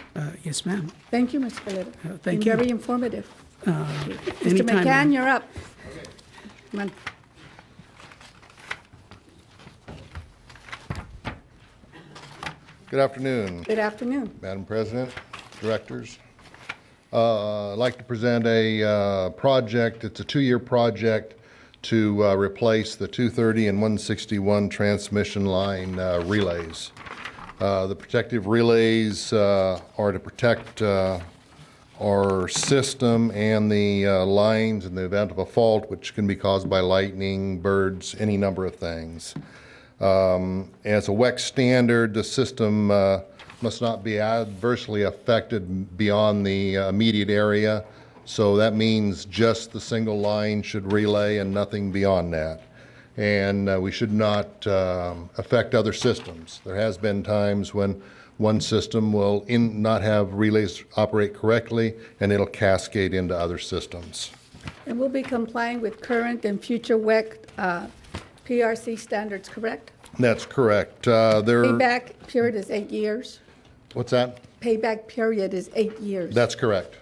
Yes, ma'am. Thank you, Mr. Escalera. Thank you. Very informative. Mr. Anytime, McCann, ma'am. you're up. Come on. Good afternoon. Good afternoon. Madam President, directors. I'd like to present a project. It's a 2-year project to replace the 230 and 161 transmission line relays. The protective relays are to protect our system and the lines in the event of a fault, which can be caused by lightning, birds, any number of things. As a WEC standard, the system must not be adversely affected beyond the immediate area. So that means just the single line should relay and nothing beyond that. And we should not affect other systems. There has been times when one system will not have relays operate correctly, and it'll cascade into other systems. And we'll be complying with current and future WEC PRC standards, correct? That's correct. Payback period is 8 years. What's that? Payback period is 8 years. That's correct.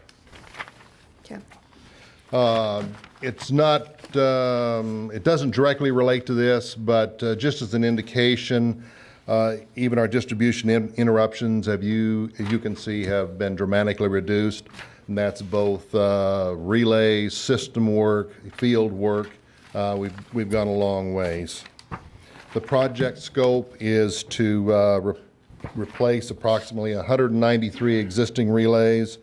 Okay. It's not, it doesn't directly relate to this, but just as an indication, even our distribution interruptions, as you can see, have been dramatically reduced. And that's both relays, system work, field work. We've gone a long ways. The project scope is to replace approximately 193 existing relays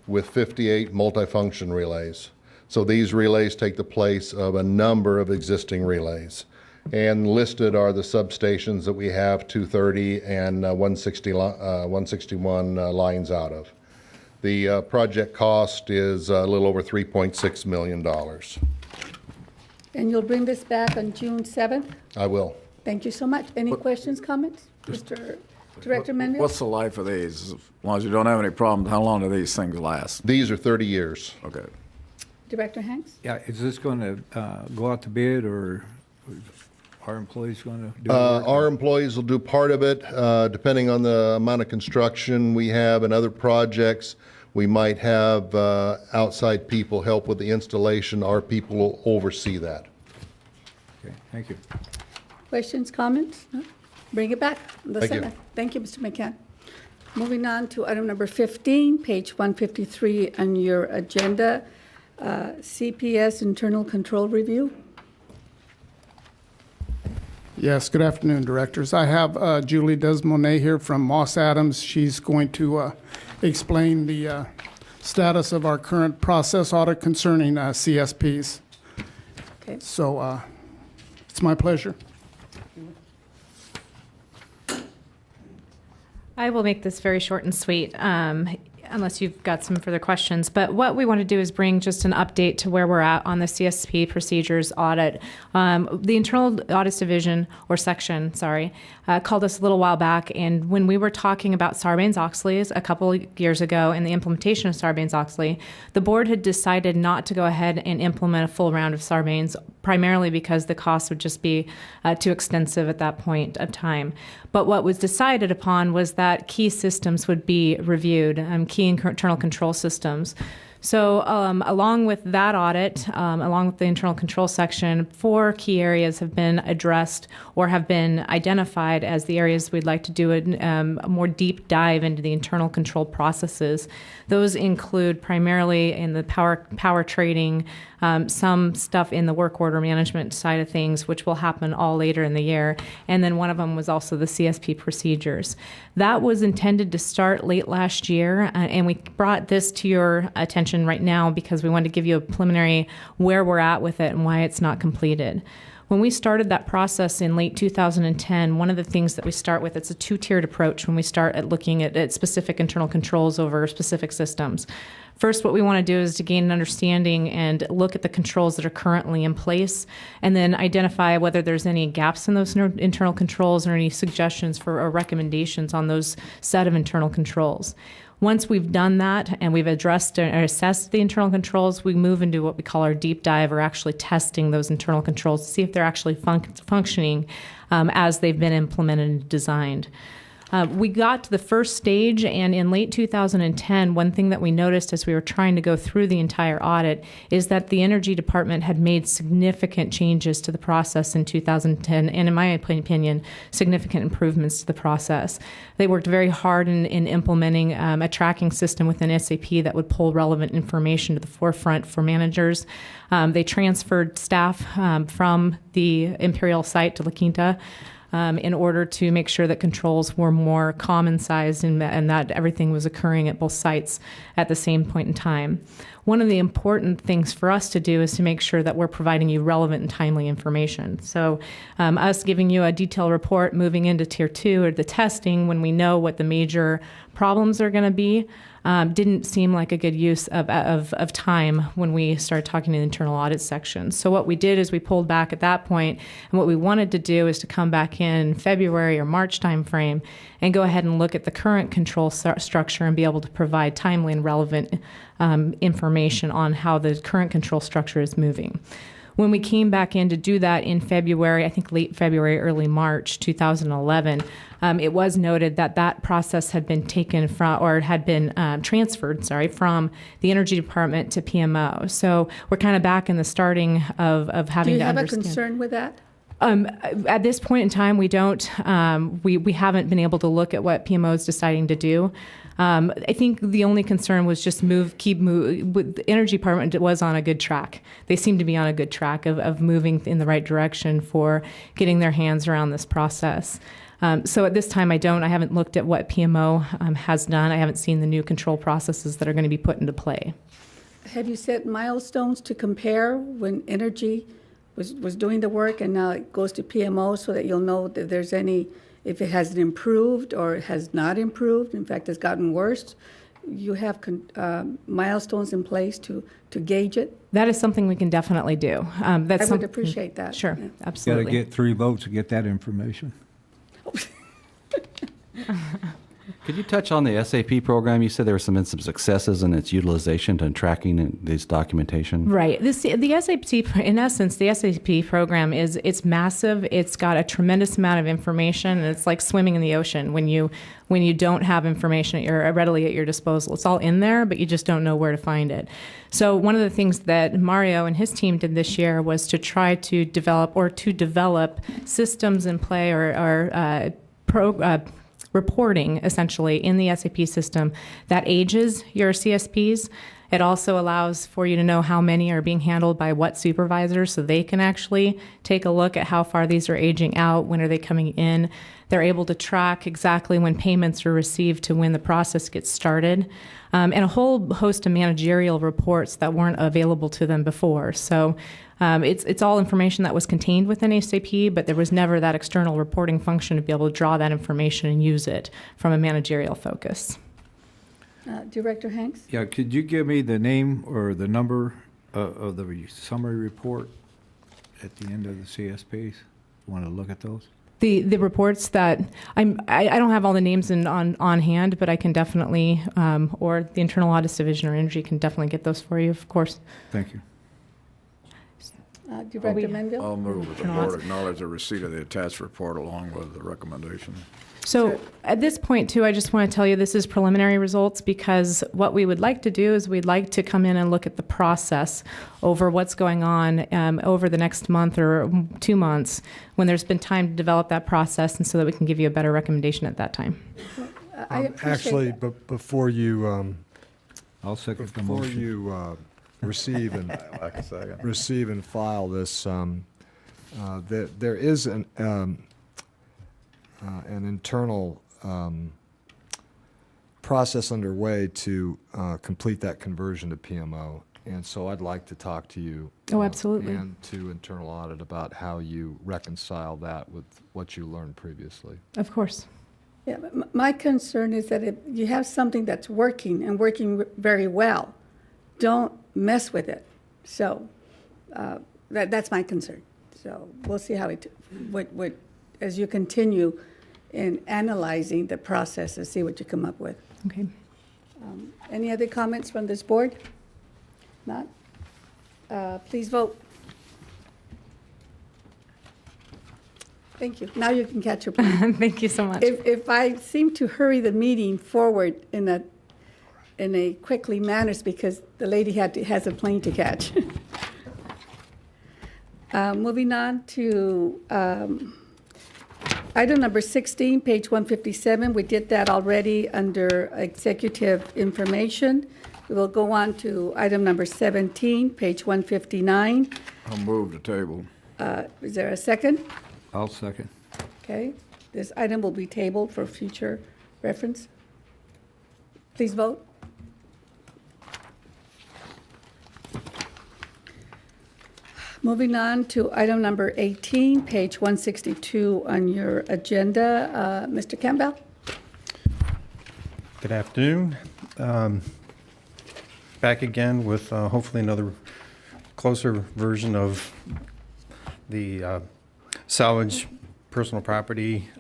with 58 multifunction relays. So these relays take the place of a number of existing relays. And listed are the substations that we have 230 and 161 lines out of. The project cost is a little over $3.6 million. And you'll bring this back on June 7th? I will. Thank you so much. Any questions, comments? Mr. Director Mendez? What's the life of these? As long as you don't have any problems, how long do these things last? These are 30 years. Okay. Director Hanks? Yeah, is this going to go out to bid, or are employees going to do it? Our employees will do part of it, depending on the amount of construction we have and other projects. We might have outside people help with the installation. Our people will oversee that. Okay, thank you. Questions, comments? No? Bring it back. Thank you. Thank you, Mr. McCann. Moving on to item number 15, page 153 on your agenda, CPS internal control review. Yes, good afternoon, directors. I have Julie Desmonet here from Moss Adams. She's going to explain the status of our current process audit concerning CSPs. Okay. So it's my pleasure. I will make this very short and sweet. unless you've got some further questions. But what we want to do is bring just an update to where we're at on the CSP procedures audit. The Internal Audits Division, or section, called us a little while back, and when we were talking about Sarbanes-Oxley a couple years ago and the implementation of Sarbanes-Oxley, the board had decided not to go ahead and implement a full round of Sarbanes, primarily because the cost would just be too extensive at that point of time. But what was decided upon was that key systems would be reviewed, key internal control systems. So along with that audit, along with the internal control section, 4 key areas have been addressed or have been identified as the areas we'd like to do a more deep dive into the internal control processes. Those include primarily in the power trading, some stuff in the work order management side of things, which will happen all later in the year. And then one of them was also the CSP procedures. That was intended to start late last year, and we brought this to your attention right now because we wanted to give you a preliminary where we're at with it and why it's not completed. When we started that process in late 2010, one of the things that we start with, it's a 2-tiered approach when we start at looking at specific internal controls over specific systems. First, what we want to do is to gain an understanding and look at the controls that are currently in place, and then identify whether there's any gaps in those internal controls or any suggestions for or recommendations on those set of internal controls. Once we've done that and we've addressed or assessed the internal controls, we move into what we call our deep dive, or actually testing those internal controls to see if they're actually functioning as they've been implemented and designed. We got to the first stage, and in late 2010, one thing that we noticed as we were trying to go through the entire audit is that the Energy Department had made significant changes to the process in 2010, and in my opinion, significant improvements to the process. They worked very hard in implementing a tracking system within SAP that would pull relevant information to the forefront for managers. They transferred staff from the Imperial site to La Quinta, in order to make sure that controls were more common sized and that everything was occurring at both sites at the same point in time. One of the important things for us to do is to make sure that we're providing you relevant and timely information. So us giving you a detailed report moving into Tier 2 or the testing when we know what the major problems are going to be didn't seem like a good use of time when we started talking to the internal audit section. So what we did is we pulled back at that point, and what we wanted to do is to come back in February or March timeframe and go ahead and look at the current control structure and be able to provide timely and relevant information on how the current control structure is moving. When we came back in to do that in February, I think late February, early March 2011, it was noted that that process had been taken from, or had been transferred, from the Energy Department to PMO. So we're kind of back in the starting of having to understand. Do you have a concern with that? At this point in time, we don't. We haven't been able to look at what PMO is deciding to do. I think the only concern was just the Energy Department was on a good track. They seem to be on a good track of moving in the right direction for getting their hands around this process. So at this time, I haven't looked at what PMO has done. I haven't seen the new control processes that are going to be put into play. Have you set milestones to compare when Energy was doing the work and now it goes to PMO so that you'll know that there's if it has improved or it has not improved, in fact, it's gotten worse? You have milestones in place to gauge it? That is something we can definitely do. I would appreciate that. Sure, yeah. absolutely. Got to get 3 votes to get that information. Could you touch on the SAP program? You said there were some successes in its utilization and tracking and this documentation. Right. The SAP, in essence, the SAP program it's massive. It's got a tremendous amount of information, and it's like swimming in the ocean when you don't have information readily at your disposal. It's all in there, but you just don't know where to find it. So one of the things that Mario and his team did this year was to try to develop systems in play or reporting, essentially, in the SAP system that ages your CSPs. It also allows for you to know how many are being handled by what supervisors, so they can actually take a look at how far these are aging out, when are they coming in. They're able to track exactly when payments are received to when the process gets started, and a whole host of managerial reports that weren't available to them before. So it's all information that was contained within SAP, but there was never that external reporting function to be able to draw that information and use it from a managerial focus. Director Hanks? Yeah, could you give me the name or the number of the summary report at the end of the CSPs? Want to look at those? The reports that I don't have all the names on hand, but I can definitely, or the Internal Audits Division or Energy can definitely get those for you, of course. Thank you. Director Menville? I'll move that the board acknowledge the receipt of the attached report along with the recommendation. So at this point, too, I just want to tell you this is preliminary results because what we would like to do is we'd like to come in and look at the process over what's going on over the next month or 2 months when there's been time to develop that process and so that we can give you a better recommendation at that time. I appreciate Actually, that. before you, I'll second the before motion. you receive and receive and file this, there is an internal process underway to complete that conversion to PMO. And so I'd like to talk to you. Oh, absolutely. And to internal audit about how you reconcile that with what you learned previously. Of course. Yeah, but my concern is that if you have something that's working and working very well, don't mess with it. So that's my concern. So we'll see how what as you continue in analyzing the process and see what you come up with. Okay. Any other comments from this board? Not? Please vote. Thank you. Now you can catch your plane. Thank you so much. If I seem to hurry the meeting forward in a quickly manner, it's because the lady has a plane to catch. Moving on to item number 16, page 157. We did that already under executive information. We will go on to item number 17, page 159. I'll move the table. Is there a second? I'll second. Okay. This item will be tabled for future reference. Please vote. Moving on to item number 18, page 162 on your agenda. Mr. Campbell? Good afternoon. Back again with hopefully another closer version of the salvage personal property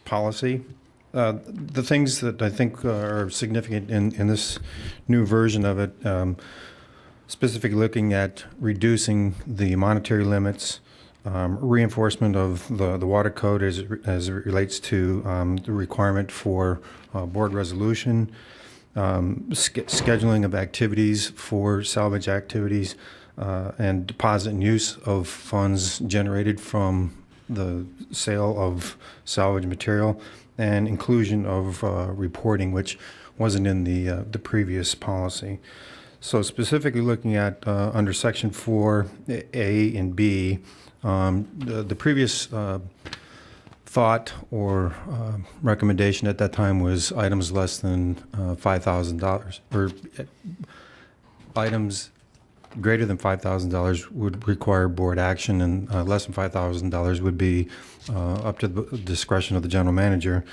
policy. The things that I think are significant in this new version of it, specifically looking at reducing the monetary limits, reinforcement of the water code as it relates to the requirement for board resolution, scheduling of activities for salvage activities, and deposit and use of funds generated from the sale of salvage material, and inclusion of reporting, which wasn't in the previous policy. So specifically looking at under Section 4A and B, the previous thought or recommendation at that time was items less than $5,000, or items greater than $5,000 would require board action, and less than $5,000 would be up to the discretion of the general manager.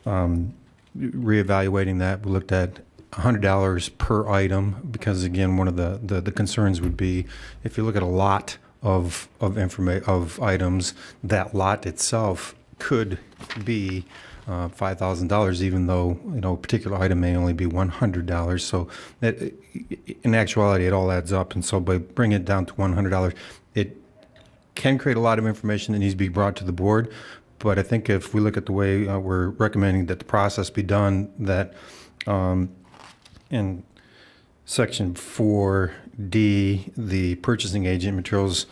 Reevaluating that, we looked at $100 per item, because again, one of the concerns would be if you look at a lot of items, that lot itself could be $5,000, even though a particular item may only be $100. So that, in actuality, it all adds up. And so by bringing it down to $100, it can create a lot of information that needs to be brought to the board. But I think if we look at the way we're recommending that the process be done, that in Section 4D, the purchasing agent materials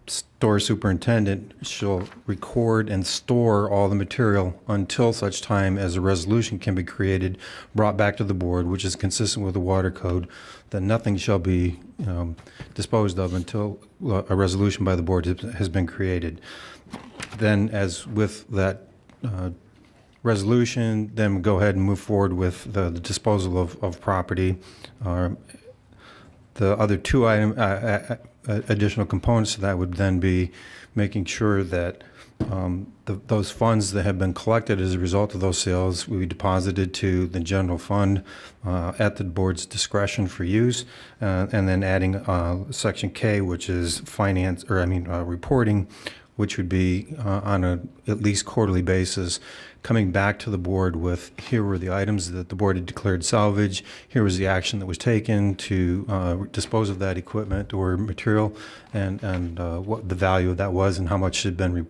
store superintendent shall record and store all the material until such time as a resolution can be created, brought back to the board, which is consistent with the water code, that nothing shall be disposed of until a resolution by the board has been created. Then, as with that resolution, then go ahead and move forward with the disposal of property. The other two additional components to that would then be making sure that those funds that have been collected as a result of those sales will be deposited to the general fund at the board's discretion for use, and then adding Section K, which is reporting, which would be on a at least quarterly basis, coming back to the board with, here were the items that the board had declared salvage, here was the action that was taken to dispose of that equipment or material, and what the value of that was and how much had been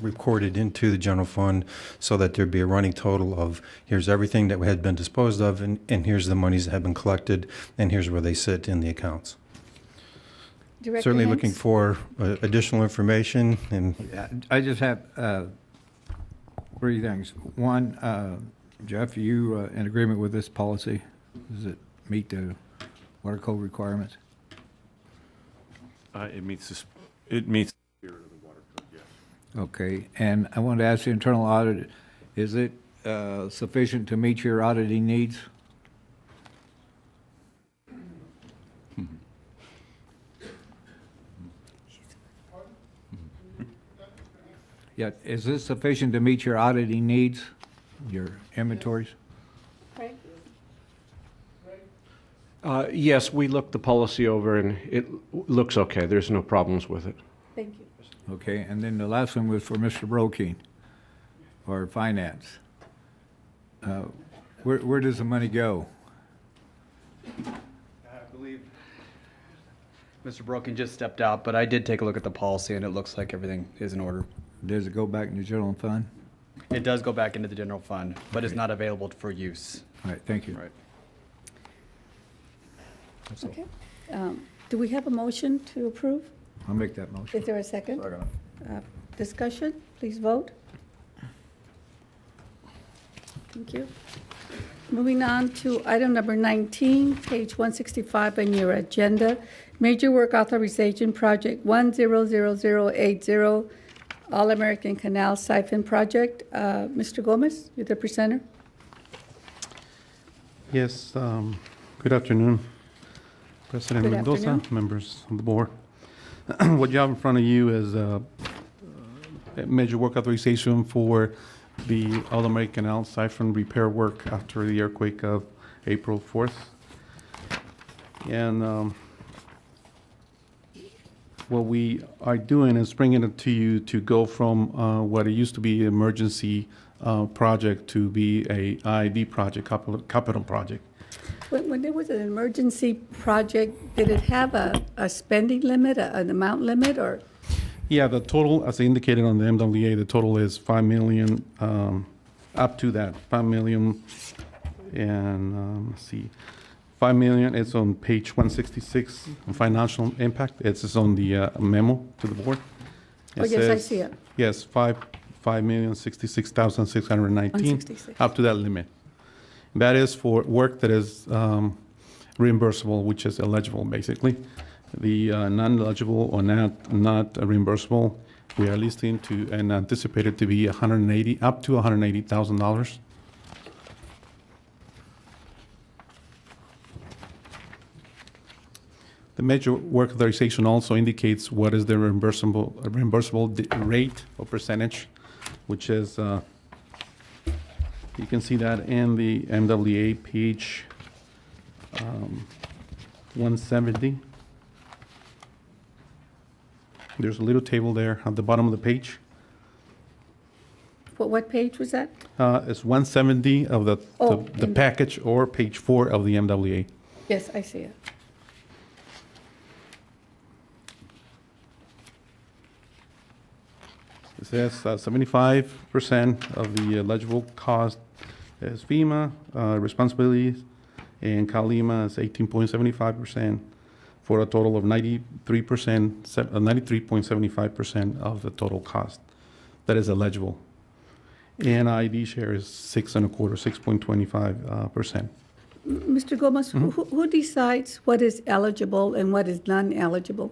recorded into the general fund, so that there'd be a running total of, here's everything that had been disposed of, and here's the monies that have been collected, and here's where they sit in the accounts. Director Certainly Hanks? looking for additional information. And I just have three things. One, Jeff, are you in agreement with this policy? Does it meet the water code requirements? It meets the spirit of the water code, yes. Okay, and I wanted to ask the internal audit, is it sufficient to meet your auditing needs? Yeah, is this sufficient to meet your auditing needs, your inventories? Yes, we looked the policy over and it looks okay. There's no problems with it. Thank you. Okay, and then the last one was for Mr. Brokeen, or finance. Where does the money go? I believe Mr. Broken just stepped out, but I did take a look at the policy and it looks like everything is in order. Does it go back in the general fund? It does go back into the general fund, but it's not available for use. All right, thank you. Right. Okay. Do we have a motion to approve? I'll make that motion. Is there a second? Discussion, please vote. Thank you. Moving on to item number 19, page 165 on your agenda, Major Work Authorization Project 100080, All-American Canal Siphon Project. Mr. Gomez, you're the presenter. Yes, good afternoon, President Good Mendoza, afternoon. members of the board. What you have in front of you is a major work authorization for the All-American Canal siphon repair work after the earthquake of April 4th. And what we are doing is bringing it to you to go from what it used to be an emergency project to be a IID project, capital project. When there was an emergency project, did it have a spending limit, an amount limit, or? Yeah, the total, as indicated on the MWA, the total is 5 million, up to that, 5 million, and, let's see, 5 million is on page 166, financial impact. It's on the memo to the board. Oh, yes, I see it. Yes, 5,066,619, 166. up to that limit. That is for work that is reimbursable, which is eligible, basically. The non-eligible or not reimbursable, we are listing to and anticipated to be up to $180,000. The major work authorization also indicates what is the reimbursable rate or percentage, which is you can see that in the MWA page 170. There's a little table there at the bottom of the page. What page was that? It's 170 of the in- package, or page 4 of the MWA. Yes, I see it. It says 75% of the eligible cost is FEMA responsibilities, and Calima is 18.75%, for a total of 93.75% of the total cost that is eligible. And IID share is 6.25%. Mr. Gomez, who decides what is eligible and what is non-eligible?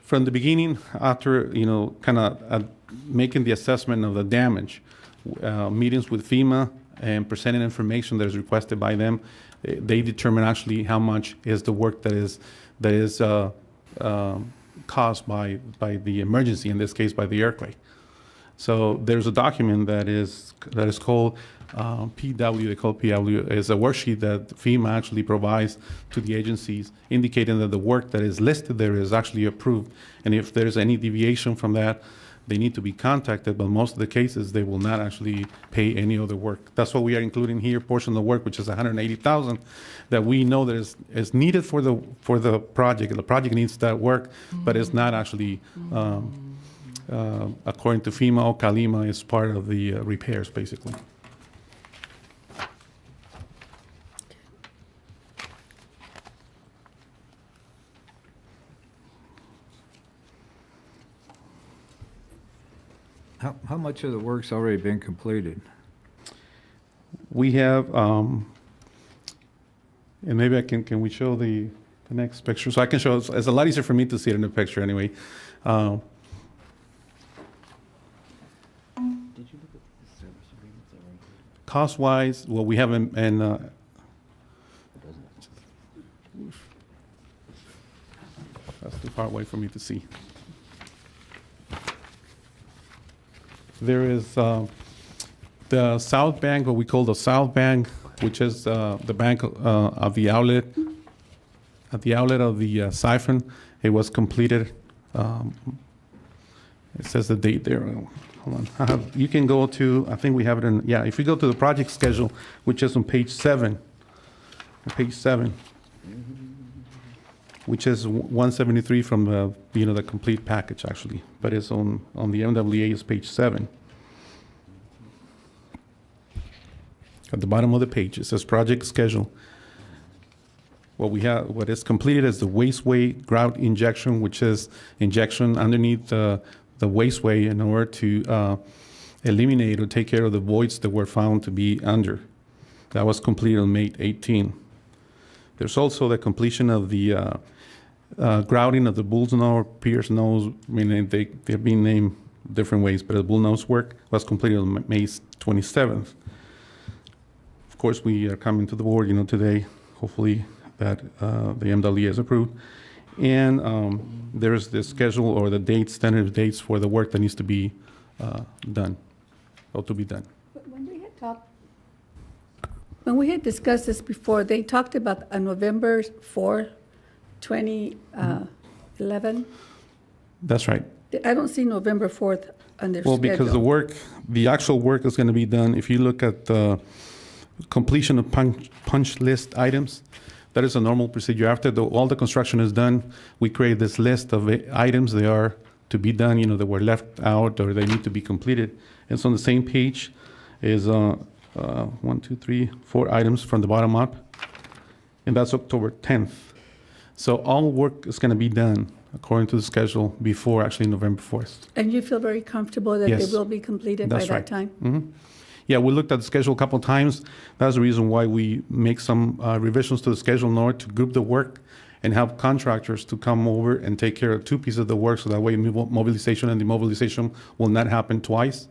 From the beginning, after, kind of making the assessment of the damage, meetings with FEMA and presenting information that is requested by them, they determine actually how much is the work that is caused by the emergency, in this case by the earthquake. So there's a document that is called PW, they call PW, is a worksheet that FEMA actually provides to the agencies, indicating that the work that is listed there is actually approved. And if there's any deviation from that, they need to be contacted, but most of the cases, they will not actually pay any other work. That's what we are including here, portion of the work, which is $180,000, that we know that is needed for the project. The project needs that work, but it's not actually, according to FEMA or Calima, is part of the repairs, basically. How much of the work's already been completed? We have, and maybe can we show the next picture? So I can show, it's a lot easier for me to see it in the picture anyway. Cost-wise, what we have that's too far away for me to see. There is the south bank, what we call the south bank, which is the bank of the outlet. At the outlet of the siphon, it was completed. It says the date there. Hold on. You can go to, I think we have it in, yeah, if you go to the project schedule, which is on page 7, which is 173 from the, the complete package actually, but it's on the MWA is page 7. At the bottom of the page, it says project schedule. What is completed is the wasteway grout injection, which is injection underneath the wasteway in order to eliminate or take care of the voids that were found to be under. That was completed on May 18. There's also the completion of the grouting of the bull's nose, Pierce nose, meaning they've been named different ways, but the bull nose work was completed on May 27th. Of course, we are coming to the board, today, hopefully that the MWA is approved. And there's the schedule or the dates, tentative dates for the work that needs to be done, or to be done. When we had discussed this before, they talked about November 4, 2011. That's right. I don't see November 4th on their schedule. Well, because the actual work is going to be done, if you look at the completion of punch list items, that is a normal procedure. After all the construction is done, we create this list of items they are to be done, that were left out or they need to be completed. And so on the same page is 1, 2, 3, 4 items from the bottom up, and that's October 10th. So all work is going to be done according to the schedule before actually November 4th. And you feel very comfortable that Yes. they will be completed That's by right. that time? Mm-hmm. Yeah, we looked at the schedule a couple of times. That's the reason why we make some revisions to the schedule in order to group the work and have contractors to come over and take care of 2 pieces of the work, so that way mobilization and demobilization will not happen twice.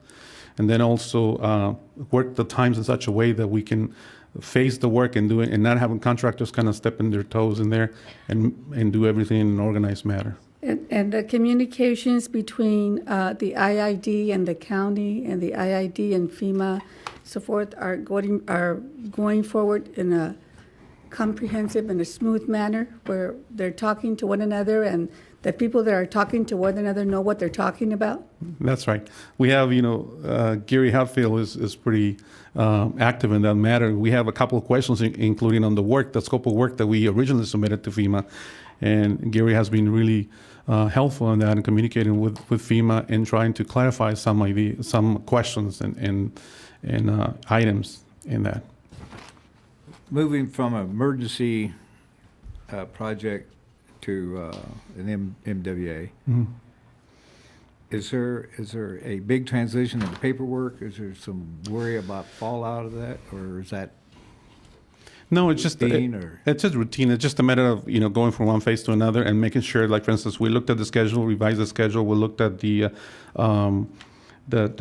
And then also work the times in such a way that we can face the work and do it, and not having contractors kind of step in their toes in there and do everything in an organized manner. And the communications between the IID and the county and the IID and FEMA, so forth, are going forward in a comprehensive and a smooth manner where they're talking to one another and the people that are talking to one another know what they're talking about? That's right. We have, Gary Hatfield is pretty active in that matter. We have a couple of questions, including on the work, the scope of work that we originally submitted to FEMA. And Gary has been really helpful in that and communicating with FEMA and trying to clarify some questions and items in that. Moving from an emergency project to an MWA, Mm-hmm. is there a big transition in the paperwork? Is there some worry about fallout of that, or is that? No, it's just routine, it's just routine. It's just a matter of going from one phase to another and making sure. Like for instance, we looked at the schedule, revised the schedule. We looked at the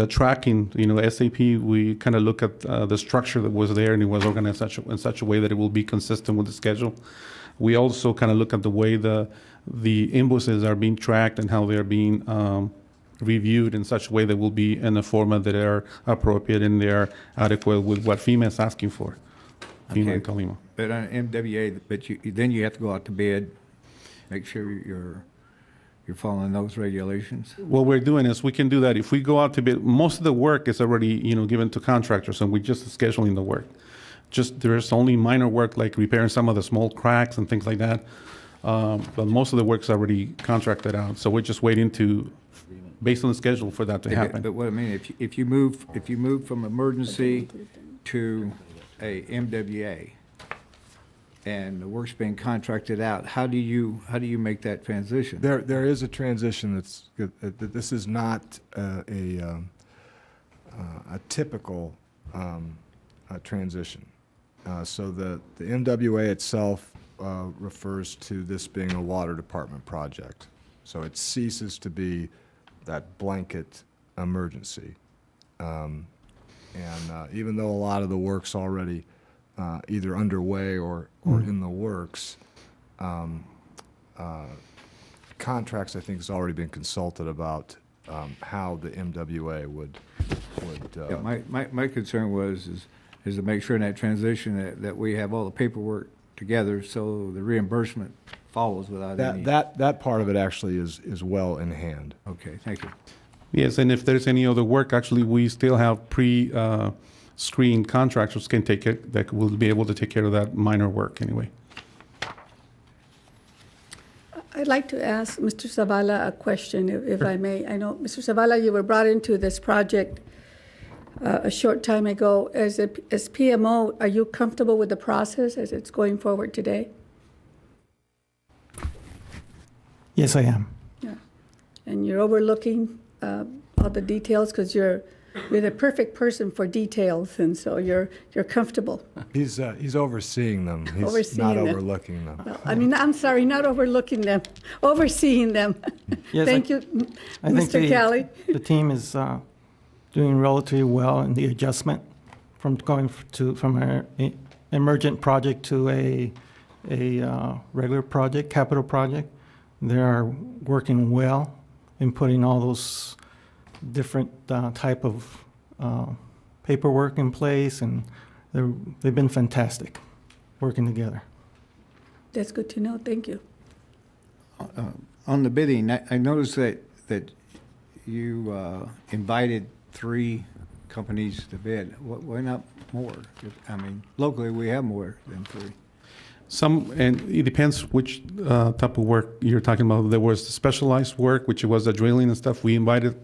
tracking. SAP. We kind of look at the structure that was there, and it was organized in such a way that it will be consistent with the schedule. We also kind of look at the way the the invoices are being tracked and how they're being reviewed in such a way that will be in a format that are appropriate and they're adequate with what FEMA is asking for. FEMA and Colima. But on MWA, then you have to go out to bid, make sure you're following those regulations. What we're doing is we can do that. If we go out to bid, most of the work is already, given to contractors, and we're just scheduling the work. There's only minor work like repairing some of the small cracks and things like that. But most of the work's already contracted out. So we're just waiting based on the schedule for that to happen. But what I mean, if you move from emergency to a MWA, and the work's being contracted out, how do you make that transition? There is a transition this is not a typical transition. So the MWA itself refers to this being a water department project. So it ceases to be that blanket emergency. And even though a lot of the work's already either underway or in the works, contracts, I think, has already been consulted about how the MWA would my concern is to make sure in that transition that we have all the paperwork together so the reimbursement follows without any... That part of it actually is well in hand. Okay, thank you. Yes, and if there's any other work, actually, we still have pre-screened contractors that will be able to take care of that minor work anyway. I'd like to ask Mr. Zavala a question, if I may. I know, Mr. Zavala, you were brought into this project a short time ago. As PMO, are you comfortable with the process as it's going forward today? Yes, I am. Yeah. And you're overlooking all the details because you're the perfect person for details, and so you're comfortable. He's overseeing them. He's Overseeing not them. overlooking them. Well, I mean, I'm sorry, not overlooking them, overseeing them. Yes, Thank you, I think Mr. Kelly. the team is doing relatively well in the adjustment from going from an emergent project to a regular project, capital project. They are working well in putting all those different type of paperwork in place, and they've been fantastic working together. That's good to know. Thank you. On the bidding, I noticed that you invited 3 companies to bid. Why not more? I mean, locally, we have more than 3. And it depends which type of work you're talking about. There was specialized work, which was the drilling and stuff. We invited,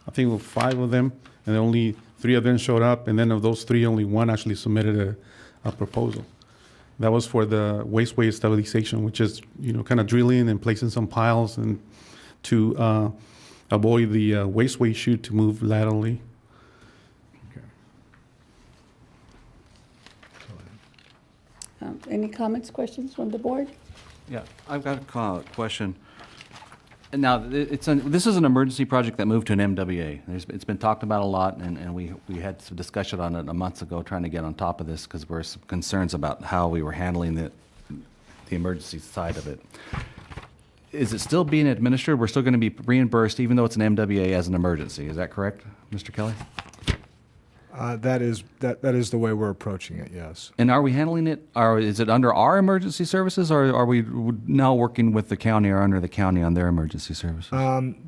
I think, 5 of them, and only 3 of them showed up. And then of those 3, only 1 actually submitted a proposal. That was for the wasteway stabilization, which is, kind of drilling and placing some piles and to avoid the wasteway chute to move laterally. Any comments, questions from the board? Yeah, I've got a question. Now, this is an emergency project that moved to an MWA. It's been talked about a lot, and we had some discussion on it a month ago trying to get on top of this because there were some concerns about how we were handling the emergency side of it. Is it still being administered? We're still going to be reimbursed even though it's an MWA as an emergency. Is that correct, Mr. Kelly? That is the way we're approaching it, yes. And are we handling it, or is it under our emergency services, or are we now working with the county or under the county on their emergency services?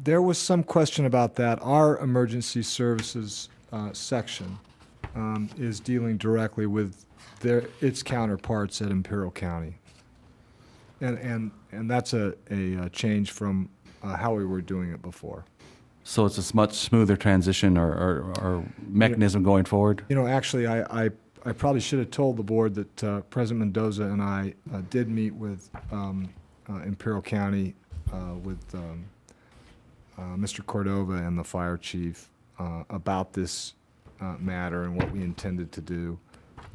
There was some question about that. Our emergency services section is dealing directly with its counterparts at Imperial County. And that's a change from how we were doing it before. So it's a much smoother transition or mechanism going forward? Actually, I probably should have told the board that President Mendoza and I did meet with Imperial County with Mr. Cordova and the fire chief about this matter and what we intended to do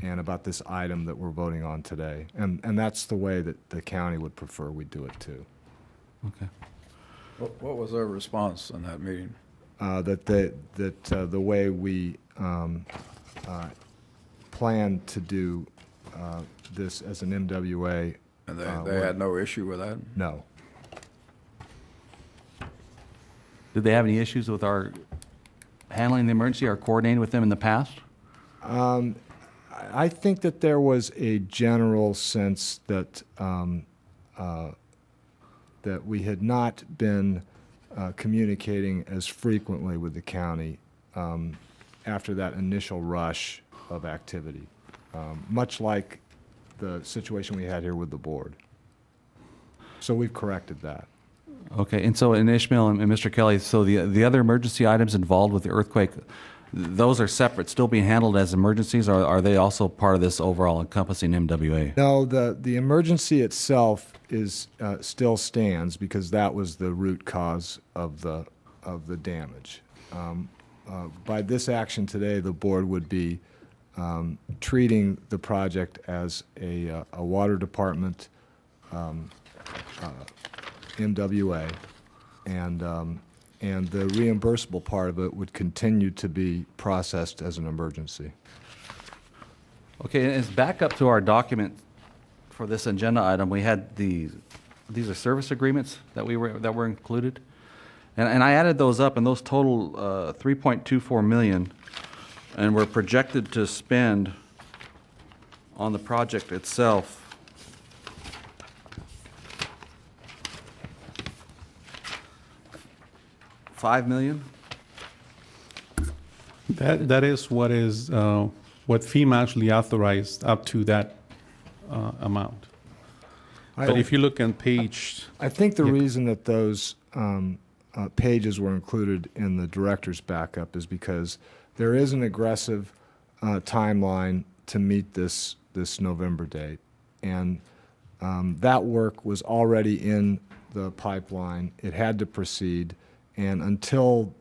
and about this item that we're voting on today. And that's the way that the county would prefer we do it too. Okay. What was their response in that meeting? That the way we plan to do this as an MWA. And they had no issue with that? No. Did they have any issues with our handling the emergency or coordinating with them in the past? I think that there was a general sense that that we had not been communicating as frequently with the county after that initial rush of activity, much like the situation we had here with the board. So we've corrected that. Okay, and so, and Ishmael and Mr. Kelly, so the other emergency items involved with the earthquake, those are separate, still being handled as emergencies, or are they also part of this overall encompassing MWA? No, the emergency itself is still stands because that was the root cause of the damage. By this action today, the board would be treating the project as a water department MWA, and the reimbursable part of it would continue to be processed as an emergency. Okay, and as back up to our document for this agenda item, we had these are service agreements that were included, and I added those up, and those total 3.24 million, and we're projected to spend on the project itself $5 million. That is what FEMA actually authorized up to that amount. But if you look on page, I think the reason that those pages were included in the director's backup is because there is an aggressive timeline to meet this November date, and that work was already in the pipeline. It had to proceed, and until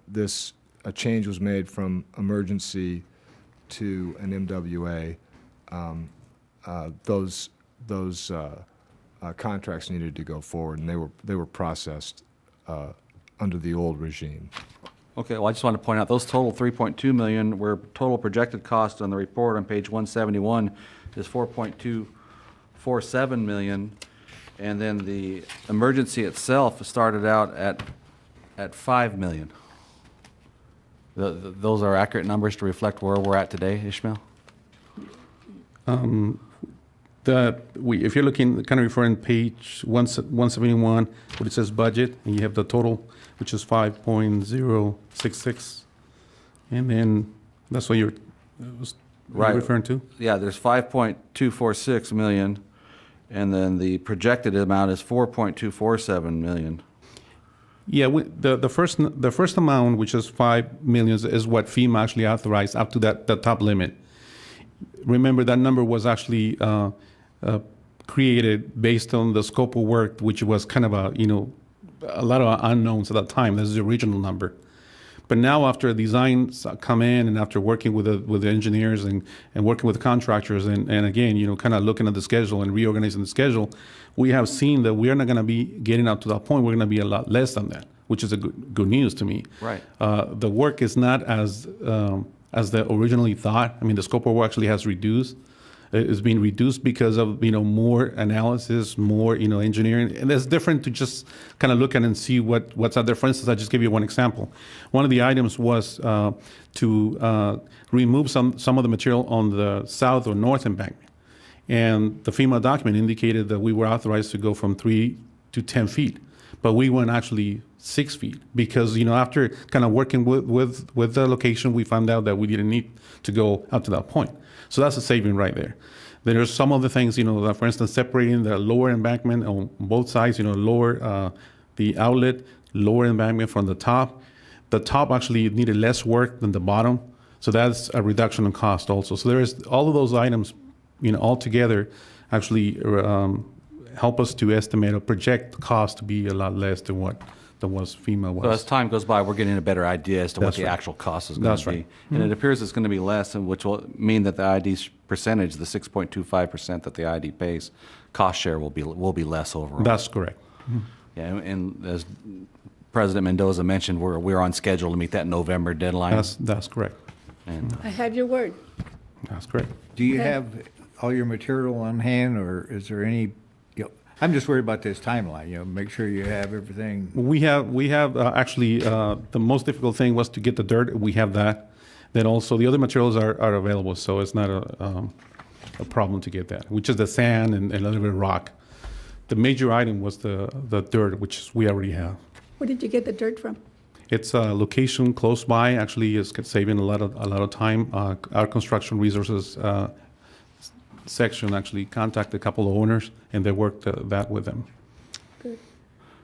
a change was made from emergency to an MWA, those contracts needed to go forward, and they were processed under the old regime. Okay, well, I just want to point out those total 3.2 million, where total projected cost on the report on page 171 is 4.247 million, and then the emergency itself started out at 5 million. Those are accurate numbers to reflect where we're at today, Ishmael? If you're looking, kind of referring page 171, where it says budget, and you have the total, which is 5.066, and then that's what you're referring to? Yeah, there's 5.246 million, and then the projected amount is 4.247 million. Yeah, the first amount, which is 5 million, is what FEMA actually authorized up to the top limit. Remember, that number was actually created based on the scope of work, which was kind of a lot of unknowns at that time. This is the original number. But now, after designs come in, and after working with the engineers and working with the contractors, and again, kind of looking at the schedule and reorganizing the schedule, we have seen that we are not going to be getting up to that point. We're going to be a lot less than that, which is a good news to me. Right. The work is not as they originally thought. I mean, the scope of work actually has reduced. It's been reduced because of more analysis, more engineering, and it's different to just kind of look at and see what's out there. For instance, I just give you one example. One of the items was to remove some of the material on the south or north embankment, and the FEMA document indicated that we were authorized to go from 3 to 10 feet, but we went actually 6 feet because after kind of working with the location, we found out that we didn't need to go up to that point. So that's a saving right there. There are some other things, that, for instance, separating the lower embankment on both sides, lower the outlet, lower embankment from the top. The top actually needed less work than the bottom, so that's a reduction in cost also. So there is all of those items, all together actually help us to estimate or project the cost to be a lot less than what FEMA was. So as time goes by, we're getting a better idea as to what the actual cost is going to be. Right. And it appears it's going to be less, and which will mean that the IID's percentage, the 6.25% that the IID pays, cost share will be less overall. That's correct. Mm-hmm. Yeah, and as President Mendoza mentioned, we're on schedule to meet that November deadline. That's correct. And I have your word. That's correct. Do you Okay. have all your material on hand, or is there any I'm just worried about this timeline, make sure you have everything. We have actually, the most difficult thing was to get the dirt. We have that. Then also the other materials are available, so it's not a problem to get that, which is the sand and a little bit of rock. The major item was the dirt, which we already have. Where did you get the dirt from? It's a location close by. Actually, is saving a lot of time. Our construction resources section actually contacted a couple of owners, and they worked that with them. Good.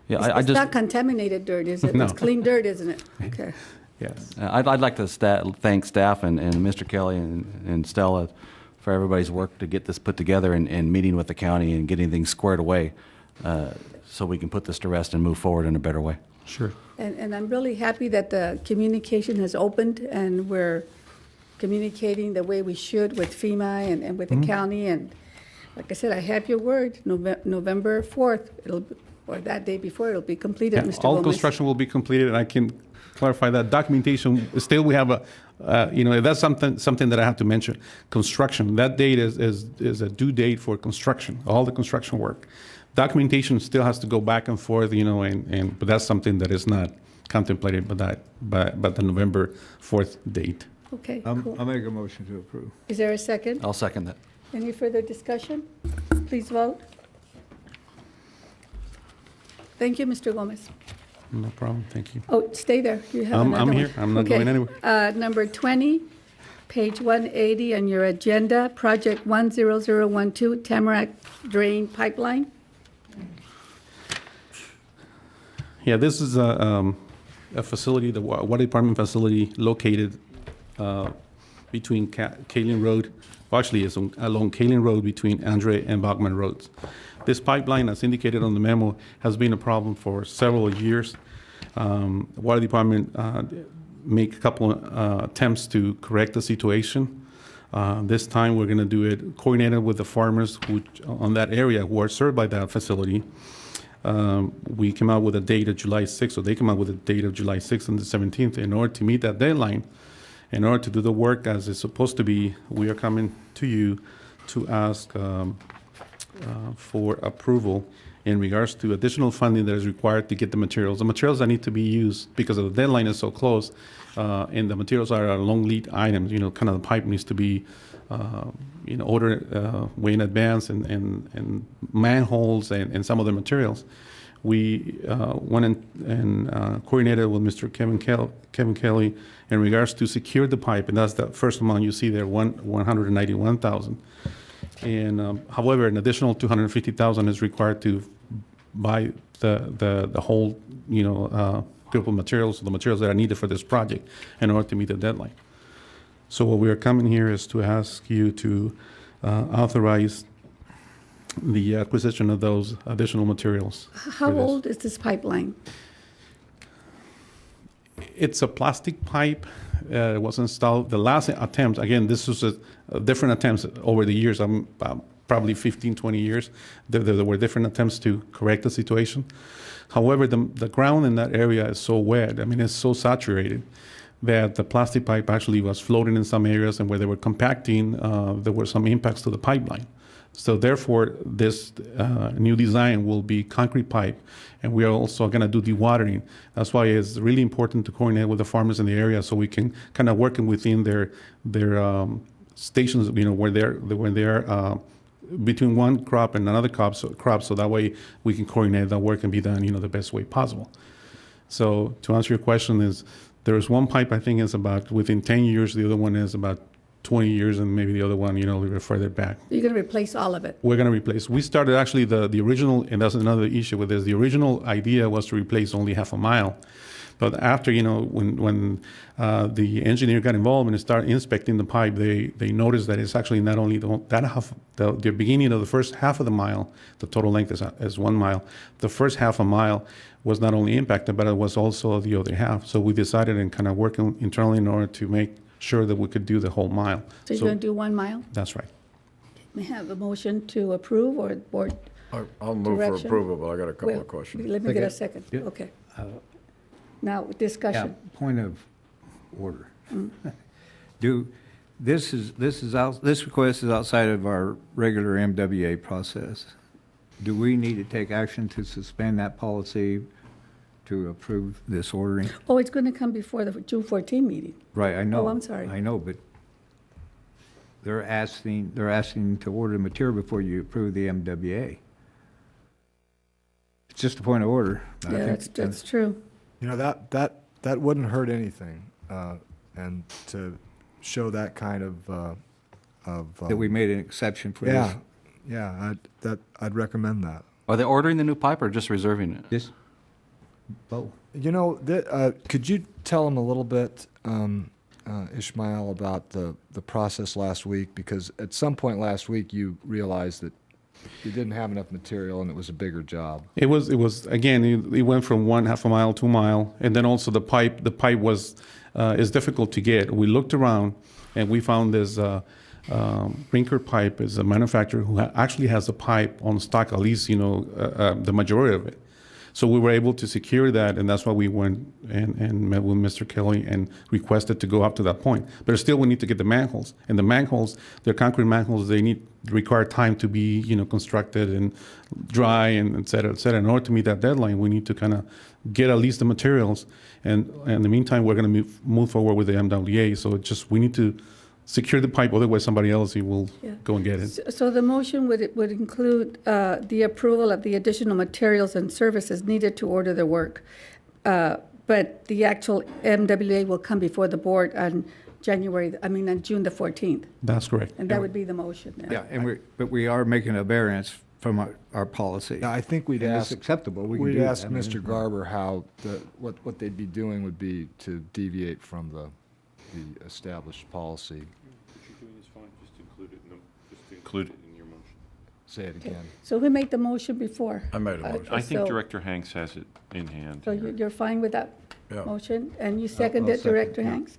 Yeah, It's not contaminated dirt, is it? No. It's clean dirt, isn't it? Okay. Yes. I'd like to thank staff and Mr. Kelly and Stella for everybody's work to get this put together and meeting with the county and getting things squared away so we can put this to rest and move forward in a better way. Sure. And I'm really happy that the communication has opened and we're communicating the way we should with FEMA and with the county. And like I said, I have your word, November 4th, or that day before, it'll be completed, Mr. All Gomez. construction will be completed, and I can clarify that documentation. Still, we have that's something that I have to mention. Construction, that date is a due date for construction, all the construction work. Documentation still has to go back and forth, but that's something that is not contemplated by the November 4th date. Okay, I'll cool. make a motion to approve. Is there a second? I'll second that. Any further discussion? Please vote. Thank you, Mr. Gomez. No problem. Thank you. Oh, stay there. You have I'm another here. one. I'm not going anywhere. Number 20, page 180 on your agenda, project 10012, Tamarack Drain Pipeline. Yeah, this is a facility, the water department facility located between Kaling Road. Well, actually, it's along Kaling Road between Andre and Bachman Roads. This pipeline, as indicated on the memo, has been a problem for several years. Water department make a couple attempts to correct the situation. This time, we're going to do it coordinated with the farmers on that area who are served by that facility. We came out with a date of July 6th, or they came out with a date of July 6th and the 17th. In order to meet that deadline, in order to do the work as it's supposed to be, we are coming to you to ask for approval in regards to additional funding that is required to get the materials. The materials that need to be used, because the deadline is so close, and the materials are long lead items, kind of the pipe needs to be ordered way in advance, and manholes and some other materials. We went and coordinated with Mr. Kevin Kelly in regards to secure the pipe, and that's the first amount you see there, $191,000. And however, an additional $250,000 is required to buy the whole group of materials, the materials that are needed for this project, in order to meet the deadline. So what we are coming here is to ask you to authorize the acquisition of those additional materials. How old is this pipeline? It's a plastic pipe. It was installed. The last attempt, again, this was a different attempts over the years, probably 15, 20 years. There were different attempts to correct the situation. However, the ground in that area is so wet, it's so saturated, that the plastic pipe actually was floating in some areas, and where they were compacting, there were some impacts to the pipeline. So therefore, this new design will be concrete pipe, and we are also going to do dewatering. That's why it's really important to coordinate with the farmers in the area, so we can kind of work within their stations, where they're between one crop and another crop, so that way we can coordinate that work and be done, the best way possible. So to answer your question is, there is one pipe I think is about within 10 years, the other one is about 20 years, and maybe the other one, a little bit further back. You're going to replace all of it? We're going to replace. We started actually the original, and that's another issue with this. The original idea was to replace only half a mile. But after, when the engineer got involved and started inspecting the pipe, they noticed that it's actually not only that half, the beginning of the first half of the mile, the total length is 1 mile. The first half a mile was not only impacted, but it was also the other half. So we decided and kind of working internally in order to make sure that we could do the whole mile. So you're going to do 1 mile? That's right. May I have a motion to approve or board I'll move direction? for approval, but I got a couple Well, of questions. Let me get a second. Okay. Now, discussion. Yeah, point of order. This request is outside of our regular MWA process. do we need to take action to suspend that policy to approve this ordering? Oh, it's going to come before the June 14 meeting. Right, I know. Oh, I'm sorry. I know, but they're asking to order the material before you approve the MWA. It's just a point of order. I Yeah, think that's true. You know, that wouldn't hurt anything, and to show that kind of that we made an exception for this. Yeah, I'd recommend that. Are they ordering the new pipe or just reserving it? Yes. Both. You know, could you tell them a little bit, Ishmael, about the process last week? Because at some point last week, you realized that you didn't have enough material and it was a bigger job. It was again, it went from 1/2 a mile, 2 mile, and then also the pipe was is difficult to get. We looked around and we found this Brinker Pipe is a manufacturer who actually has a pipe on stock, at least, the majority of it. So we were able to secure that, and that's why we went and met with Mr. Kelly and requested to go up to that point. But still, we need to get the manholes. And the manholes, they're concrete manholes, they require time to be, constructed and dry and et cetera, et cetera. In order to meet that deadline, we need to kind of get at least the materials. And in the meantime, we're going to move forward with the MWA. So we need to secure the pipe, otherwise somebody else will go and get it. So the motion would include the approval of the additional materials and services needed to order the work. But the actual MWA will come before the board on on June the 14th. That's correct. And that would be the motion then. Yeah, but we are making a variance from our policy. Now, I think we'd And ask. it's acceptable. We can We'd do that. ask Mr. Garber how what they'd be doing would be to deviate from the established policy. Include it in your motion. Say it Okay. again. So who made the motion before? I made a motion. I think So- Director Hanks has it in hand. So you're fine with that Yeah. motion? And you seconded, second, Director yeah. Hanks?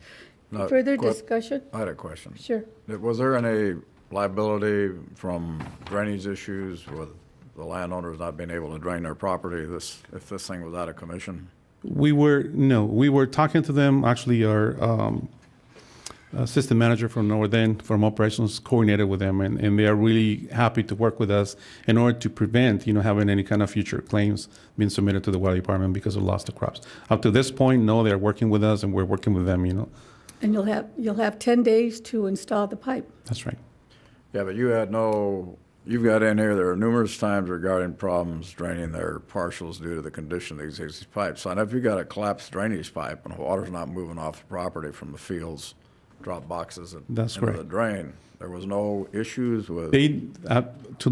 No, Further que- discussion? I had a question. Sure. Was there any liability from drainage issues with the landowners not being able to drain their property if this thing was out of commission? We were talking to them. Actually, our assistant manager from from operations coordinated with them, and they are really happy to work with us in order to prevent, having any kind of future claims being submitted to the water department because of loss of crops. Up to this point, no, they're working with us, and we're working with them, And you'll have 10 days to install the pipe. That's right. Yeah, but you've got in here, there are numerous times regarding problems draining their partials due to the condition of the existing pipes. So if you've got a collapsed drainage pipe and the water's not moving off the property from the fields, drop boxes That's into correct. the drain, there was no issues with? They,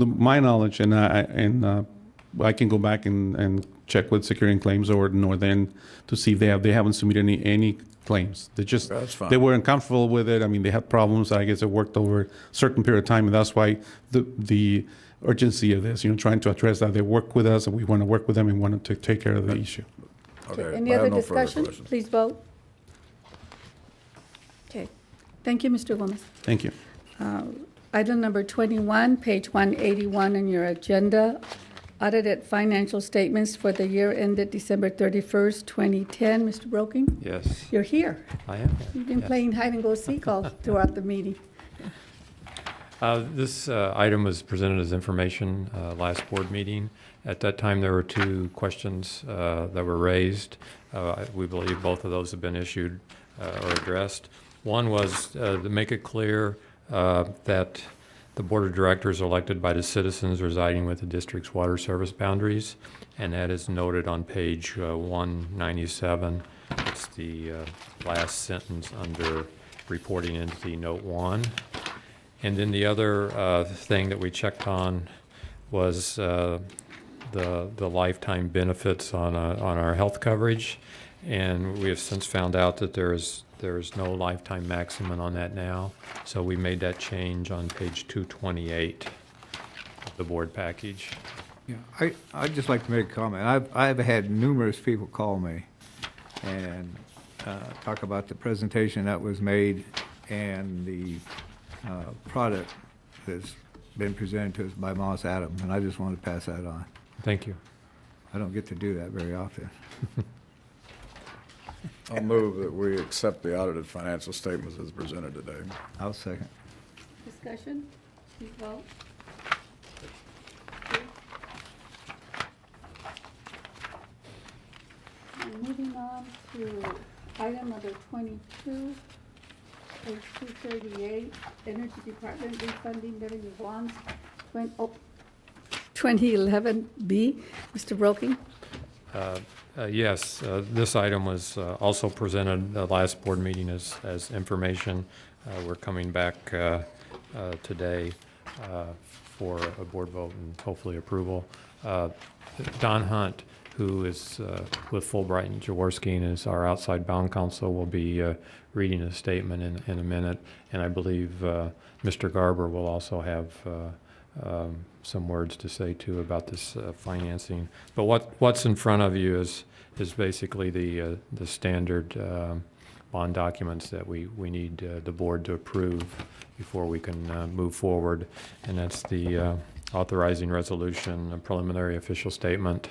my knowledge, and I can go back and check with Securing Claims or Northern to see if they haven't submitted any claims. That's fine. They were uncomfortable with it. I mean, they had problems. I guess it worked over a certain period of time, and that's why the urgency of this, trying to address that. They work with us, and we want to work with them and want to take care of the issue. Okay, Any I other have no further discussion? questions. Please vote. Okay. Thank you, Mr. Gomez. Thank you. Item number 21, page 181 on your agenda, audited financial statements for the year ended December 31st, 2010. Mr. Broking? Yes, You're here. I am. You've been Yes. playing hide and go seek all throughout the meeting. This item was presented as information last board meeting. At that time, there were two questions that were raised. We believe both of those have been issued or addressed. One was to make it clear that the Board of Directors are elected by the citizens residing with the district's water service boundaries, and that is noted on page 197. It's the last sentence under reporting entity note 1. And then the other thing that we checked on was the lifetime benefits on our health coverage, and we have since found out that there is no lifetime maximum on that now. So we made that change on page 228 of the board package. Yeah, I'd just like to make a comment. I've had numerous people call me and talk about the presentation that was made and the product that's been presented to us by Moss Adams, and I just want to pass that on. Thank you. I don't get to do that very often. I'll move that we accept the audited financial statements as presented today. I'll second. Discussion? Please vote. Moving on to item number 22, page 238, Energy Department refunding revenue bonds, 2011B. Mr. Broking? Yes, this item was also presented at the last board meeting as information. We're coming back today for a board vote and hopefully approval. Don Hunt, who is with Fulbright and Jaworski and is our outside bond counsel, will be reading a statement in a minute, and I believe Mr. Garber will also have some words to say too about this financing. But what's in front of you is basically the standard bond documents that we need the board to approve before we can move forward, and that's the authorizing resolution, a preliminary official statement,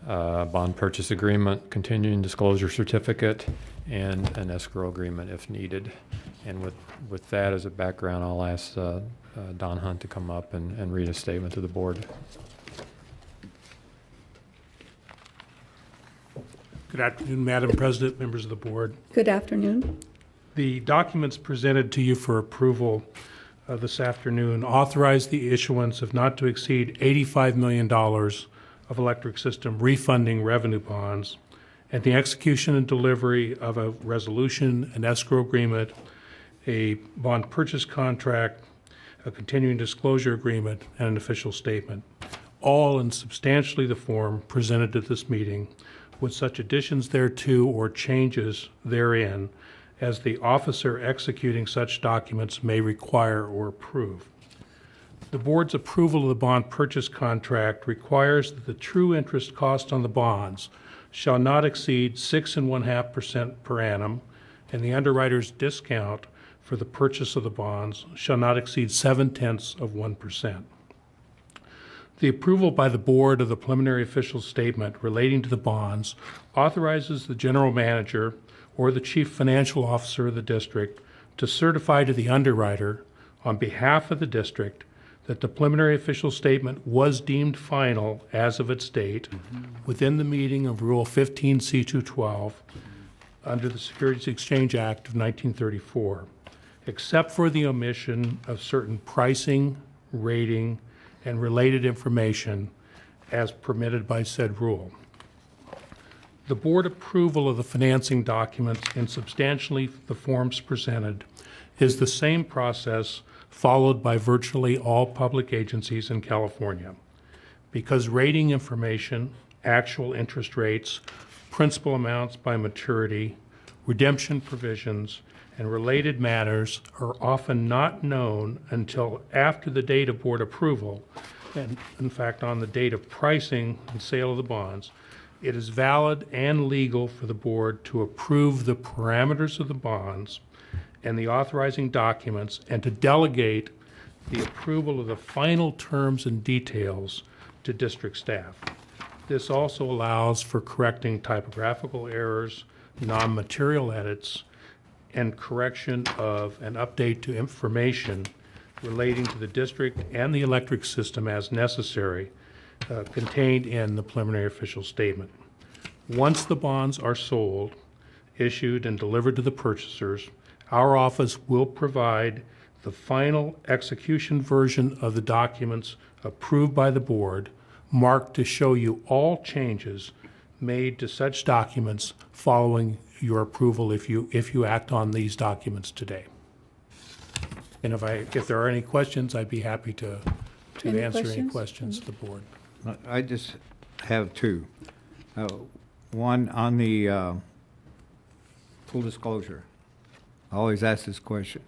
bond purchase agreement, continuing disclosure certificate, and an escrow agreement if needed. And with that as a background, I'll ask Don Hunt to come up and read a statement to the board. Good afternoon, Madam President, members of the board. Good afternoon. The documents presented to you for approval this afternoon authorize the issuance of not to exceed $85 million of electric system refunding revenue bonds and the execution and delivery of a resolution, an escrow agreement, a bond purchase contract, a continuing disclosure agreement, and an official statement, all in substantially the form presented at this meeting, with such additions thereto or changes therein as the officer executing such documents may require or approve. The board's approval of the bond purchase contract requires that the true interest cost on the bonds shall not exceed 6.5% per annum, and the underwriter's discount for the purchase of the bonds shall not exceed 0.7%. The approval by the board of the preliminary official statement relating to the bonds authorizes the general manager or the chief financial officer of the district to certify to the underwriter on behalf of the district that the preliminary official statement was deemed final as of its date within the meaning of Rule 15C212 under the Securities Exchange Act of 1934, except for the omission of certain pricing, rating, and related information as permitted by said rule. The board approval of the financing documents in substantially the forms presented is the same process followed by virtually all public agencies in California, because rating information, actual interest rates, principal amounts by maturity, redemption provisions, and related matters are often not known until after the date of board approval, and in fact on the date of pricing and sale of the bonds. It is valid and legal for the board to approve the parameters of the bonds and the authorizing documents and to delegate the approval of the final terms and details to district staff. This also allows for correcting typographical errors, non-material edits, and correction of an update to information relating to the district and the electric system as necessary, contained in the preliminary official statement. Once the bonds are sold, issued, and delivered to the purchasers, our office will provide the final execution version of the documents approved by the board, marked to show you all changes made to such documents following your approval if you act on these documents today. And if there are any questions, I'd be happy to answer any questions to the board. I just have two. One on the full disclosure. I always ask this question.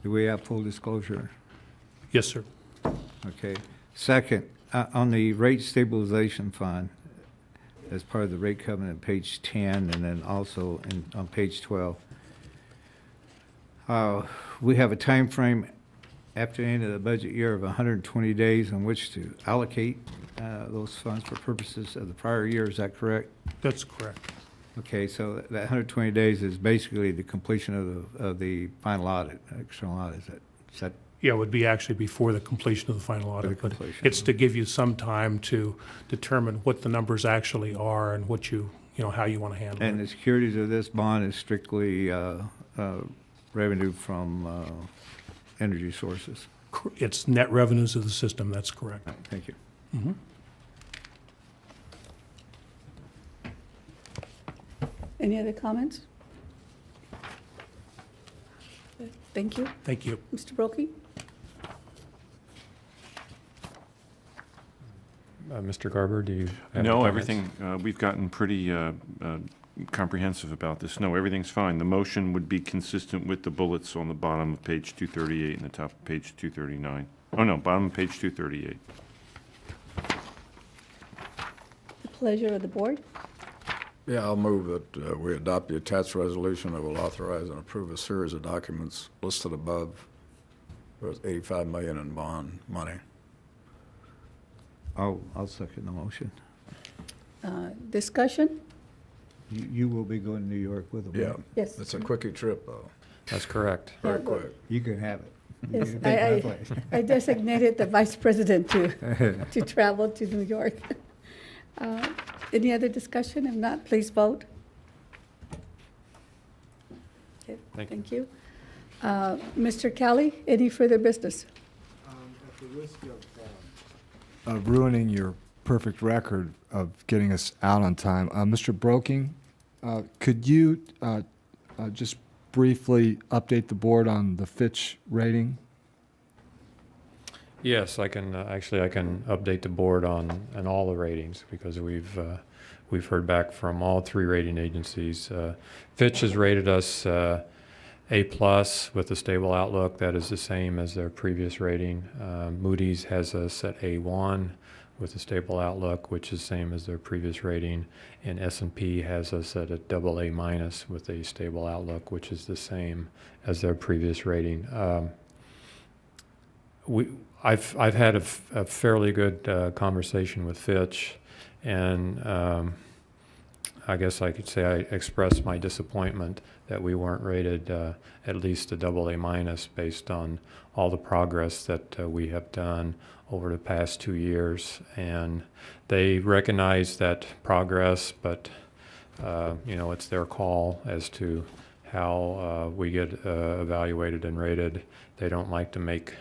Do we have full disclosure? Yes, sir. Okay. Second, on the rate stabilization fund, as part of the rate covenant, page 10, and then also on page 12, we have a time frame after the end of the budget year of 120 days in which to allocate those funds for purposes of the prior year. Is that correct? That's correct. Okay, so that 120 days is basically the completion of the final audit, external audit. Is that? Yeah, it would be actually before the completion of the final audit, but it's to give you some time to determine what the numbers actually are and what you how you want to handle And it. the securities of this bond is strictly revenue from energy sources. It's net revenues of the system, that's correct. Right, thank you. Mhm. Any other comments? Thank you. Thank you. Mr. Brokey? Mr. Garber, do you have No, any everything, we've gotten pretty comprehensive about this. No, everything's fine. The motion would be consistent with the bullets on the bottom of page 238 and the top of page 239. Oh, no, bottom of page 238. The pleasure of the board. Yeah, I'll move that we adopt the attached resolution that will authorize and approve a series of documents listed above. There's $85 million in bond money. I'll second the motion. Discussion? You will be going to New York with them, Yeah. right? Yes. It's a quickie trip, though. That's correct. Very quick. You can have it. You Yes, can take my place. I designated the vice president to travel to New York. Any other discussion? If not, please vote. Okay, thank you. Mr. Kelly, any further business? At the risk of ruining your perfect record of getting us out on time, Mr. Broking, could you just briefly update the board on the Fitch rating? Yes, I can, actually, I can update the board on all the ratings because we've heard back from all three rating agencies. Fitch has rated us A+ with a stable outlook. That is the same as their previous rating. Moody's has us at A1 with a stable outlook, which is the same as their previous rating. And S&P has us at a AA- with a stable outlook, which is the same as their previous rating. I've had a fairly good conversation with Fitch, and I guess I could say I expressed my disappointment that we weren't rated at least a AA- based on all the progress that we have done over the past 2 years. And they recognize that progress, but it's their call as to how we get evaluated and rated. They don't like to make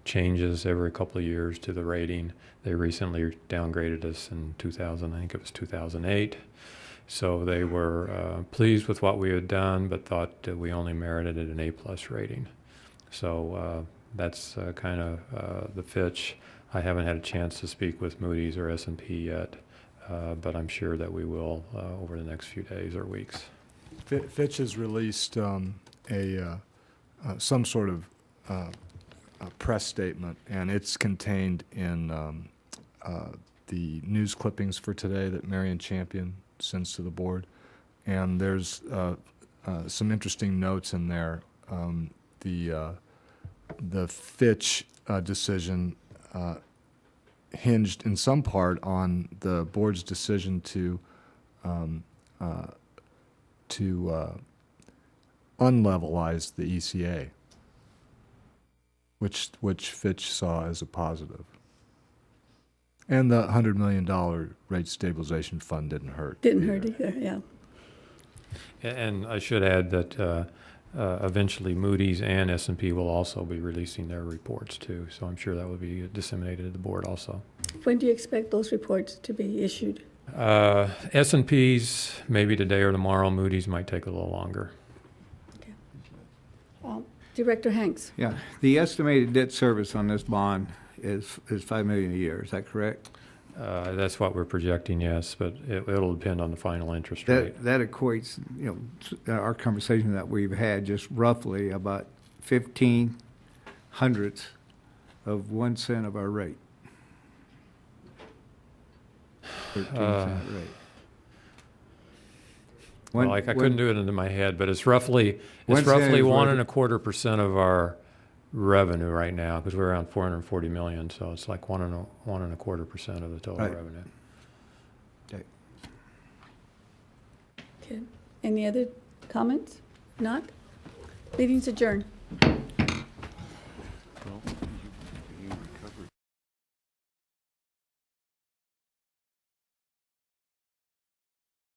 changes every couple of years to the rating. They recently downgraded us in 2008. So they were pleased with what we had done, but thought that we only merited an A+ rating. So that's kind of the Fitch. I haven't had a chance to speak with Moody's or S&P yet, but I'm sure that we will over the next few days or weeks. Fitch has released some sort of a press statement, and it's contained in the news clippings for today that Marion Champion sends to the board. And there's some interesting notes in there. The Fitch decision hinged in some part on the board's decision to unlevelize the ECA, which Fitch saw as a positive. And the $100 million rate stabilization fund didn't hurt. Didn't hurt either, yeah. And I should add that eventually Moody's and S&P will also be releasing their reports too, so I'm sure that will be disseminated to the board also. When do you expect those reports to be issued? S&P's maybe today or tomorrow. Moody's might take a little longer. Director Hanks? Yeah, the estimated debt service on this bond is $5 million a year. Is that correct? That's what we're projecting, yes, but it'll depend on the final interest rate. That equates, our conversation that we've had, just roughly about 15 hundredths of 1 cent of our rate. 13-cent rate. Well, I couldn't do it into my head, but it's roughly 1.25% of our revenue right now, because we're around $440 million, so it's like 1.25% of the total revenue. Okay. Okay. Any other comments? Not? Meeting's adjourned.